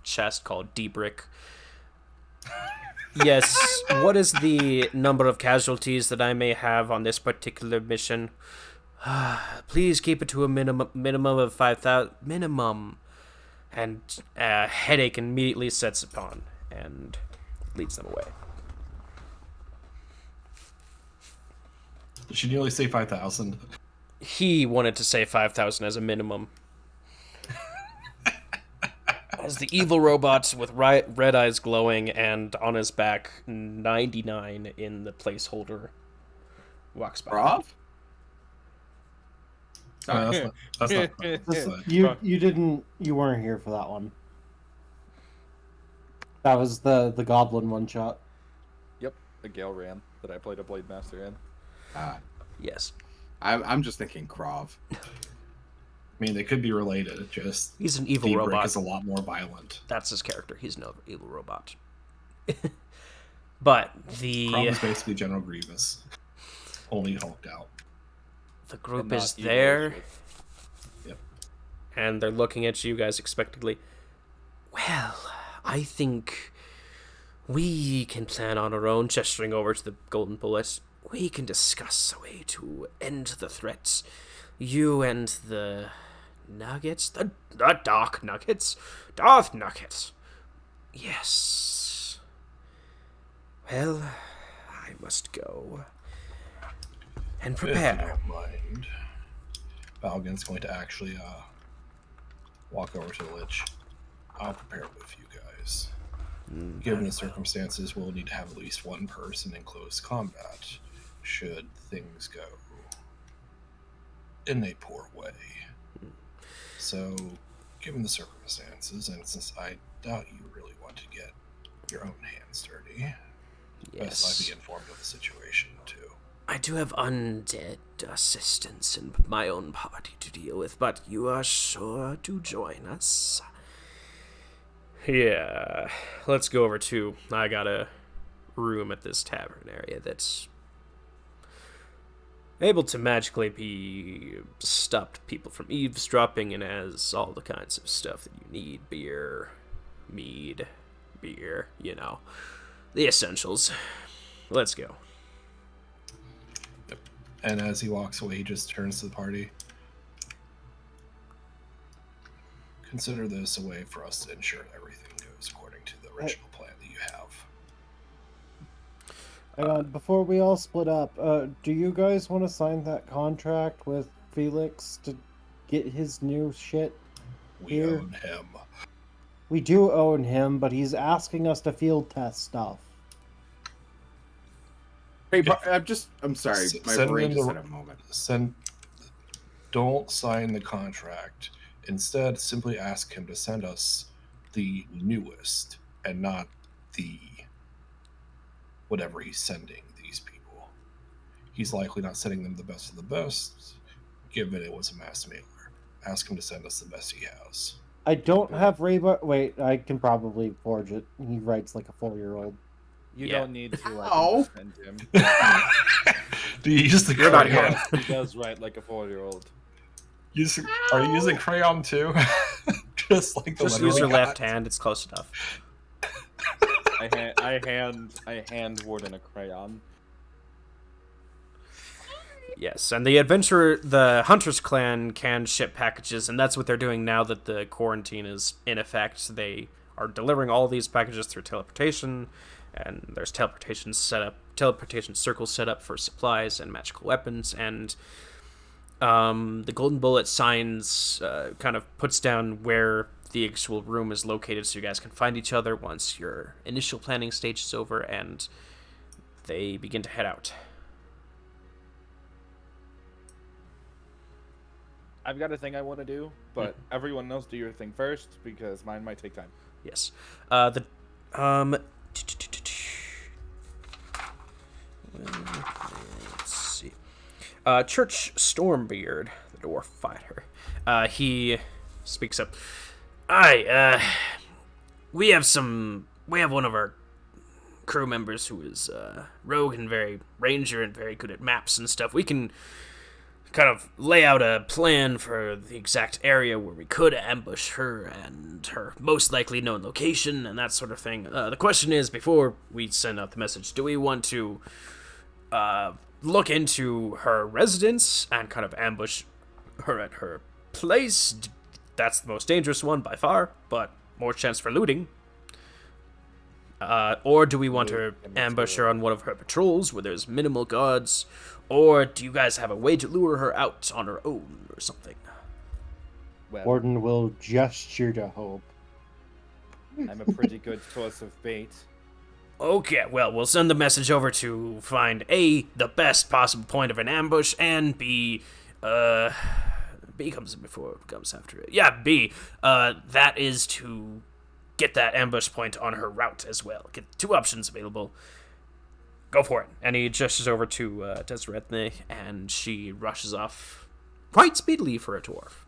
chest called D-Brick. Yes, what is the number of casualties that I may have on this particular mission? Please keep it to a minimum of 5,000. Minimum. And a headache immediately sets upon and leads them away. Should you only say 5,000? He wanted to say 5,000 as a minimum. As the evil robot with red eyes glowing and on his back 99 in the placeholder walks by. Rob? That's not but You weren't here for that one. That was the goblin one shot. Yep, the Gale Ram that I played a Blade Master in. Yes. I'm just thinking Krov. I mean, they could be related. It just He's an evil D-Brick robot. is a lot more violent. That's his character. He's no evil robot. But Krov is basically General Grievous, only hulked out. the group And not is evil there, Yep. and they're looking at you guys expectantly. Well, I think we can plan on our own, gesturing over to the golden bullet. we can discuss a way to end the threat. You and the Nuggets? The Dark Nuggets? Darth Nuggets. Yes. Well, I must go. And If you prepare. don't mind, Valgan's going to actually walk over to the Lich. I'll prepare with you guys. Given the circumstances, we'll need to have at least one person in close combat should things go in a poor way. So, given the circumstances, and since I doubt you really want to get your own hands dirty, best I be Yes. informed of the situation too. I do have undead assistants in my own party to deal with, but you are sure to join us. Yeah, let's go over to. I got a room at this tavern area that's able to magically be stopped people from eavesdropping and has all the kinds of stuff that you need: beer, mead, beer, the essentials. Let's go. And as he walks away, he just turns to the party. Consider this a way for us to ensure everything goes according to the original plan that you have. Hang on, before we all split up, do you guys want to sign that contract with Felix to get his new shit? We Here. own him. We do own him, but he's asking us to field test stuff. Hey, I'm sorry. My Send brain him just the- had a moment. Don't sign the contract. Instead, simply ask him to send us the newest and not the whatever he's sending these people. He's likely not sending them the best of the best, given it was a mass mailer. Ask him to send us the best he has. I don't have Raybar. Wait, I can probably forge it. He writes like a 4-year-old. You Yeah. don't need to. I Ow. can just send him. Do you use the You're not crayon? here. He does write like a 4-year-old. Are you using crayon too? Just like the Just letter use we your got? left hand. It's close enough. I hand Warden a crayon. Yes, and the Hunters Clan can ship packages, and that's what they're doing now that the quarantine is in effect. They are delivering all these packages through teleportation, and there's teleportation circles set up for supplies and magical weapons, and the Golden Bullet signs kind of puts down where the actual room is located so you guys can find each other once your initial planning stage is over, and they begin to head out. I've got a thing I want to do, but everyone else do your thing first because mine might take time. Yes. Let's see. Church Stormbeard, the dwarf fighter. He speaks up. Aye, we have one of our crew members who is rogue and very ranger and very good at maps and stuff. We can kind of lay out a plan for the exact area where we could ambush her and her most likely known location and that sort of thing. The question is, before we send out the message, do we want to look into her residence and kind of ambush her at her place? That's the most dangerous one by far, but more chance for looting. Or do we want to ambush her on one of her patrols where there's minimal guards? Or do you guys have a way to lure her out on her own or something? Well, Warden will gesture to hope. I'm a pretty good source of bait. Okay, well, we'll send the message over to find A, the best possible point of an ambush, and B, B comes before it comes after it. Yeah, B, that is to get that ambush point on her route as well. Get 2 options available. Go for it. And he gestures over to Desretne, and she rushes off quite speedily for a dwarf.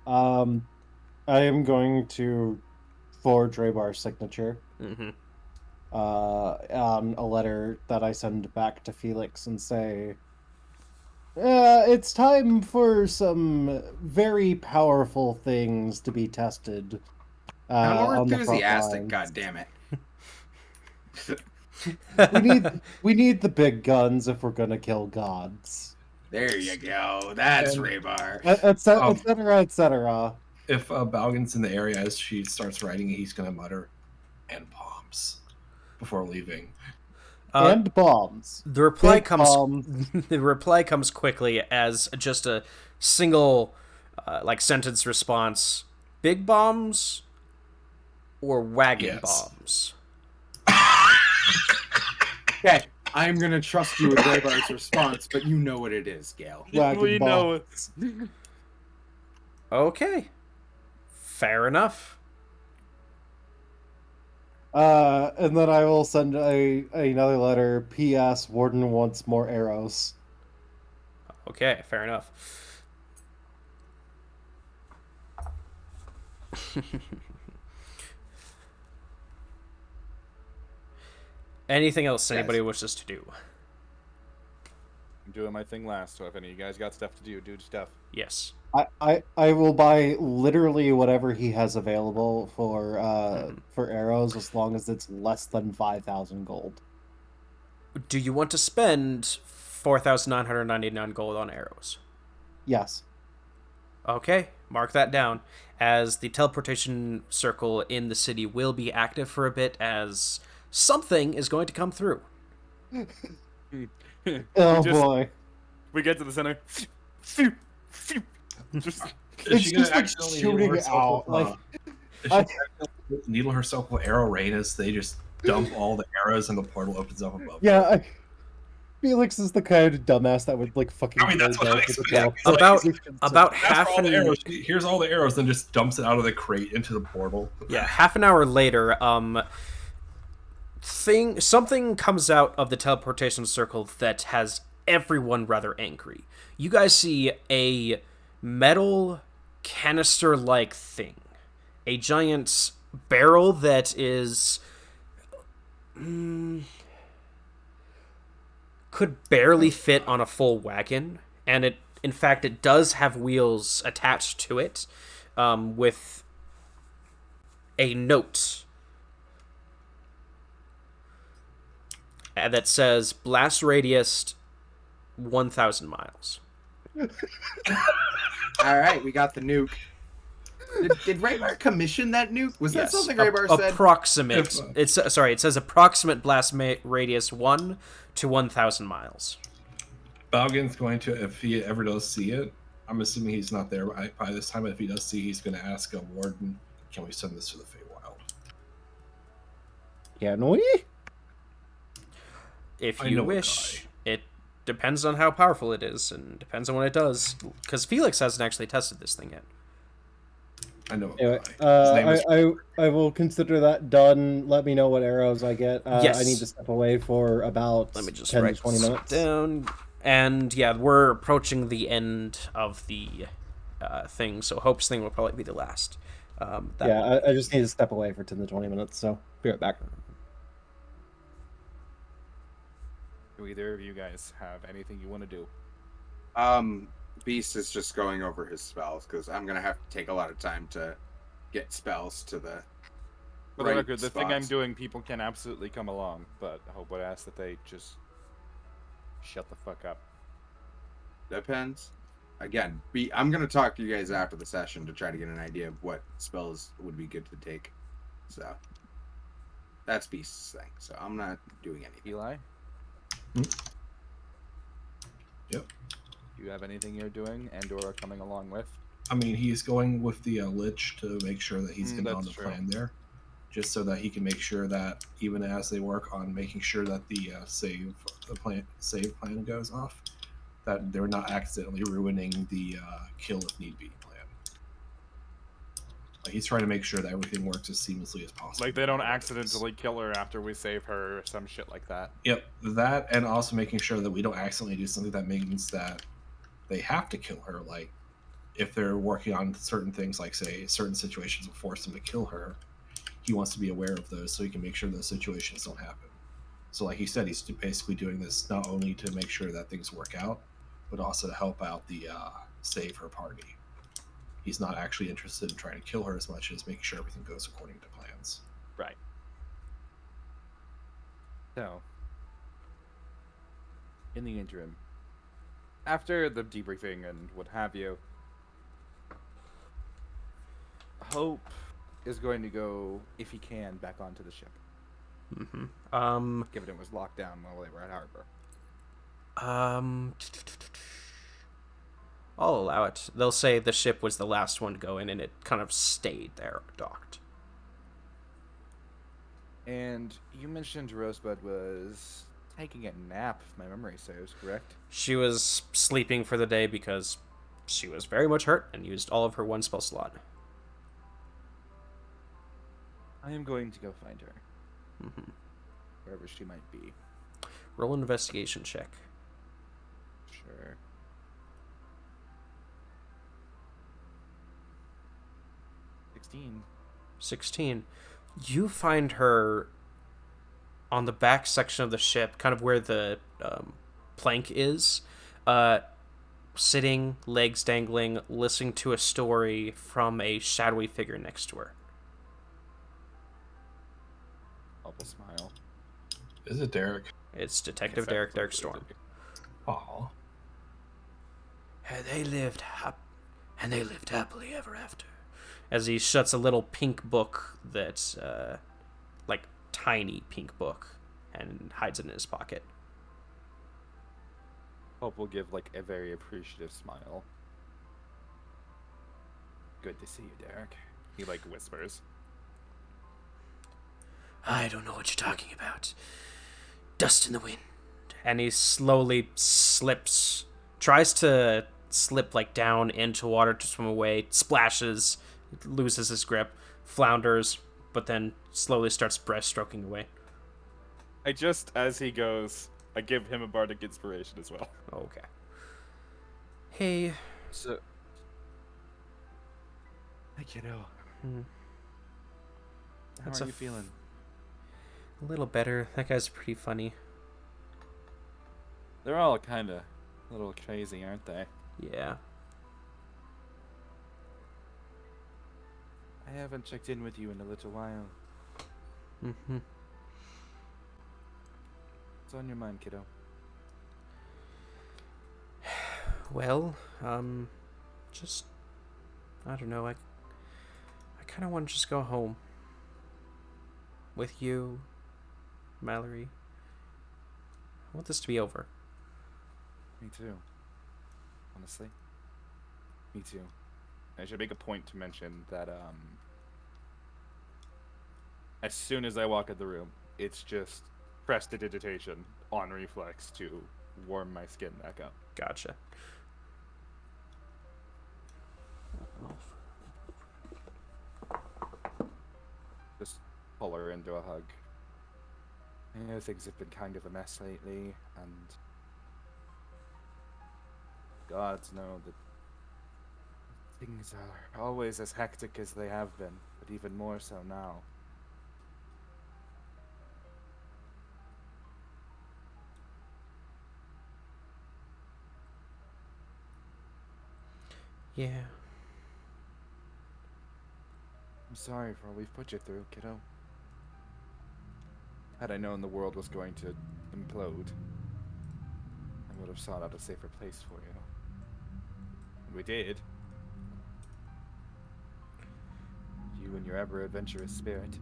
I am going to forge Raybar's signature Mm-hmm. on a letter that I send back to Felix and say, it's time for some very powerful things to be tested. I'm more on the front enthusiastic, lines." God damn it. We need the big guns if we're gonna kill gods. There you go. That's And- Raybar. Et cetera, Um, et cetera, et cetera. If Balgan's in the area as she starts writing, he's going to mutter, "and bombs," before leaving. And bombs. The reply Big comes. bombs. The reply comes quickly as just a single, sentence response: big bombs or wagon Yes. bombs. Okay, I'm gonna trust you with Raybar's response, but you know what it is, Gale. Wagon We know bombs. Okay, fair enough. And then I will send another letter. P.S. Warden wants more arrows. Okay, fair enough. Anything else anybody wishes to do? I'm doing my thing last, so if any of you guys got stuff to do, do stuff. Yes. I will buy literally whatever he has available for arrows as long as it's less than 5,000 gold. Do you want to spend 4,999 gold on arrows? Yes. Okay, mark that down, as the teleportation circle in the city will be active for a bit, as something is going to come through. Oh Just- boy. We get to the center. Just Is It's she gonna just like accidentally shooting needle herself out, with, like, is she accidentally needle herself with arrow rain as they just dump all the arrows and the portal opens up above? Yeah, her? Felix is the kind of dumbass that would like fucking. I mean, that's what go I down to the expect. portal. About That's half for all the an arrows. Here's all the arrows, then just dumps it out of the crate into the portal. half an hour later, something comes out of the teleportation circle that has everyone rather angry. You guys see a metal canister-like thing, a giant barrel that is could barely fit on a full wagon, and in fact it does have wheels attached to it, with a note that says blast radius 1,000 miles. All right, we got the nuke. Did Raybar commission that nuke? Was that Yes, something Raybar said? approximate. It says approximate blast radius 1 to 1,000 miles. Balgan's going to, if he ever does see it, I'm assuming he's not there by this time, but if he does see, he's going to ask a warden, can we send this to the Feywild? Can we? If I you know a wish. guy. It depends on how powerful it is, and depends on what it does. Because Felix hasn't actually tested this thing yet. I know a Anyway, guy. His name is I will consider that done. Let me know what arrows I get. Yes. I need to step away for about Let me just 10 write to 20 this minutes. down. And yeah, we're approaching the end of the thing, so Hope's thing will probably be the last. Yeah, I just need to step away for 10 to 20 minutes, so be right back. do either of you guys have anything you want to do? Beast is just going over his spells because I'm gonna have to take a lot of time to get spells to the. For the right record, the thing I'm spots. doing, people can absolutely come along, but Hope would ask that they just shut the fuck up. Depends. Again, I'm gonna talk to you guys after the session to try to get an idea of what spells would be good to take. So that's Beast's thing. So I'm not doing anything. Eli? Hmm? Yep. Do you have anything you're doing and or coming along with? I mean, he's going with the Lich to make sure that he's getting on that's the true. plan there, just so that he can make sure that even as they work on making sure that the save plan goes off, that they're not accidentally ruining the kill if need be plan. Like, he's trying to make sure that everything works as seamlessly as possible. Like they don't accidentally kill her after we save her or some shit like that. Yep, that, and also making sure that we don't accidentally do something that means that they have to kill her. Like, if they're working on certain things, like, say, certain situations will force them to kill her, he wants to be aware of those so he can make sure those situations don't happen. So, like he said, he's basically doing this not only to make sure that things work out, but also to help out the save her party. He's not actually interested in trying to kill her as much as making sure everything goes according to plans. Right. So, in the interim, after the debriefing and what have you, Hope is going to go, if he can, back onto the ship, given it was locked down while they were at harbor. I'll allow it. They'll say the ship was the last one to go in and it kind of stayed there, docked. And you mentioned Rosebud was taking a nap, if my memory serves, correct? She was sleeping for the day because she was very much hurt and used all of her one spell slot. I am going to go find her. Wherever she might be. Roll an investigation check. Sure. $16. 16. You find her on the back section of the ship, kind of where the plank is, sitting, legs dangling, listening to a story from a shadowy figure next to her. I'll smile. Is it Derek? It's Detective Derek Storm. Aw. And they lived happily ever after. As he shuts a little pink book that's, like, tiny pink book, and hides it in his pocket. Hope will give, like, a very appreciative smile. Good to see you, Derek. He, like, whispers. I don't know what you're talking about. Dust in the wind. And he slowly tries to slip, like, down into water to swim away, splashes, loses his grip, flounders, but then slowly starts breaststroking away. As he goes, I give him a bardic inspiration as well. Okay. Hey. So, hey, kiddo. How That's are you feeling? A little better. That guy's pretty funny. They're all kind of a little crazy, aren't they? Yeah. I haven't checked in with you in a little while. What's on your mind, kiddo? Well, just, I don't know, I kind of want to just go home. With you, Mallory. I want this to be over. Me too. Honestly. Me too. I should make a point to mention that, as soon as I walk in the room, it's just prestidigitation on reflex to warm my skin back up. Gotcha. Just pull her into a hug. I know things have been kind of a mess lately, and gods know that things are always as hectic as they have been, but even more so now. Yeah. I'm sorry for all we've put you through, kiddo. Had I known the world was going to implode, I would have sought out a safer place for you. And we did. You and your ever adventurous spirit.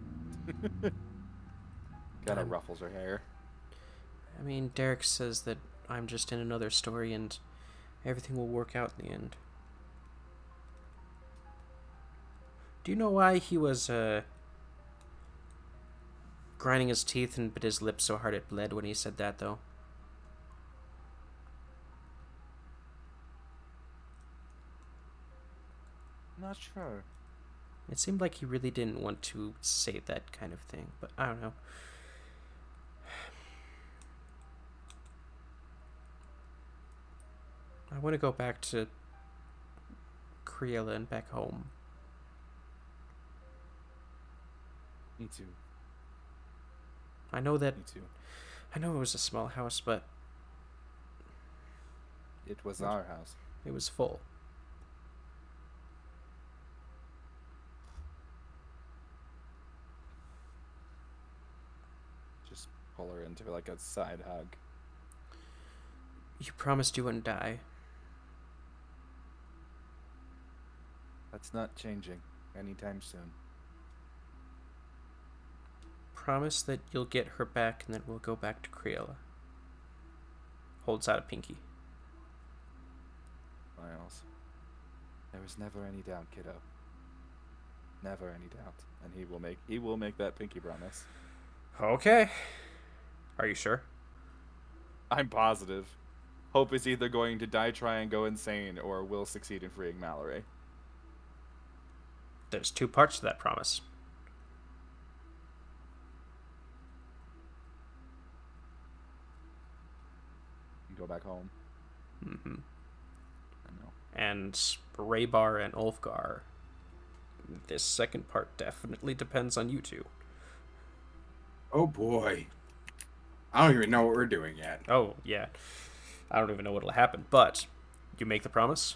Kind of ruffles her hair. I mean, Derek says that I'm just in another story and everything will work out in the end. Do you know why he was, grinding his teeth and bit his lips so hard it bled when he said that, though? Not sure. It seemed like he really didn't want to say that kind of thing, but I don't know. I want to go back to Kriela and back home. Me too. I know that. Me too. I know it was a small house, but It was our house. it was full. Just pull her into like a side hug. You promised you wouldn't die. That's not changing anytime soon. Promise that you'll get her back and then we'll go back to Crayola. Holds out a pinky. Miles, there was never any doubt, kiddo. Never any doubt. And he will make that pinky promise. Okay. Are you sure? I'm positive. Hope is either going to die, try, and go insane, or will succeed in freeing Mallory. There's 2 parts to that promise. And go back home. Mm-hmm. I know. And Raybar and Ulfgar. This second part definitely depends on you two. Oh boy. I don't even know what we're doing yet. Oh, yeah. I don't even know what'll happen, but you make the promise?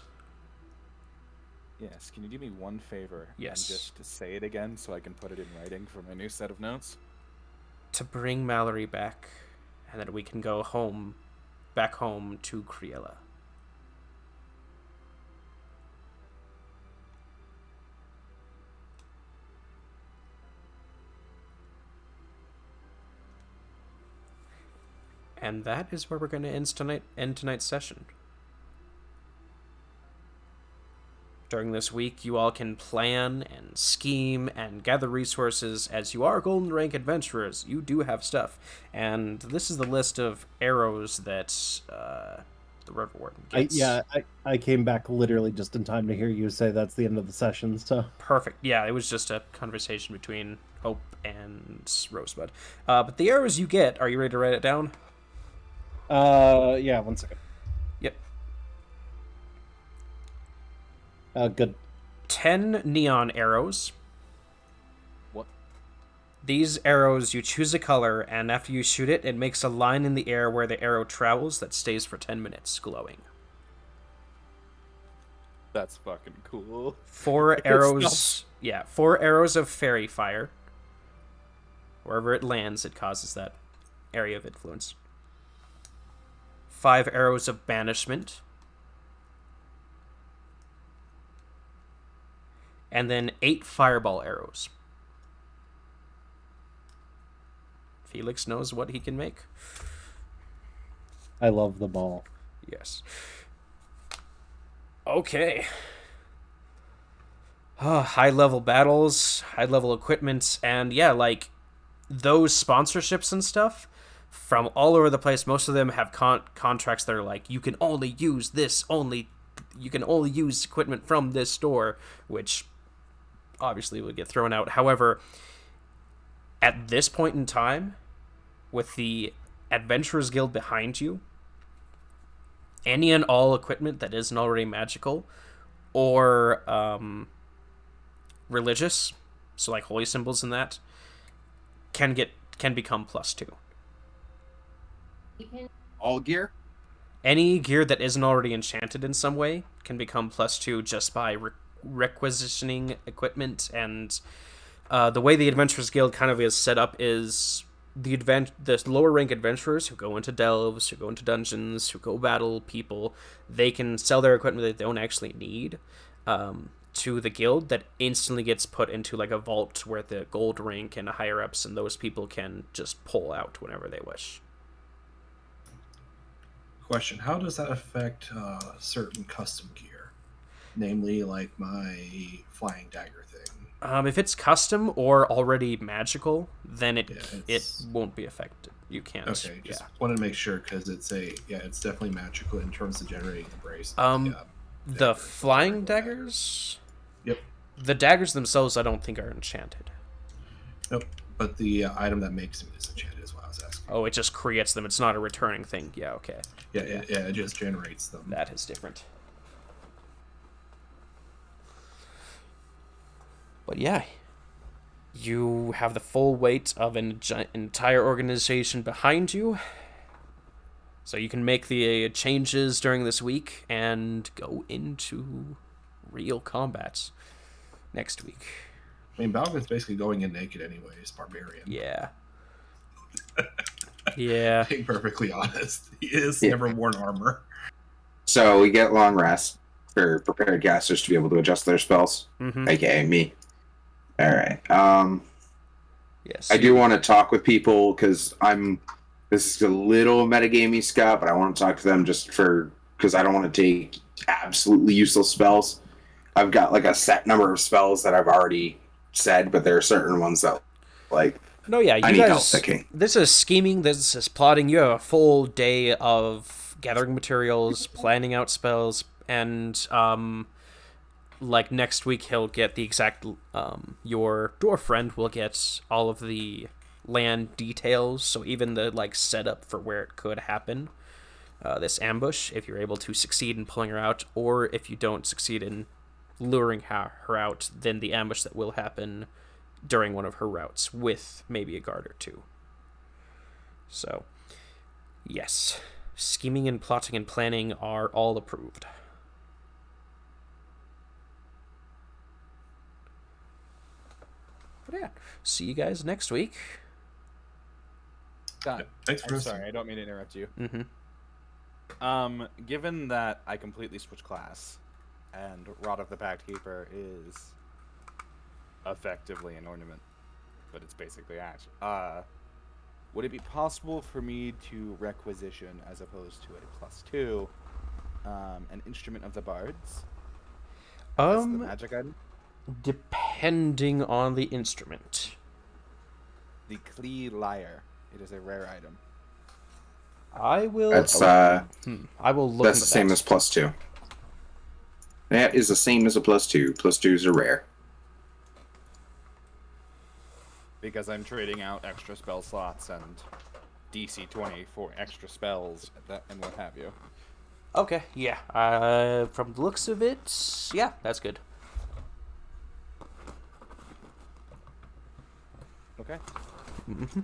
Yes, can you do me one favor? Yes. And just to say it again so I can put it in writing for my new set of notes? To bring Mallory back, and then we can go home, back home to Criella. And that is where we're going to end tonight's session. During this week, you all can plan and scheme and gather resources. As you are Golden Rank adventurers, you do have stuff. And this is the list of arrows that the River Warden gets. I came back literally just in time to hear you say that's the end of the session, so... Perfect. Yeah, it was just a conversation between Hope and Rosebud. But the arrows you get, are you ready to write it down? Yeah, 1 second. Yep. Good. 10 neon arrows. What? These arrows, you choose a color, and after you shoot it, it makes a line in the air where the arrow travels that stays for 10 minutes, glowing. That's fucking cool. 4 arrows... Yeah, 4 arrows of fairy fire. Wherever it lands, it causes that area of influence. 5 arrows of banishment. And then 8 fireball arrows. Felix knows what he can make. I love the ball. Yes. Okay. High-level battles, high-level equipment, and yeah, like, those sponsorships and stuff from all over the place. Most of them have contracts that are like, you can only use this, you can only use equipment from this store, which obviously would get thrown out. However, at this point in time, with the Adventurers Guild behind you, any and all equipment that isn't already magical or religious, so like holy symbols and that, can become +2. All gear? Any gear that isn't already enchanted in some way can become +2 just by requisitioning equipment. And the way the Adventurers Guild kind of is set up is the lower rank adventurers who go into delves, who go into dungeons, who go battle people, they can sell their equipment that they don't actually need to the guild. That instantly gets put into like a vault where the gold rank and higher ups and those people can just pull out whenever they wish. Question: how does that affect certain custom gear, namely like my flying dagger thing? If it's custom or already magical, then it won't be affected. You can't. Okay, just wanted to make sure because it's definitely magical in terms of generating the brace. The flying daggers. Yep. The daggers themselves, I don't think are enchanted. Nope. But the item that makes them is enchanted, is what I was asking. Oh, it just creates them. It's not a returning thing. Yeah. Okay. Yeah. It just generates them. That is different. But yeah, you have the full weight of an entire organization behind you. So you can make the changes during this week and go into real combat next week. I mean, Balvin's basically going in naked anyways, barbarian. Yeah. Yeah. Being perfectly honest, he is Yeah. never worn armor. So we get long rest for prepared casters to be able to adjust their spells, Mm-hmm. aka me. All right. Yes. I do want to talk with people because This is a little metagamey, Scott, but I want to talk to them because I don't want to take absolutely useless spells. I've got like a set number of spells that I've already said, but there are certain ones that like No, yeah, I you need help guys. picking. This is scheming. This is plotting. You have a full day of gathering materials, planning out spells, and like next week he'll get the exact. Your dwarf friend will get all of the land details, so even the like setup for where it could happen. This ambush, if you're able to succeed in pulling her out, or if you don't succeed in luring her out, then the ambush that will happen during one of her routes with maybe a guard or two. So, yes, scheming and plotting and planning are all approved. But yeah, see you guys next week. Scott, Thanks for I'm listening. sorry, I don't mean to interrupt you. Mm-hmm. Given that I completely switched class, and Rod of the Pact Keeper is effectively an ornament, but it's basically ash. Would it be possible for me to requisition, as opposed to a +2, an instrument of the bards as the magic item? Depending on the instrument. The Klee Lyre. It is a rare item. I will. That's I will look. that's into the same that. as +2. That is the same as a +2. +2s are rare. Because I'm trading out extra spell slots and DC 20 for extra spells and what have you. Okay, yeah. From the looks of it, yeah, that's good. Okay. Mm-hmm.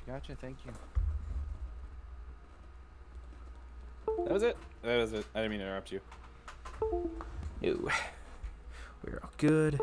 Gotcha. Thank you. That was it. I didn't mean to interrupt you. No, we're all good.